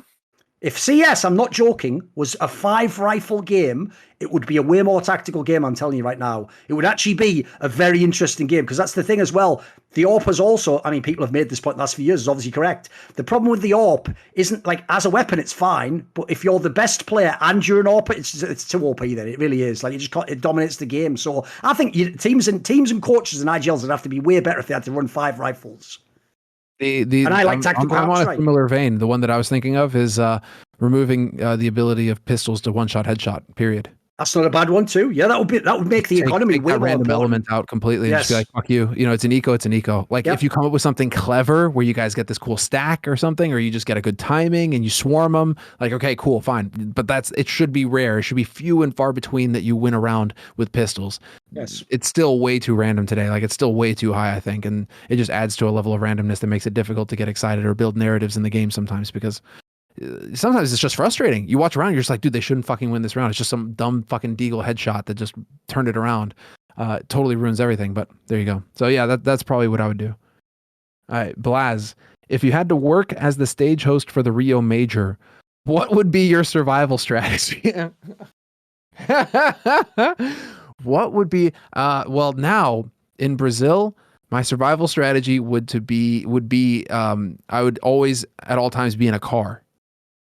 If CS, I'm not joking, was a 5-rifle game, it would be a way more tactical game, I'm telling you right now. It would actually be a very interesting game, because that's the thing as well. The AWP is also, I mean, people have made this point in the last few years, is obviously correct. The problem with the AWP isn't, like, as a weapon, it's fine, but if you're the best player and you're an AWP, it's too OP then, it really is. Like, it dominates the game. So I think teams and coaches and IGLs would have to be way better if they had to run 5 rifles. And I like tactical. I'm on a similar vein. The one that I was thinking of is removing the ability of pistols to one-shot headshot. Period. That's not a bad one too. Yeah, that would make the economy take way that more random important. element out completely and just be like, fuck you. You know, it's an eco, it's an eco. Like if you come up with something clever where you guys get this cool stack or something, or you just get a good timing and you swarm them, like, okay, cool, fine. But it should be rare. It should be few and far between that you win around with pistols. Yes. It's still way too random today. Like it's still way too high, I think. And it just adds to a level of randomness that makes it difficult to get excited or build narratives in the game sometimes, because sometimes it's just frustrating. You watch around, you're just like, dude, they shouldn't fucking win this round. It's just some dumb fucking deagle headshot that just turned it around. Totally ruins everything, but there you go. So yeah, that's probably what I would do. All right, Blaz, if you had to work as the stage host for the Rio Major, what would be your survival strategy? What would be, well, now in Brazil, my survival strategy would be I would always at all times be in a car.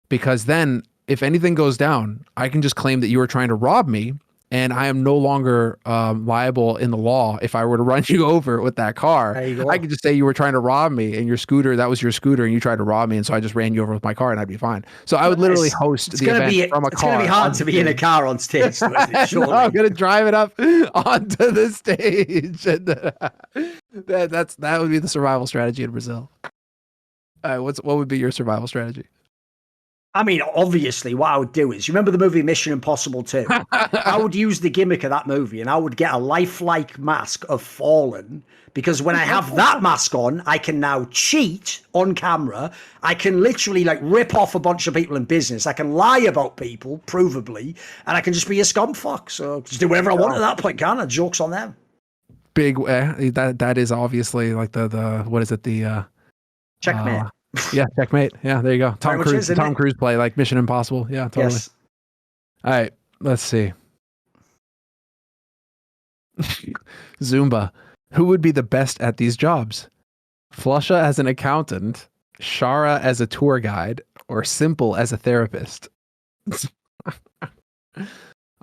Because then, if anything goes down, I can just claim that you were trying to rob me, and I am no longer liable in the law if I were to run you over with that car. I could just say you were trying to rob me, and your scooter, that was your scooter, and you tried to rob me, and so I just ran you over with my car, and I'd be fine. So I would literally host the event from a car. It's going to be hard to be in a car on stage. No, I'm going to drive it up onto the stage. And, that would be the survival strategy in Brazil. What would be your survival strategy? I mean, obviously, what I would do is, you remember the movie Mission Impossible 2? I would use the gimmick of that movie, and I would get a lifelike mask of Fallen, because when I have that mask on, I can now cheat on camera. I can literally, like, rip off a bunch of people in business. I can lie about people, provably, and I can just be a scumfuck. So just do whatever I want at that point, can't I? Joke's on them. Big, that is obviously, like, the what is it, the... Checkmate. Yeah, checkmate. Yeah, there you go. Tom Cruise play, like Mission Impossible. Yeah, totally. Yes. All right, let's see. Zumba. Who would be the best at these jobs? Flusha as an accountant, Shara as a tour guide, or Simple as a therapist? Who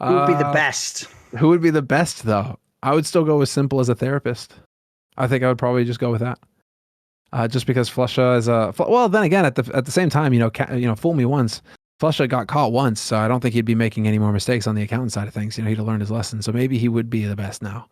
would be the best? Who would be the best, though? I would still go with Simple as a therapist. I think I would probably just go with that. Just because Flusha is well, then again, at the same time, fool me once. Flusha got caught once, so I don't think he'd be making any more mistakes on the accountant side of things. He'd have learned his lesson, so maybe he would be the best now.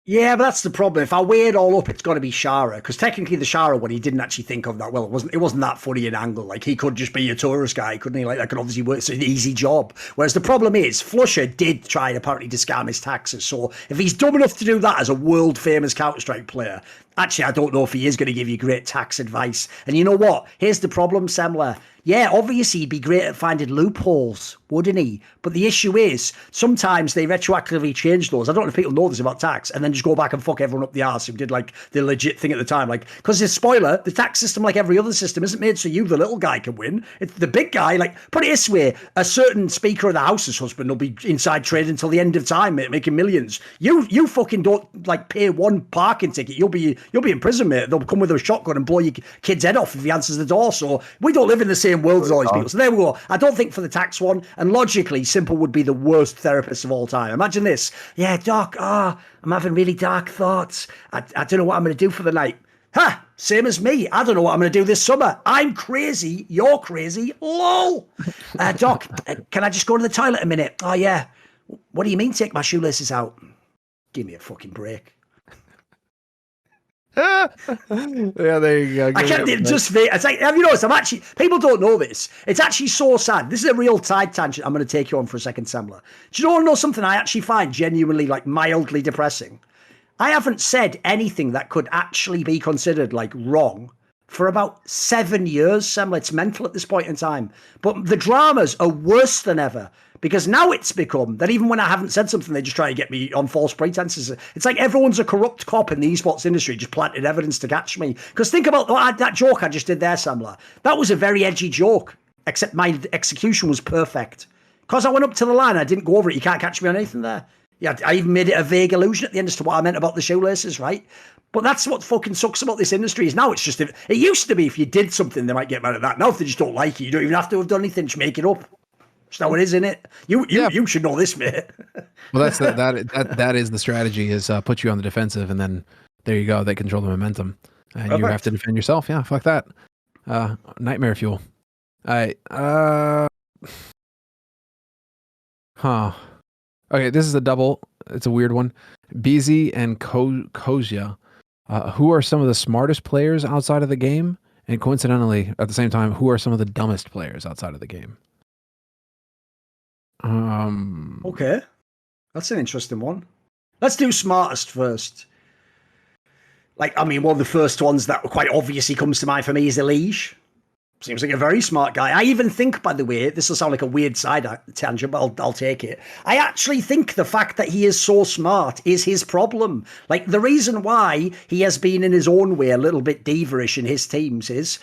Yeah, but that's the problem. If I weigh it all up, it's got to be Shara, because technically the Shara one he didn't actually think of that well. It wasn't that funny an angle. Like, he could just be a tourist guy, couldn't he? Like, that could obviously work. It's an easy job. Whereas the problem is, Flusha did try apparently to scam his taxes. So if he's dumb enough to do that as a world famous Counter-Strike player, actually, I don't know if he is going to give you great tax advice. And you know what? Here's the problem, Semler. Yeah, obviously he'd be great at finding loopholes, wouldn't he? But the issue is, sometimes they retroactively change those. I don't know if people know this about tax, and then just go back and fuck everyone up the arse who did, like, the legit thing at the time. Like, because the spoiler, the tax system, like every other system, isn't made so you, the little guy, can win. It's the big guy. Like, put it this way, a certain Speaker of the House's husband will be inside trade until the end of time, mate, making millions. You fucking don't, like, pay one parking ticket. You'll be in prison, mate. They'll come with a shotgun and blow your kid's head off if he answers the door. So we don't live in the same world as all these people. So there we go. I don't think for the tax one, and logically, Simple would be the worst therapist of all time. Imagine this. Yeah, Doc, I'm having really dark thoughts. I don't know what I'm going to do for the night. Ha! Same as me. I don't know what I'm going to do this summer. I'm crazy. You're crazy. LOL. Doc, can I just go to the toilet a minute? Oh, yeah. What do you mean take my shoelaces out? Give me a fucking break. Yeah, there you go. I can't just. It's like, have you noticed? I'm actually. People don't know this. It's actually so sad. This is a real tide tangent. I'm going to take you on for a second, Semmler. Do you want to know something I actually find genuinely, like, mildly depressing? I haven't said anything that could actually be considered, like, wrong for about 7 years, Semmler. It's mental at this point in time. But the dramas are worse than ever. Because now it's become that even when I haven't said something, they just try to get me on false pretenses. It's like everyone's a corrupt cop in the esports industry, just planted evidence to catch me. Because think about that joke I just did there, Semmler. That was a very edgy joke, except my execution was perfect. Because I went up to the line, I didn't go over it. You can't catch me on anything there. Yeah, I even made it a vague allusion at the end as to what I meant about the shoelaces, right? But that's what fucking sucks about this industry is now it's just, it used to be if you did something, they might get mad at that. Now if they just don't like you don't even have to have done anything, just make it up. That's how it is, isn't it? You should know this, mate. Well, that is the strategy is put you on the defensive, and then there you go. They control the momentum, and you have to defend yourself. Yeah, fuck that. Nightmare fuel. All right. Okay, this is a double. It's a weird one. BZ and Kozia. Who are some of the smartest players outside of the game? And coincidentally, at the same time, who are some of the dumbest players outside of the game? Okay, that's an interesting one. Let's do smartest first. Like, I mean, one of the first ones that quite obviously comes to mind for me is Elige. Seems like a very smart guy. I even think, by the way, this will sound like a weird side tangent, but I'll take it. I actually think the fact that he is so smart is his problem. Like, the reason why he has been in his own way a little bit diva-ish in his teams is,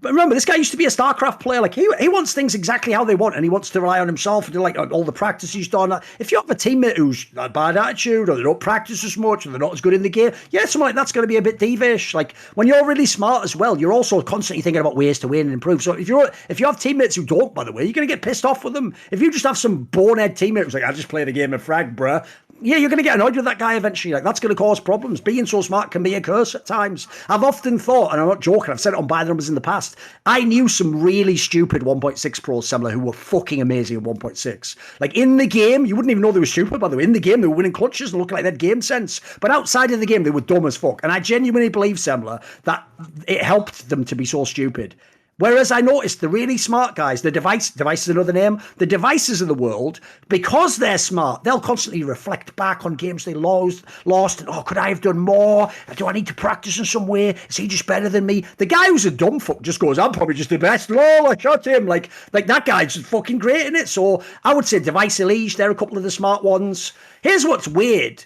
but remember, this guy used to be a StarCraft player. Like, he wants things exactly how they want, and he wants to rely on himself and do, like, all the practice he's done. If you have a teammate who's got a bad attitude, or they don't practice as much, or they're not as good in the game, yeah, something like that's going to be a bit divish. Like, when you're really smart as well, you're also constantly thinking about ways to win and improve. So if you have teammates who don't, by the way, you're going to get pissed off with them. If you just have some bonehead teammate who's like, I just played a game of frag, bruh, yeah, you're going to get annoyed with that guy eventually. Like, that's going to cause problems. Being so smart can be a curse at times. I've often thought, and I'm not joking, I've said it on Buy the Numbers in the past, I knew some really stupid 1.6 pros similar who were fucking amazing at 1.6. Like, in the game, you wouldn't even know they were stupid, by the way. In the game, they were winning clutches and looking like they had game sense. But outside of the game, they were dumb as fuck. And I genuinely believe, Semler, that it helped them to be so stupid. Whereas I noticed the really smart guys, device is another name, the devices of the world, because they're smart, they'll constantly reflect back on games they lost, and, oh, could I have done more? Do I need to practice in some way? Is he just better than me? The guy who's a dumb fuck just goes, I'm probably just the best. Lol, I shot him. Like that guy's just fucking great in it. So I would say Device Elige, they're a couple of the smart ones. Here's what's weird,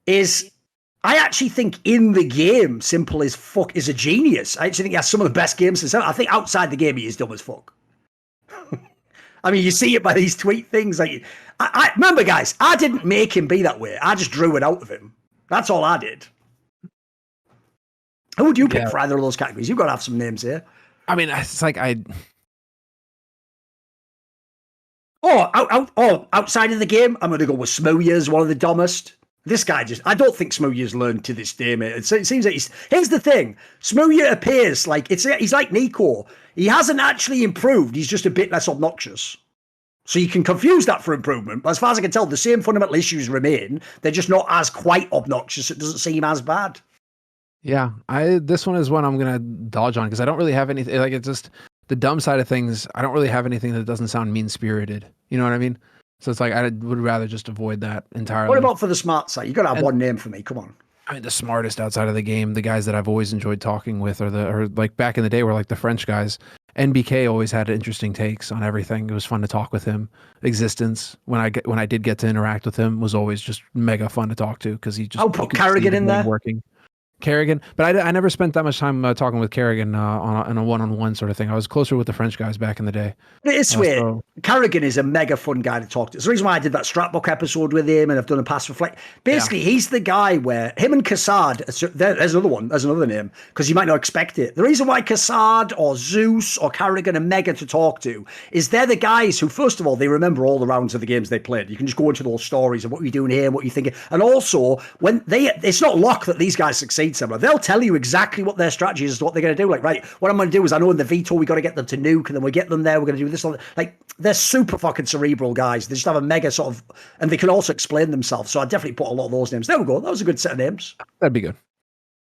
is I actually think in the game, Simple as fuck is a genius. I actually think he has some of the best games since. I think outside the game, he is dumb as fuck. I mean, you see it by these tweet things. Like, I remember, guys, I didn't make him be that way. I just drew it out of him. That's all I did. Who would you pick for either of those categories? You've got to have some names here. I mean, it's like outside of the game, I'm going to go with Smooya as one of the dumbest. This guy I don't think Smooya's learned to this day, mate. It seems like here's the thing. Smooya appears like he's like Nico. He hasn't actually improved. He's just a bit less obnoxious. So you can confuse that for improvement. But as far as I can tell, the same fundamental issues remain. They're just not as quite obnoxious. It doesn't seem as bad. Yeah, this one is one I'm going to dodge on because I don't really have anything. Like, it's just the dumb side of things. I don't really have anything that doesn't sound mean-spirited. You know what I mean? So it's like, I would rather just avoid that entirely. What about for the smart side? You got to have one name for me. Come on. I mean, the smartest outside of the game, the guys that I've always enjoyed talking with or like back in the day were like the French guys. NBK always had interesting takes on everything. It was fun to talk with him. Existence, when I did get to interact with him, was always just mega fun to talk to because he just. I'll put Carrigan in there. Working. Kerrigan, but I never spent that much time talking with Kerrigan on a one-on-one sort of thing. I was closer with the French guys back in the day. This way, Carrigan is a mega fun guy to talk to. It's the reason why I did that Strapbook episode with him, and I've done a past reflect. Basically, he's the guy where him and Cassard, there's another one, there's another name, because you might not expect it. The reason why Cassard or Zeus or Carrigan are mega to talk to is they're the guys who, first of all, they remember all the rounds of the games they played. You can just go into those stories of what you're doing here, what you're thinking. And also, when it's not luck that these guys succeed somewhere. They'll tell you exactly what their strategy is, what they're going to do. Like, right, what I'm going to do is I know in the veto, we got to get them to nuke, and then we get them there, we're going to do this. Like, they're super fucking cerebral guys. They just have a mega sort of, and they can also explain themselves. So I definitely put a lot of those names. There we go. That was a good set of names. That'd be good.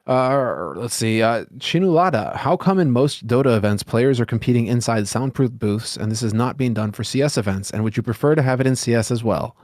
Let's see. Chinulada, how come in most Dota events players are competing inside soundproof booths, and this is not being done for CS events? And would you prefer to have it in CS as well?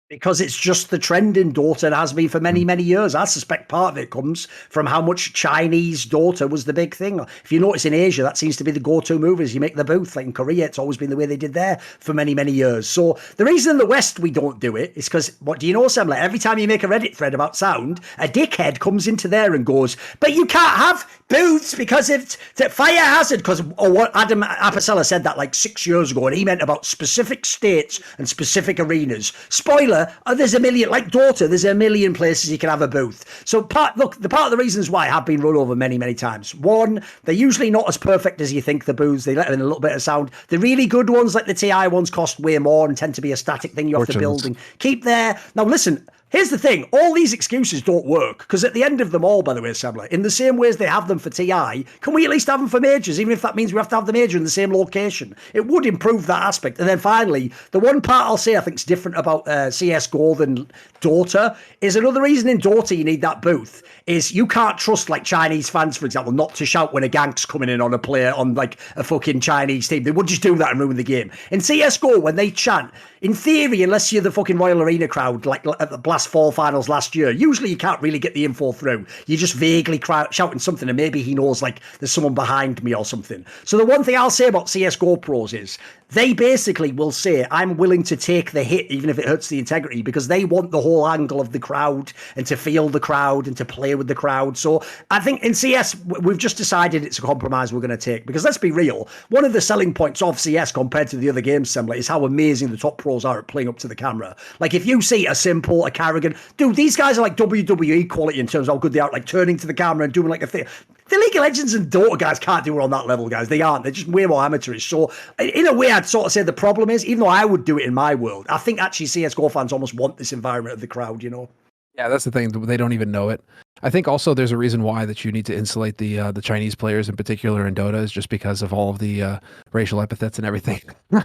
Because it's just the trend in Dota and has been for many, many years. I suspect part of it comes from how much Chinese Dota was the big thing. If you notice in Asia, that seems to be the go-to move is you make the booth. Like in Korea, it's always been the way they did there for many, many years. So the reason in the West we don't do it is because, what do you know, Sam? Like every time you make a Reddit thread about sound, a dickhead comes into there and goes, but you can't have booths because it's fire hazard. Because what Adam Apicella said that like 6 years ago, and he meant about specific states and specific arenas. Spoiler, there's a million, like Dota, there's a million places you can have a booth. So part of the reasons why have been run over many, many times. One, they're usually not as perfect as you think, the booths. They let in a little bit of sound. The really good ones, like the TI ones, cost way more and tend to be a static thing you have to build and keep there. Now listen, here's the thing, all these excuses don't work, because at the end of them all, by the way, Samler, in the same ways they have them for TI, can we at least have them for majors, even if that means we have to have the major in the same location? It would improve that aspect. And then finally, the one part I'll say I think is different about CSGO than Dota is another reason in Dota you need that booth is you can't trust like Chinese fans, for example, not to shout when a gank's coming in on a player on like a fucking Chinese team. They would just do that and ruin the game. In CSGO, when they chant, in theory, unless you're the fucking Royal Arena crowd, like at the Blast Fall finals last year, usually you can't really get the info through. You're just vaguely shouting something, and maybe he knows like there's someone behind me or something. So the one thing I'll say about CSGO pros is they basically will say, I'm willing to take the hit, even if it hurts the integrity, because they want the whole angle of the crowd and to feel the crowd and to play with the crowd. So I think in CS, we've just decided it's a compromise we're going to take, because let's be real, one of the selling points of CS compared to the other games, Semler, is how amazing the top pros are at playing up to the camera. Like if you see a Simple, a Carrigan, dude, these guys are like WWE quality in terms of how good they are, like turning to the camera and doing like a thing. The League of Legends and Dota guys can't do it on that level, guys. They aren't. They're just way more amateurish. So in a way, I'd sort of say the problem is, even though I would do it in my world, I think actually CSGO fans almost want this environment of the crowd, you know? Yeah, that's the thing. They don't even know it. I think also there's a reason why that you need to insulate the Chinese players in particular in Dota is just because of all of the racial epithets and everything. Which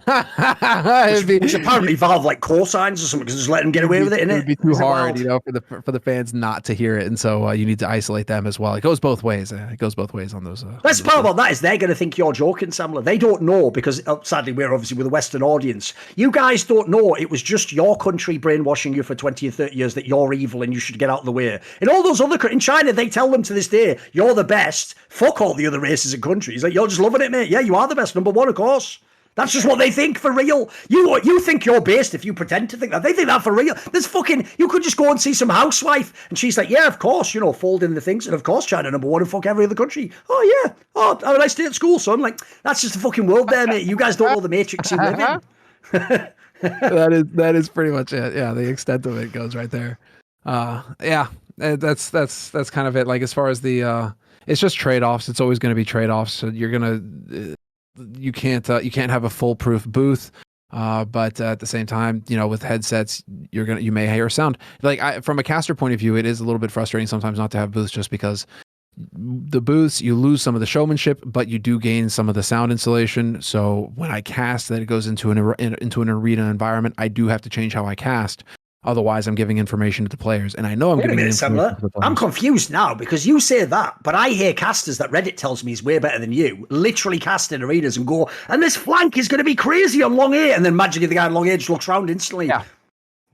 apparently Valve like cosigns or something, because just let them get away with it, innit? It would be too hard, you know, for the fans not to hear it, and so you need to isolate them as well. It goes both ways. It goes both ways on those. Best part about that is they're going to think you're joking, Samler. They don't know, because sadly we're obviously with a Western audience. You guys don't know it was just your country brainwashing you for 20 or 30 years that you're evil and you should get out of the way. In all those other in China, they tell them to this day, you're the best. Fuck all the other races and countries. Like, you're just loving it, mate. Yeah, you are the best. Number one, of course. That's just what they think for real. You think you're based if you pretend to think that. They think that for real. There's fucking, you could just go and see some housewife and she's like, yeah, of course, you know, fold in the things. And of course, China number one and fuck every other country. Oh, yeah. Oh, how did I stay at school, son? Like, that's just the fucking world there, mate. You guys don't know the matrix you live in. that is pretty much it. Yeah, the extent of it goes right there. Yeah, that's kind of it. Like as far as the it's just trade-offs. It's always going to be trade-offs. So you're gonna you can't have a foolproof booth, but at the same time, you know, with headsets, you may hear sound. Like from a caster point of view, it is a little bit frustrating sometimes not to have booths, just because the booths, you lose some of the showmanship, but you do gain some of the sound insulation. So when I cast, that it goes into an arena environment, I do have to change how I cast. Otherwise, I'm giving information to the players, and I know I'm giving information to the players. I'm confused now, because you say that, but I hear casters that Reddit tells me is way better than you, literally cast in arenas and go, and this flank is going to be crazy on long A, and then magically the guy on long A just looks around instantly. Yeah.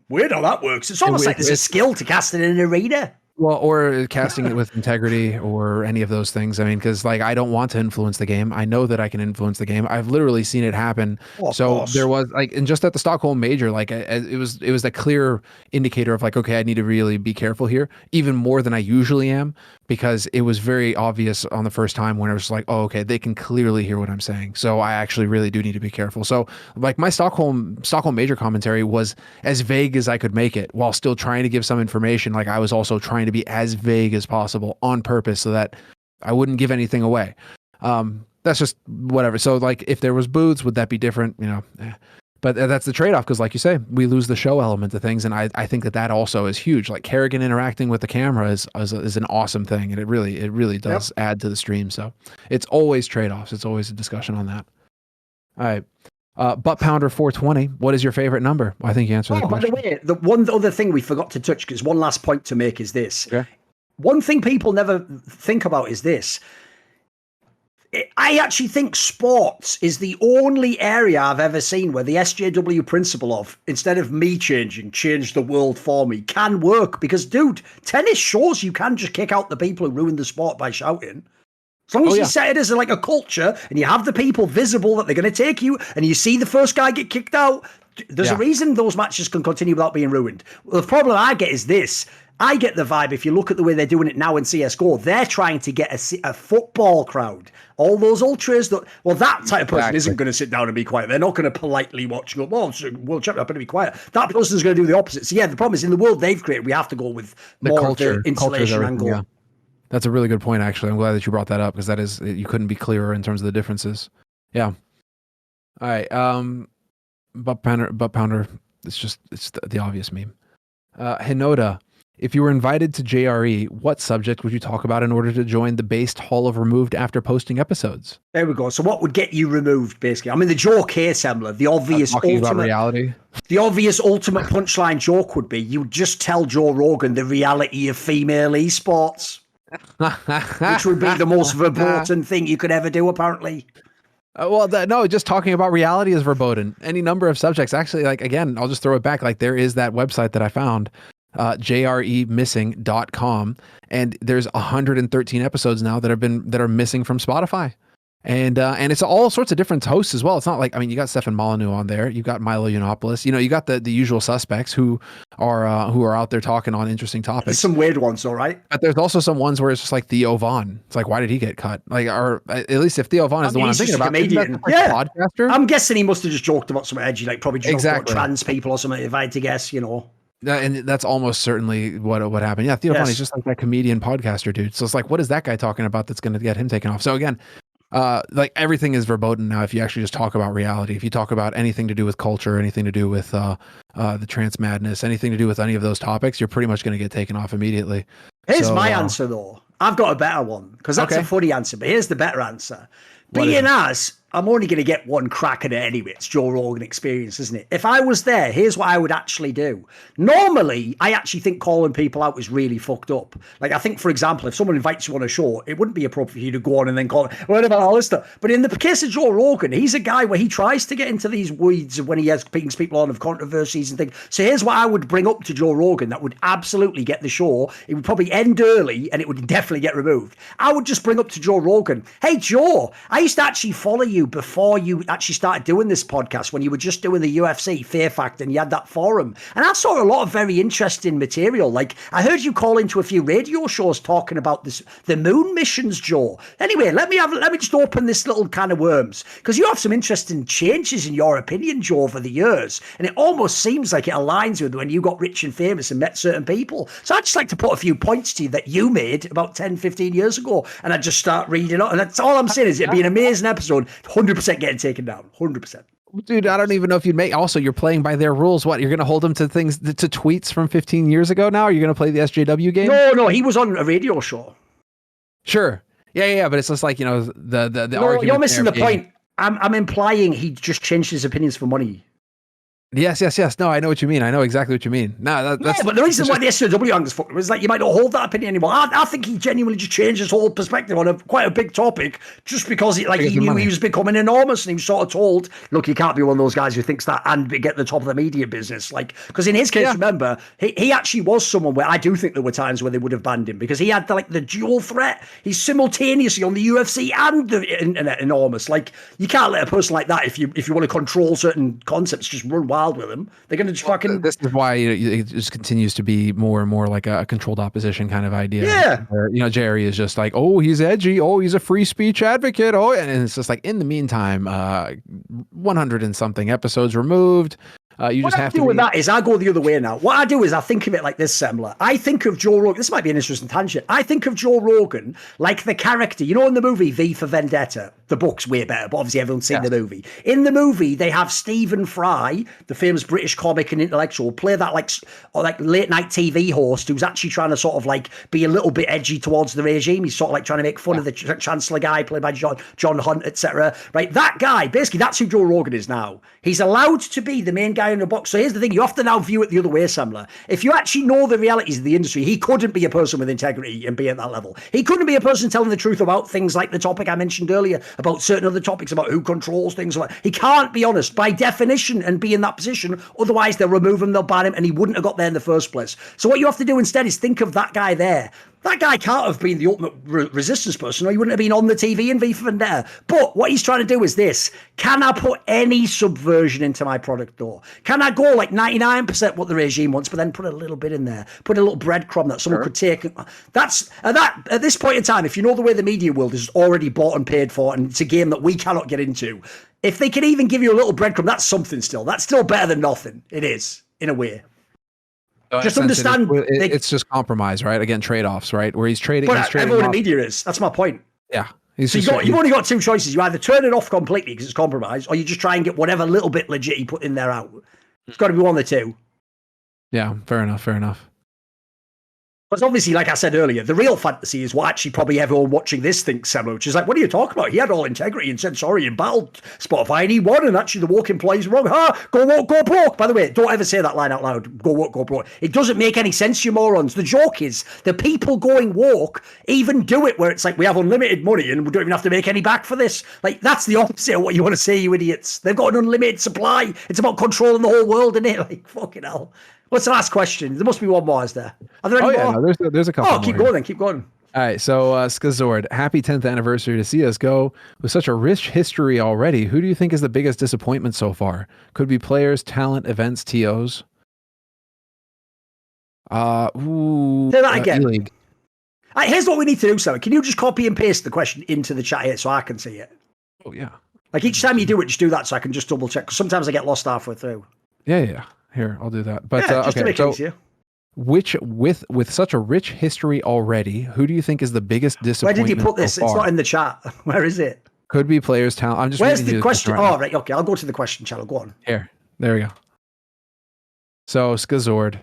Weird how that works. It's almost like there's a skill to cast in an arena. Well, or casting it with integrity or any of those things. I mean, because like I don't want to influence the game. I know that I can influence the game. I've literally seen it happen. Oh, of So course. there was like, and just at the Stockholm Major, like it was a clear indicator of like, okay, I need to really be careful here, even more than I usually am, because it was very obvious on the first time when I was like, oh, okay, they can clearly hear what I'm saying. So I actually really do need to be careful. So like my Stockholm Major commentary was as vague as I could make it while still trying to give some information. Like I was also trying to be as vague as possible on purpose so that I wouldn't give anything away. That's just whatever. So like if there was booths, would that be different? But that's the trade-off, because like you say, we lose the show element to things, and I think that also is huge. Like Kerrigan interacting with the camera is an awesome thing, and it really does add to the stream. So it's always trade-offs. It's always a discussion on that. All right. Butt Pounder 420. What is your favorite number? I think you answered that question. By the way, the one other thing we forgot to touch, because one last point to make is this. Okay. One thing people never think about is this. I actually think sports is the only area I've ever seen where the SJW principle of, instead of me change the world for me, can work. Because, dude, tennis shows you can just kick out the people who ruin the sport by shouting. As long as you set it as like a culture and you have the people visible that they're going to take you, and you see the first guy get kicked out, there's a reason those matches can continue without being ruined. Well, the problem I get is this. I get the vibe, if you look at the way they're doing it now in CSGO, they're trying to get a football crowd. All those ultras, that type of person isn't going to sit down and be quiet. They're not going to politely watch and go, well, world champion, I'm going to be quiet. That person's going to do the opposite. So yeah, the problem is in the world they've created, we have to go with more culture, of the insulation angle. Yeah. That's a really good point, actually. I'm glad that you brought that up, because you couldn't be clearer in terms of the differences. Yeah. All right. Butt Pounder. It's the obvious meme. Hinoda. If you were invited to JRE, what subject would you talk about in order to join the based Hall of Removed after posting episodes? There we go. So what would get you removed, basically? I mean, the joke here, Semler, the obvious reality. The obvious ultimate punchline joke would be you would just tell Joe Rogan the reality of female esports, which would be the most verboten thing you could ever do, apparently. No, just talking about reality is verboten. Any number of subjects. Actually, like, again, I'll just throw it back. Like, there is that website that I found, jremissing.com, and there's 113 episodes now that are missing from Spotify. And it's all sorts of different hosts as well. It's not like, I mean, you got Stefan Molyneux on there, you got Milo Yiannopoulos, you got the usual suspects who are out there talking on interesting topics. There's some weird ones, all right. But there's also some ones where it's just like Theo Von. It's like, why did he get cut? Like, or at least if Theo Von is the one I'm thinking about, podcaster. I'm guessing he must have just joked about some edgy, like probably joked about trans people or something, if I had to guess, And that's almost certainly what happened. Yeah, Theo Von is just like that comedian podcaster dude. So it's like, what is that guy talking about that's going to get him taken off? So again, like everything is verboten now. If you actually just talk about reality, if you talk about anything to do with culture, anything to do with the trans madness, anything to do with any of those topics, you're pretty much going to get taken off immediately. Here's my answer, though. I've got a better one, because that's a funny answer, but here's the better answer. I'm only going to get one crack at it anyway. It's Joe Rogan Experience, isn't it? If I was there, here's what I would actually do. Normally, I actually think calling people out is really fucked up. Like, I think, for example, if someone invites you on a show, it wouldn't be appropriate for you to go on and then call, what about all this stuff? But in the case of Joe Rogan, he's a guy where he tries to get into these weeds when he brings people on of controversies and things. So here's what I would bring up to Joe Rogan that would absolutely get the show. It would probably end early and it would definitely get removed. I would just bring up to Joe Rogan, hey, Joe, I used to actually follow you before you actually started doing this podcast, when you were just doing the UFC Fear Factor and you had that forum, and I saw a lot of very interesting material. Like, I heard you call into a few radio shows talking about the moon missions, Joe. Anyway, let me just open this little can of worms, because you have some interesting changes in your opinion, Joe, over the years, and it almost seems like it aligns with when you got rich and famous and met certain people. So I'd just like to put a few points to you that you made about 10, 15 years ago, and I'd just start reading it, and that's all I'm saying. Is it'd be an amazing episode, 100% getting taken down, 100%. Dude, I don't even know if you'd make. Also, you're playing by their rules. What, you're going to hold them to things, to tweets from 15 years ago now? Are you going to play the SJW game? No, he was on a radio show. Sure. Yeah, but it's just like, the argument. You're missing the point. I'm implying he just changed his opinions for money. Yes. No, I know what you mean. I know exactly what you mean. No, that's but the reason why the SJW angle's fucked is like you might not hold that opinion anymore. I think he genuinely just changed his whole perspective on quite a big topic just because he knew he was becoming enormous, and he was sort of told, look, you can't be one of those guys who thinks that and get the top of the media business. Like, because in his case, remember, he actually was someone where I do think there were times where they would have banned him because he had the dual threat. He's simultaneously on the UFC and the internet enormous. Like, you can't let a person like that, if you want to control certain concepts, just run wild with them. They're going to just fucking. This is why it just continues to be more and more like a controlled opposition kind of idea. Yeah. Where, Jerry is just like, oh, he's edgy. Oh, he's a free speech advocate. Oh, and it's just like, in the meantime, 100 and something episodes removed. You just have to. What I do with that is I go the other way now. What I do is I think of it like this, Semler. I think of Joe Rogan. This might be an interesting tangent. I think of Joe Rogan like the character, in the movie V for Vendetta. The book's way better, but obviously everyone's seen the movie. In the movie, they have Stephen Fry, the famous British comic and intellectual, play that like late night TV host who's actually trying to sort of like be a little bit edgy towards the regime. He's sort of like trying to make fun of the Chancellor guy played by John Hunt, etc. Right? That guy, basically, that's who Joe Rogan is now. He's allowed to be the main guy in the box. So here's the thing, you have to now view it the other way, Semler. If you actually know the realities of the industry, he couldn't be a person with integrity and be at that level. He couldn't be a person telling the truth about things like the topic I mentioned earlier, about certain other topics, about who controls things. He can't be honest by definition and be in that position. Otherwise, they'll remove him, they'll ban him, and he wouldn't have got there in the first place. So what you have to do instead is think of that guy there. That guy can't have been the ultimate resistance person, or he wouldn't have been on the TV in V for Vendetta. But what he's trying to do is this. Can I put any subversion into my product, though? Can I go like 99% what the regime wants, but then put a little bit in there? Put a little breadcrumb that someone could take. That's at this point in time, if you know the way the media world is already bought and paid for, and it's a game that we cannot get into, if they can even give you a little breadcrumb, that's something still. That's still better than nothing. It is, in a way. Just understand. It's just compromise, right? Again, trade-offs, right? Where he's trading. But everyone in media is. That's my point. Yeah. So you've only got two choices. You either turn it off completely because it's compromise, or you just try and get whatever little bit legit you put in there out. It's got to be one of the two. Yeah, fair enough. Because obviously, like I said earlier, the real fantasy is what actually probably everyone watching this thinks, Semler, which is like, what are you talking about? He had all integrity and said sorry and battled Spotify and he won, and actually the woke employees wrong. Go woke, go broke. By the way, don't ever say that line out loud. Go woke, go broke. It doesn't make any sense, you morons. The joke is the people going woke even do it where it's like, we have unlimited money and we don't even have to make any back for this. Like, that's the opposite of what you want to say, you idiots. They've got an unlimited supply. It's about controlling the whole world, isn't it? Like, fucking hell. What's the last question? There must be one more, is there? Are there any more? No, there's a couple more. Keep going then, keep going. All right, so Skazord, happy 10th anniversary to CSGO. With such a rich history already, who do you think is the biggest disappointment so far? Could be players, talent, events, TOs? Say that again. E-League. Here's what we need to do, Sarah. Can you just copy and paste the question into the chat here so I can see it? Oh, yeah. Like each time you do it, just do that so I can just double check. Because sometimes I get lost halfway through. Yeah. Here, I'll do that. But just to make it easier. Which with such a rich history already, who do you think is the biggest disappointment? Where did you put this? So it's not in the chat. Where is it? Could be players, talent. I'm just. Where's the question? Right. Okay, I'll go to the question channel. Go on. Here, there we go. So Skazord,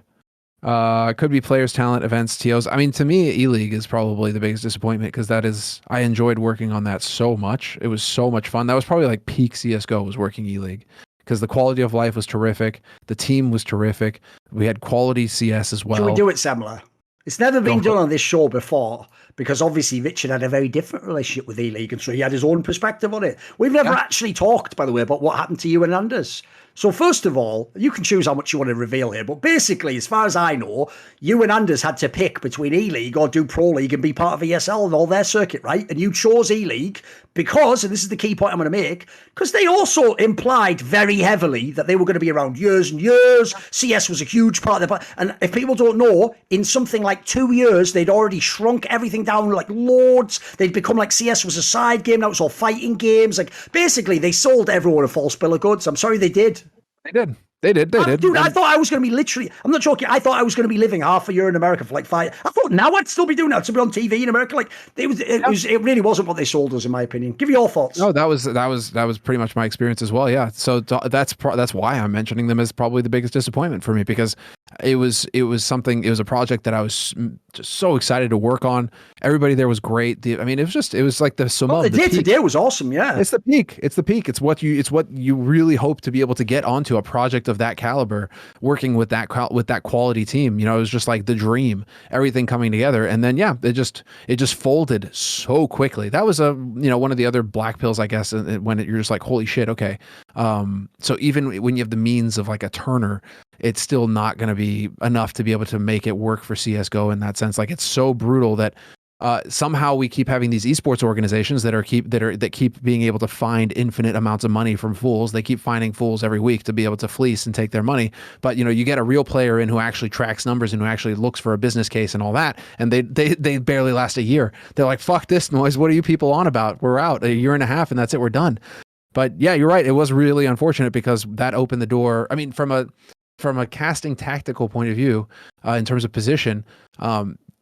could be players, talent, events, TOs. I mean, to me, E-League is probably the biggest disappointment because I enjoyed working on that so much. It was so much fun. That was probably like peak CS:GO was working E-League. Because the quality of life was terrific. The team was terrific. We had quality CS as well. Should we do it, Semler? It's never been done on this show before because obviously Richard had a very different relationship with E-League and so he had his own perspective on it. We've never actually talked, by the way, about what happened to you and Anders. So first of all, you can choose how much you want to reveal here, but basically, as far as I know, you and Anders had to pick between E-League or do Pro League and be part of ESL and all their circuit, right? And you chose E-League because, and this is the key point I'm going to make, because they also implied very heavily that they were going to be around years and years. CS was a huge part of their... And if people don't know, in something like 2 years, they'd already shrunk everything down like loads. They'd become like CS was a side game. Now it's all fighting games. Like, basically, they sold everyone a false bill of goods. I'm sorry they did. They did. Dude, I thought I was going to be literally, I'm not joking, I thought I was going to be living half a year in America for like 5. I thought now I'd still be doing that, to be on TV in America. Like, it really wasn't what they sold us, in my opinion. Give your thoughts. No, that was pretty much my experience as well, yeah. So that's why I'm mentioning them as probably the biggest disappointment for me, because it was a project that I was just so excited to work on. Everybody there was great. It was like the sum of the peak. Today was awesome, yeah. It's the peak. It's what you really hope to be able to get onto a project of that caliber working with that quality team. You know, it was just like the dream, everything coming together. And then, yeah, it just folded so quickly. That was one of the other black pills, I guess, when you're just like, holy shit. Okay. So even when you have the means of like a Turner, it's still not going to be enough to be able to make it work for CSGO in that sense. Like, it's so brutal that somehow we keep having these esports organizations that keep being able to find infinite amounts of money from fools. They keep finding fools every week to be able to fleece and take their money. But you know, you get a real player in who actually tracks numbers and who actually looks for a business case and all that, and they barely last a year. They're like, fuck this noise. What are you people on about? We're out a year and a half and that's it. We're done. But yeah, you're right. It was really unfortunate because that opened the door. I mean, from a casting tactical point of view, in terms of position,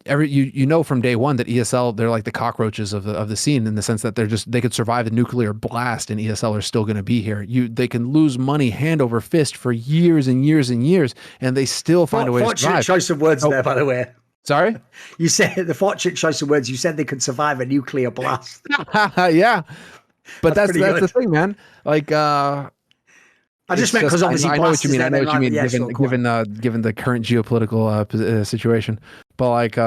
you know from day one that ESL, they're like the cockroaches of the scene, in the sense that they could survive a nuclear blast and ESL are still going to be here. They can lose money hand over fist for years and years and years, and they still find a way to survive. Fortunate choice of words there, by the way. Sorry? You said the fortunate choice of words. You said they could survive a nuclear blast. Yeah. But that's the thing, man. Like, I just meant because obviously I know what you mean. I know what you mean, given the current geopolitical situation. But like,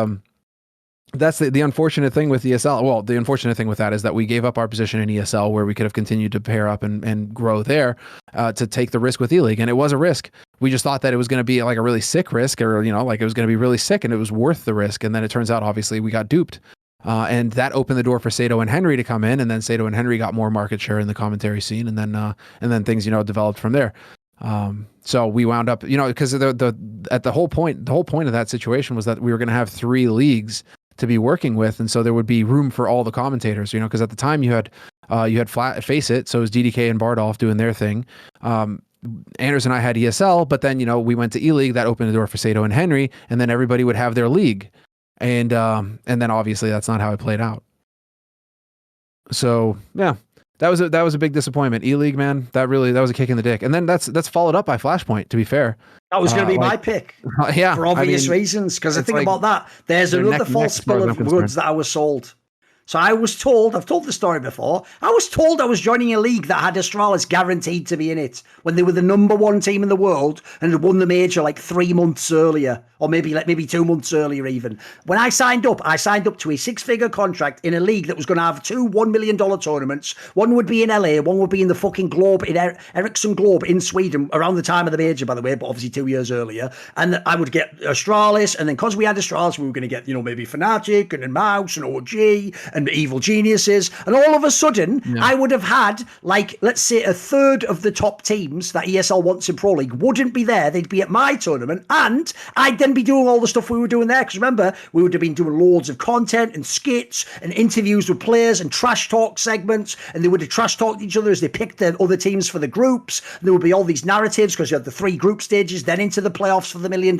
that's the unfortunate thing with ESL. Well, the unfortunate thing with that is that we gave up our position in ESL, where we could have continued to pair up and grow there, to take the risk with E-League, and it was a risk. We just thought that it was going to be like a really sick risk, or like it was going to be really sick, and it was worth the risk. And then it turns out, obviously, we got duped. And that opened the door for Sato and Henry to come in, and then Sato and Henry got more market share in the commentary scene, and then things developed from there. So we wound up, because the whole point of that situation was that we were going to have 3 leagues to be working with, and so there would be room for all the commentators. Because at the time you had Face It, so it was DDK and Bardolph doing their thing. Anders and I had ESL, but then we went to E-League. That opened the door for Sato and Henry, and then everybody would have their league. And then obviously that's not how it played out. So yeah, that was a big disappointment. E-League, man, that was a kick in the dick. And then that's followed up by Flashpoint, to be fair. That was going to be my pick. Yeah, for obvious reasons. Because I think about that, there's another false spill of goods that I was sold. So I was told, I've told the story before, I was told I was joining a league that had Astralis guaranteed to be in it when they were the number 1 team in the world and had won the major like 3 months earlier, or maybe 2 months earlier even. When I signed up to a 6-figure contract in a league that was going to have 2 $1 million tournaments. One would be in LA, one would be in the fucking Globe, in Ericsson Globe in Sweden, around the time of the major, by the way, but obviously 2 years earlier. And I would get Astralis, and then because we had Astralis, we were going to get, maybe Fnatic and Mouse and OG and Evil Geniuses, and all of a sudden I would have had, like, let's say a third of the top teams that ESL wants in Pro League wouldn't be there. They'd be at my tournament, and I'd then be doing all the stuff we were doing there, because remember, we would have been doing loads of content and skits and interviews with players and trash talk segments, and they would have trash talked each other as they picked the other teams for the groups. And there would be all these narratives, because you had the 3 group stages, then into the playoffs for the $1 million.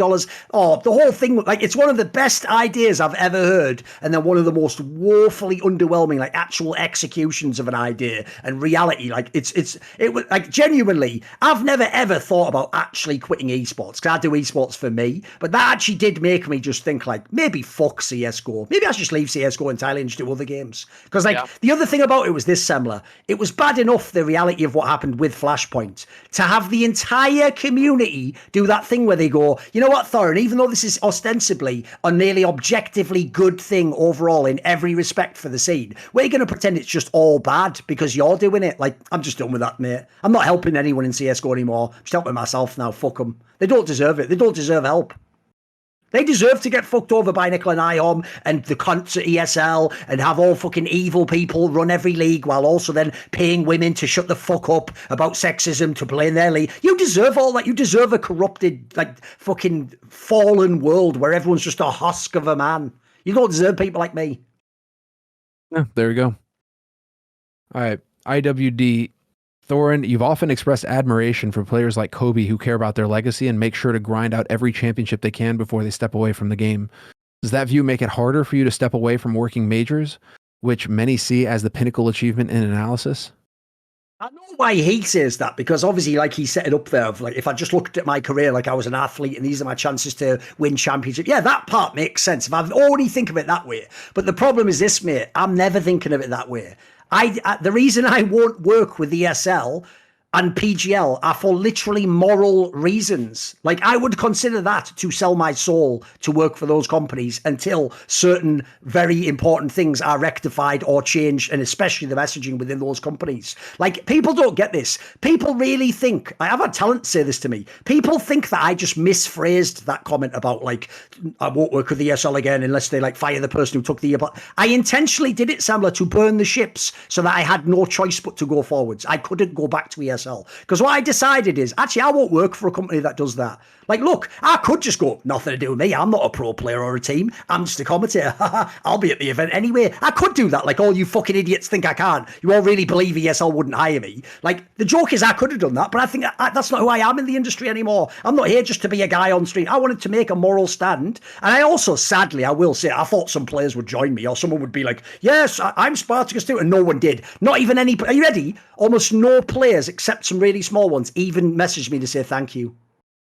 Oh, the whole thing, like, it's one of the best ideas I've ever heard, and then one of the most woefully underwhelming, like, actual executions of an idea and reality. Like, it was like, genuinely, I've never ever thought about actually quitting esports, because I do esports for me, but that actually did make me just think, like, maybe fuck CSGO. Maybe I should just leave CSGO entirely and just do other games. Because, like, the other thing about it was this, Semler. It was bad enough, the reality of what happened with Flashpoint, to have the entire community do that thing where they go, you know what, Thorin, even though this is ostensibly a nearly objectively good thing overall in every respect for the scene, we're going to pretend it's just all bad because you're doing it. Like, I'm just done with that, mate. I'm not helping anyone in CSGO anymore. I'm just helping myself now. Fuck them. They don't deserve it. They don't deserve help. They deserve to get fucked over by Nickel and IOM and the cunts at ESL and have all fucking evil people run every league while also then paying women to shut the fuck up about sexism to play in their league. You deserve all that. You deserve a corrupted, like, fucking fallen world where everyone's just a husk of a man. You don't deserve people like me. Yeah, there we go. All right. IWD. Thorin, you've often expressed admiration for players like Kobe who care about their legacy and make sure to grind out every championship they can before they step away from the game. Does that view make it harder for you to step away from working majors, which many see as the pinnacle achievement in analysis? I know why he says that, because obviously, like, he set it up there of, like, if I just looked at my career like I was an athlete and these are my chances to win championship, yeah, that part makes sense if I already think of it that way. But the problem is this, mate, I'm never thinking of it that way. The reason I won't work with ESL and PGL are for literally moral reasons. Like, I would consider that to sell my soul to work for those companies until certain very important things are rectified or changed, and especially the messaging within those companies. Like, people don't get this. People really think, I've had talent say this to me, people think that I just misphrased that comment about, like, I won't work with the ESL again unless they, like, fire the person who took the... I intentionally did it, Samler, to burn the ships so that I had no choice but to go forwards. I couldn't go back to ESL. Because what I decided is, actually, I won't work for a company that does that. Like, look, I could just go, nothing to do with me. I'm not a pro player or a team. I'm just a commentator. I'll be at the event anyway. I could do that. Like, all you fucking idiots think I can't. You all really believe ESL wouldn't hire me. Like, the joke is I could have done that, but I think that's not who I am in the industry anymore. I'm not here just to be a guy on stream. I wanted to make a moral stand. And I also, sadly, I will say, I thought some players would join me, or someone would be like, yes, I'm Spartacus too. And no one did. Not even any. Are you ready? Almost no players, except some really small ones, even messaged me to say thank you.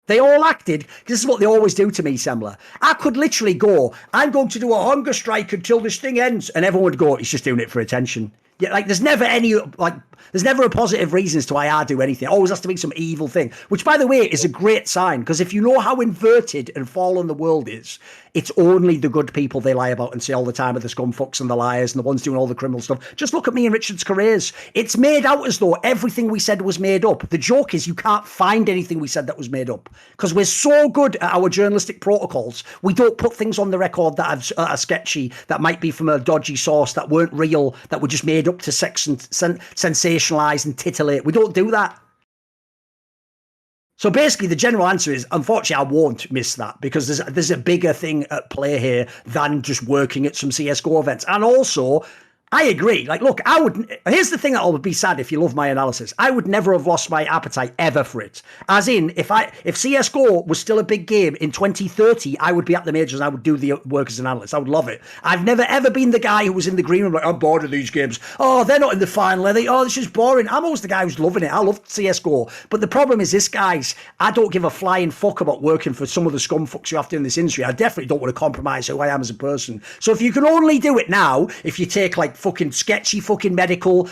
They all acted. This is what they always do to me, Semler. I could literally go, I'm going to do a hunger strike until this thing ends. And everyone would go, he's just doing it for attention. Yeah, like, there's never a positive reason as to why I do anything. It always has to be some evil thing, which, by the way, is a great sign, because if you know how inverted and fallen the world is, it's only the good people they lie about and say all the time are the scumfucks and the liars and the ones doing all the criminal stuff. Just look at me and Richard's careers. It's made out as though everything we said was made up. The joke is you can't find anything we said that was made up, because we're so good at our journalistic protocols. We don't put things on the record that are sketchy, that might be from a dodgy source, that weren't real, that were just made up to sensationalize and titillate. We don't do that. So basically, the general answer is, unfortunately, I won't miss that, because there's a bigger thing at play here than just working at some CSGO events. And also, I agree. Like, look, here's the thing that will be sad if you love my analysis. I would never have lost my appetite ever for it. As in, if CSGO was still a big game in 2030, I would be at the majors and I would do the work as an analyst. I would love it. I've never ever been the guy who was in the green room like, I'm bored of these games. Oh, they're not in the final, are they? Oh, this is boring. I'm always the guy who's loving it. I love CSGO. But the problem is this, guys, I don't give a flying fuck about working for some of the scumfucks you have to in this industry. I definitely don't want to compromise who I am as a person. So if you can only do it now, if you take, like, fucking sketchy fucking medical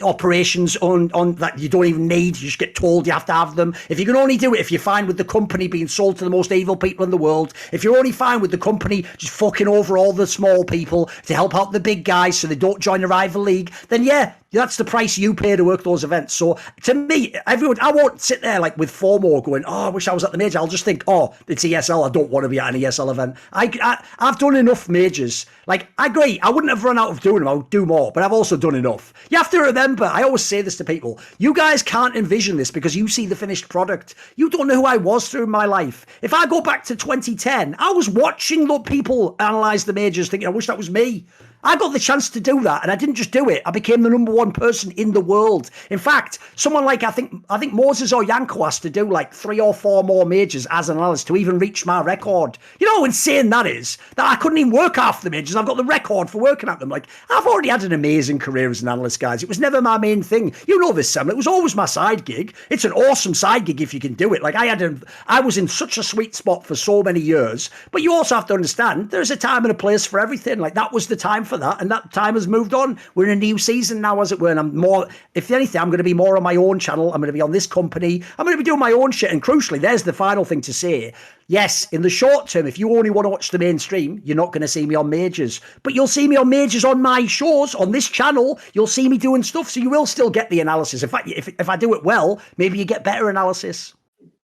operations on that you don't even need, you just get told you have to have them. If you can only do it if you're fine with the company being sold to the most evil people in the world, if you're only fine with the company just fucking over all the small people to help out the big guys so they don't join a rival league, then yeah, that's the price you pay to work those events. So to me, I won't sit there like with FOMO going, oh, I wish I was at the major. I'll just think, oh, it's ESL. I don't want to be at an ESL event. I've done enough majors. Like, I agree. I wouldn't have run out of doing them. I would do more, but I've also done enough. You have to remember, I always say this to people, you guys can't envision this because you see the finished product. You don't know who I was through my life. If I go back to 2010, I was watching the people analyze the majors thinking, I wish that was me. I got the chance to do that, and I didn't just do it. I became the number one person in the world. In fact, someone like I think Moses or Yanko has to do like 3 or 4 more majors as an analyst to even reach my record. You know how insane that is? That I couldn't even work half the majors. I've got the record for working at them. Like, I've already had an amazing career as an analyst, guys. It was never my main thing. You know this, Sam. It was always my side gig. It's an awesome side gig if you can do it. Like, I was in such a sweet spot for so many years. But you also have to understand there's a time and a place for everything. Like, that was the time for that, and that time has moved on. We're in a new season now, as it were, and I'm more, if anything, I'm going to be more on my own channel. I'm going to be on this company. I'm going to be doing my own shit, and crucially, there's the final thing to say. Yes, in the short term, if you only want to watch the mainstream, you're not going to see me on majors. But you'll see me on majors on my shows, on this channel. You'll see me doing stuff, so you will still get the analysis. In fact, if I do it well, maybe you get better analysis.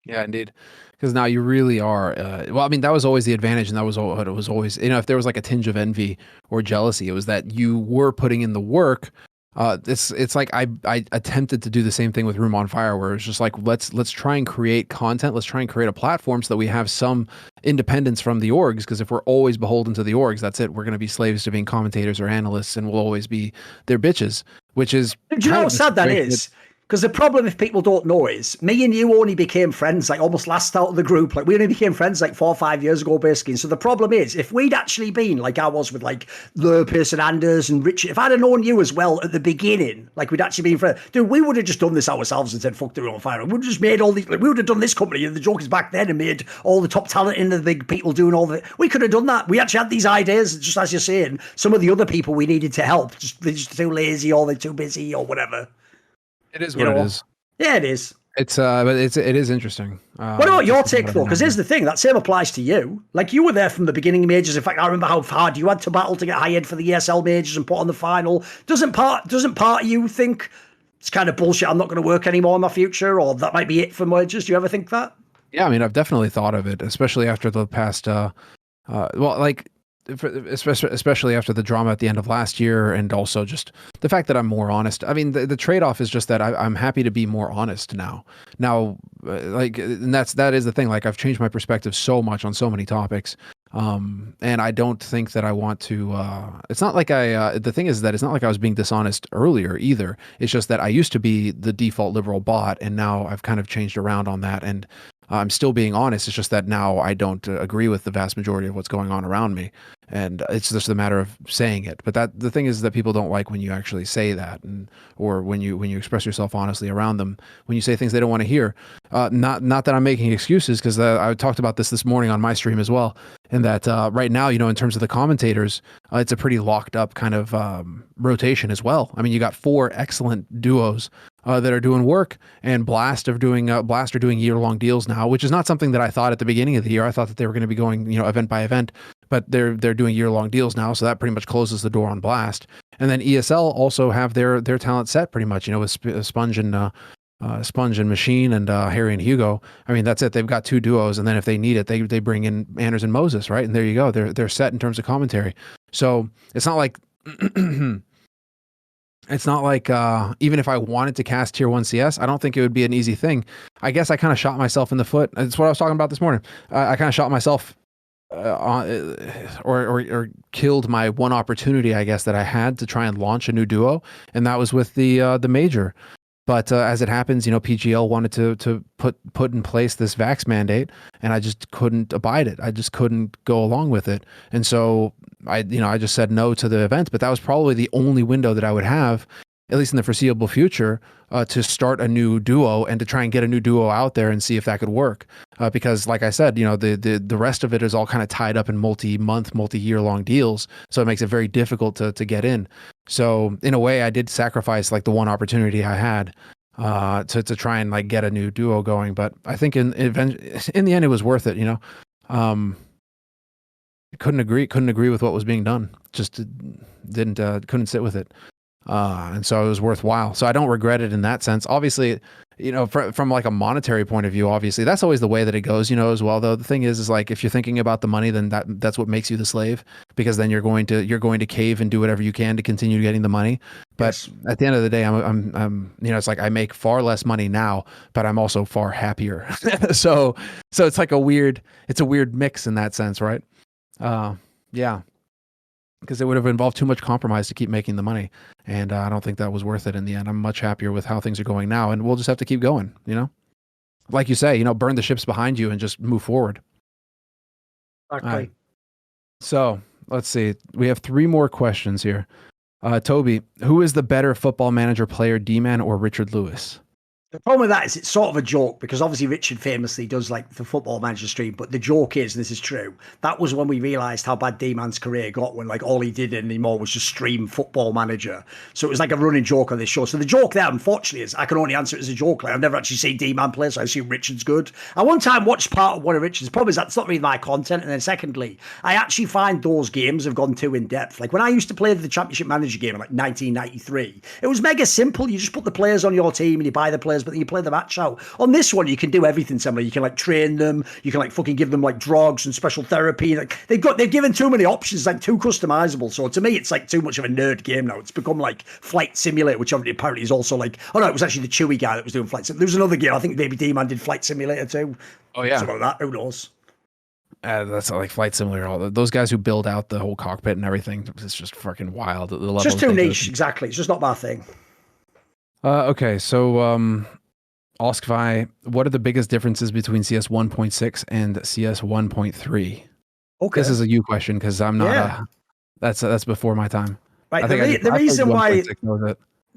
Yeah, indeed. Because now you really are, well, I mean, that was always the advantage, and that was what it was always, you know, if there was like a tinge of envy or jealousy, it was that you were putting in the work. It's like I attempted to do the same thing with Room on Fire, where it's just like, let's try and create content. Let's try and create a platform so that we have some independence from the orgs, because if we're always beholden to the orgs, that's it. We're going to be slaves to being commentators or analysts, and we'll always be their bitches, which is... Do you know how sad that is? Because the problem, if people don't know, is me and you only became friends like almost last out of the group. Like, we only became friends like 4 or 5 years ago, basically. And so the problem is, if we'd actually been like I was with like Lurpus and Anders and Richard, if I'd have known you as well at the beginning, like we'd actually been friends, dude, we would have just done this ourselves and said, fuck the Room on Fire. We would have just made all these, like, we would have done this company and the Jokers back then and made all the top talent in the big people doing all the, we could have done that. We actually had these ideas, just as you're saying. Some of the other people we needed to help, they're just too lazy or they're too busy or whatever. It is what it is. Yeah, it is. But it is interesting. What about your take, though? Because here's the thing, that same applies to you. Like, you were there from the beginning majors. In fact, I remember how hard you had to battle to get hired for the ESL majors and put on the final. Doesn't part of you think it's kind of bullshit, I'm not going to work anymore in my future, or that might be it for majors? Do you ever think that? Yeah, I mean, I've definitely thought of it, especially after the past, especially after the drama at the end of last year, and also just the fact that I'm more honest. I mean, the trade-off is just that I'm happy to be more honest now. And that is the thing. Like, I've changed my perspective so much on so many topics. And I don't think that I want to, it's not like the thing is that it's not like I was being dishonest earlier either. It's just that I used to be the default liberal bot, and now I've kind of changed around on that, and I'm still being honest. It's just that now I don't agree with the vast majority of what's going on around me. And it's just a matter of saying it. But the thing is that people don't like when you actually say that, or when you express yourself honestly around them, when you say things they don't want to hear. Not that I'm making excuses, because I talked about this morning on my stream as well. And that right now, in terms of the commentators, it's a pretty locked up kind of rotation as well. I mean, you got 4 excellent duos that are doing work, and Blast are doing year-long deals now, which is not something that I thought at the beginning of the year. I thought that they were going to be going, event by event, but they're doing year-long deals now, so that pretty much closes the door on Blast. And then ESL also have their talent set pretty much, with Sponge and Machine and Harry and Hugo. I mean, that's it. They've got 2 duos, and then if they need it, they bring in Anders and Moses, right? And there you go. They're set in terms of commentary. So it's not like even if I wanted to cast Tier 1 CS, I don't think it would be an easy thing. I guess I kind of shot myself in the foot. That's what I was talking about this morning. I kind of shot myself or killed my one opportunity, I guess, that I had to try and launch a new duo, and that was with the major. But as it happens, PGL wanted to put in place this vax mandate, and I just couldn't abide it. I just couldn't go along with it, and so I just said no to the event. But that was probably the only window that I would have, at least in the foreseeable future, to start a new duo and to try and get a new duo out there and see if that could work. Because, like I said, the rest of it is all kind of tied up in multi-year-long deals, so it makes it very difficult to get in. So in a way, I did sacrifice like the one opportunity I had to try and like get a new duo going. But I think in the end, it was worth it. Couldn't agree with what was being done. Just couldn't sit with it. And so it was worthwhile. So I don't regret it in that sense. Obviously, from like a monetary point of view, obviously that's always the way that it goes, as well. Though the thing is like, if you're thinking about the money, then that's what makes you the slave, because then you're going to cave and do whatever you can to continue getting the money. But at the end of the day, I'm it's like I make far less money now, but I'm also far happier. so it's like a weird mix in that sense, right? Yeah. Because it would have involved too much compromise to keep making the money. And I don't think that was worth it in the end. I'm much happier with how things are going now, and we'll just have to keep going, Like you say, burn the ships behind you and just move forward. Exactly. So let's see. We have 3 more questions here. Toby, who is the better Football Manager player, D-Man or Richard Lewis? The problem with that is it's sort of a joke, because obviously Richard famously does like the Football Manager stream, but the joke is, and this is true, that was when we realised how bad D-Man's career got, when like all he did anymore was just stream Football Manager. So it was like a running joke on this show. So the joke there, unfortunately, is I can only answer it as a joke. Like, I've never actually seen D-Man play, so I assume Richard's good. I one time watched part of one of Richard's. The problem is that's not really my content. And then secondly, I actually find those games have gone too in depth. Like when I used to play the Championship Manager game in like 1993, it was mega simple. You just put the players on your team and you buy the players, but then you play the match out. On this one, you can do everything similar. You can like train them. You can like fucking give them like drugs and special therapy. Like they've given too many options, like too customizable. So to me, it's like too much of a nerd game now. It's become like Flight Simulator, which apparently is also like, oh no, it was actually the Chewy guy that was doing Flight Simulator. There was another game. I think maybe D-Man did Flight Simulator too. Oh yeah. Something like that. Who knows? That's like Flight Simulator. All those guys who build out the whole cockpit and everything. It's just fucking wild. It's just too niche. Exactly. It's just not my thing. Okay. So, Oskvi, what are the biggest differences between CS 1.6 and CS 1.3? Okay. This is a you question, because I'm not. That's before my time. Right. The reason why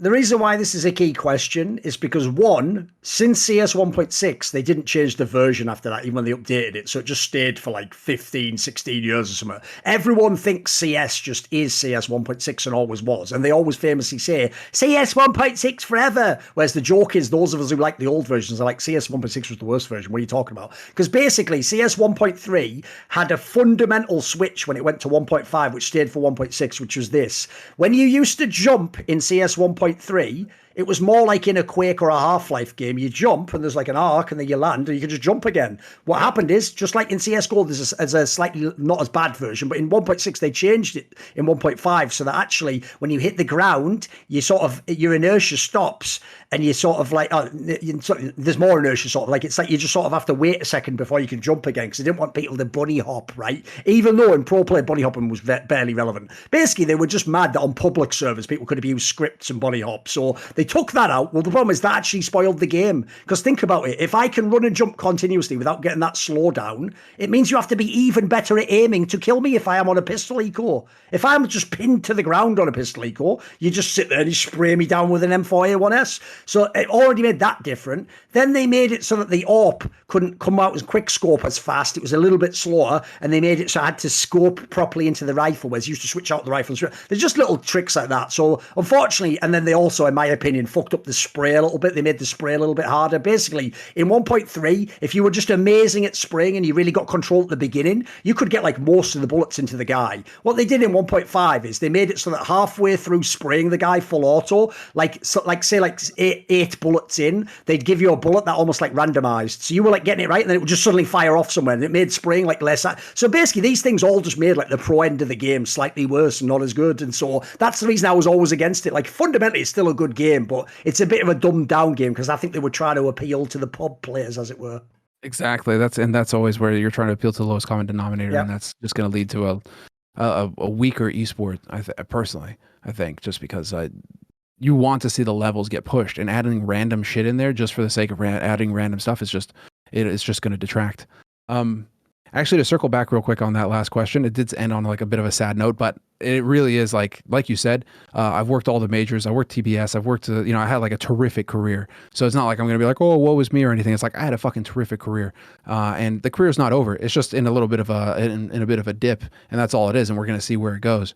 The reason why this is a key question is because, one, since CS 1.6, they didn't change the version after that, even when they updated it. So it just stayed for like 15, 16 years or something. Everyone thinks CS just is CS 1.6 and always was. And they always famously say, CS 1.6 forever. Whereas the joke is, those of us who like the old versions are like, CS 1.6 was the worst version. What are you talking about? Because basically, CS 1.3 had a fundamental switch when it went to 1.5, which stayed for 1.6, which was this. When you used to jump in CS 1.3, it was more like in a Quake or a Half-Life game. You jump and there's like an arc and then you land and you can just jump again. What happened is, just like in CSGO, there's a slightly not as bad version, but in 1.6 they changed it in 1.5 so that actually when you hit the ground, your inertia stops and you sort of like, there's more inertia sort of like, it's like you just sort of have to wait a second before you can jump again because they didn't want people to bunny hop, right? Even though in pro play bunny hopping was barely relevant. Basically, they were just mad that on public servers people could have used scripts and bunny hop. So they took that out. Well, the problem is that actually spoiled the game. Because think about it. If I can run and jump continuously without getting that slowdown, it means you have to be even better at aiming to kill me if I am on a pistol eco. If I'm just pinned to the ground on a pistol eco, you just sit there and you spray me down with an M4A1S. So it already made that different. Then they made it so that the AWP couldn't come out as quick scope as fast. It was a little bit slower. And they made it so I had to scope properly into the rifle, whereas you used to switch out the rifle. There's just little tricks like that. So unfortunately, and then they also, in my opinion, fucked up the spray a little bit. They made the spray a little bit harder. Basically, in 1.3, if you were just amazing at spraying and you really got control at the beginning, you could get like most of the bullets into the guy. What they did in 1.5 is they made it so that halfway through spraying the guy full auto, say eight bullets in, they'd give you a bullet that almost like randomized. So you were like getting it right and then it would just suddenly fire off somewhere and it made spraying like less. So basically these things all just made like the pro end of the game slightly worse and not as good. And so that's the reason I was always against it. Like fundamentally it's still a good game, but it's a bit of a dumbed down game because I think they were trying to appeal to the pub players, as it were. Exactly. That's always where you're trying to appeal to the lowest common denominator, and that's just going to lead to a weaker esport. Personally, I think just because you want to see the levels get pushed, and adding random shit in there just for the sake of adding random stuff is just going to detract. Actually, to circle back real quick on that last question, it did end on like a bit of a sad note, but it really is like you said, I've worked all the majors, I worked TBS, I've worked, I had like a terrific career. So it's not like I'm going to be like, oh, woe is me or anything. It's like, I had a fucking terrific career. And the career's not over. It's just in a little bit of in a bit of a dip, and that's all it is. And we're going to see where it goes.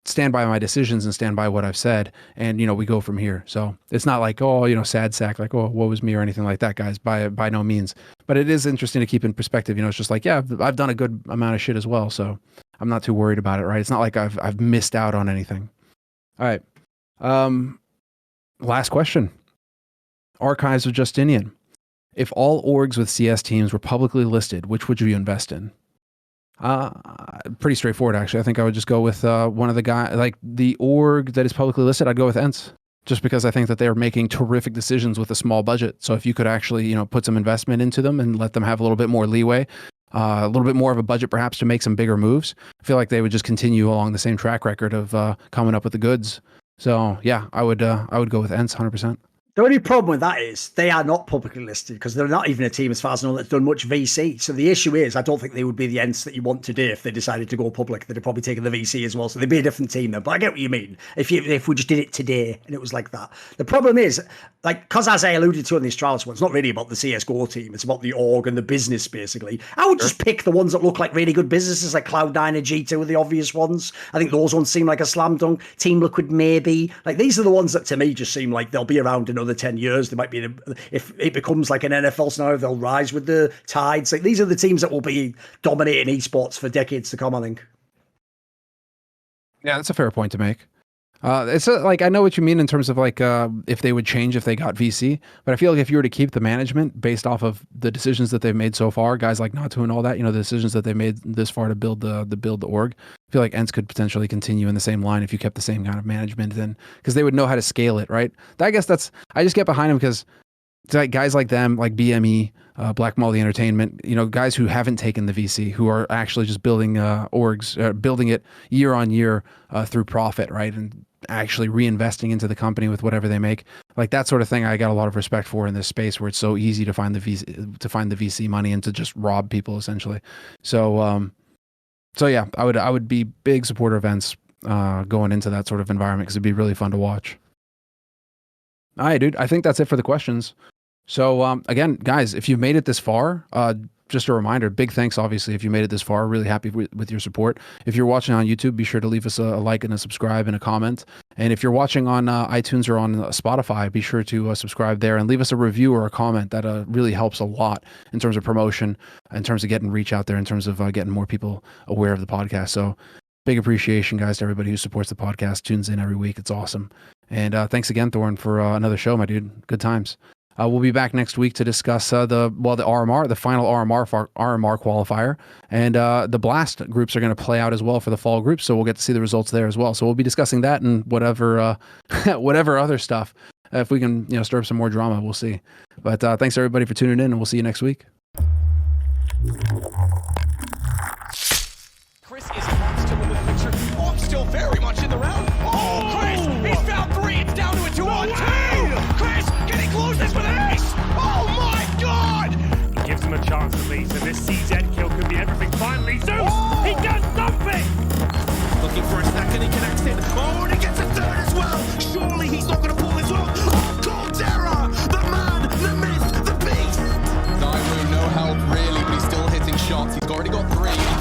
Stand by my decisions and stand by what I've said. And, we go from here. So it's not like, oh, sad sack, like, oh, woe is me or anything like that, guys, by no means. But it is interesting to keep in perspective. It's just like, yeah, I've done a good amount of shit as well. So I'm not too worried about it, right? It's not like I've missed out on anything. All right. Last question. Archives of Justinian. If all orgs with CS teams were publicly listed, which would you invest in? Pretty straightforward, actually. I think I would just go with one of the guys, like the org that is publicly listed. I'd go with ENCE, just because I think that they're making terrific decisions with a small budget. So if you could actually, put some investment into them and let them have a little bit more leeway, a little bit more of a budget perhaps to make some bigger moves, I feel like they would just continue along the same track record of coming up with the goods. So yeah, I would go with ENCE 100%. The only problem with that is they are not publicly listed because they're not even a team, as far as I know, that's done much VC. So the issue is, I don't think they would be the ENCE that you want today if they decided to go public. They'd have probably taken the VC as well. So they'd be a different team then. But I get what you mean. If we just did it today and it was like that. The problem is, because as I alluded to in the Astralis one, it's not really about the CSGO team. It's about the org and the business, basically. I would just pick the ones that look like really good businesses, like Cloud9 and G2 are the obvious ones. I think those ones seem like a slam dunk. Team Liquid, maybe. Like, these are the ones that to me just seem like they'll be around another 10 years. They might be, if it becomes like an NFL scenario, they'll rise with the tides. Like, these are the teams that will be dominating esports for decades to come, I think. Yeah, that's a fair point to make. It's like, I know what you mean in terms of like if they would change if they got VC, but I feel like if you were to keep the management based off of the decisions that they've made so far, guys like Natu and all that, the decisions that they made this far to build the org, I feel like ENCE could potentially continue in the same line if you kept the same kind of management, then because they would know how to scale it, right? I guess I just get behind them because guys like them, like BME, Black Molly Entertainment, guys who haven't taken the VC, who are actually just building orgs, building it year on year through profit, right? And actually reinvesting into the company with whatever they make, like that sort of thing. I got a lot of respect for in this space where it's so easy to find the VC money and to just rob people essentially. So yeah, I would be big supporter of ENCE going into that sort of environment because it'd be really fun to watch. All right, dude. I think that's it for the questions. So again, guys, if you've made it this far, just a reminder, big thanks, obviously, if you made it this far. Really happy with your support. If you're watching on YouTube, be sure to leave us a like and a subscribe and a comment. And if you're watching on iTunes or on Spotify, be sure to subscribe there and leave us a review or a comment. That really helps a lot in terms of promotion, in terms of getting reach out there, in terms of getting more people aware of the podcast. So big appreciation, guys, to everybody who supports the podcast, tunes in every week. It's awesome. And thanks again, Thorn, for another show, my dude. Good times. We'll be back next week to discuss the RMR, the final RMR qualifier, and the Blast groups are going to play out as well for the fall groups. So we'll get to see the results there as well. So we'll be discussing that and whatever whatever other stuff. If we can stir up some more drama, we'll see. But thanks everybody for tuning in, and we'll see you next week. Chris is not still into the picture. Oh, I'm still very much in the round. Oh, Chris, he's found 3. It's down to a 2-on-2. Chris, can he close this with an ace? Oh my God! He gives him a chance at least, and this CZ kill could be everything. Finally, Zeus, he does something! Looking for a second, he connects it. Oh, and he gets a third as well. Surely he's not going to pull this off. Oh, Caldera, the man, the myth, the beast. Nairo, no help really, but he's still hitting shots. He's already got 3.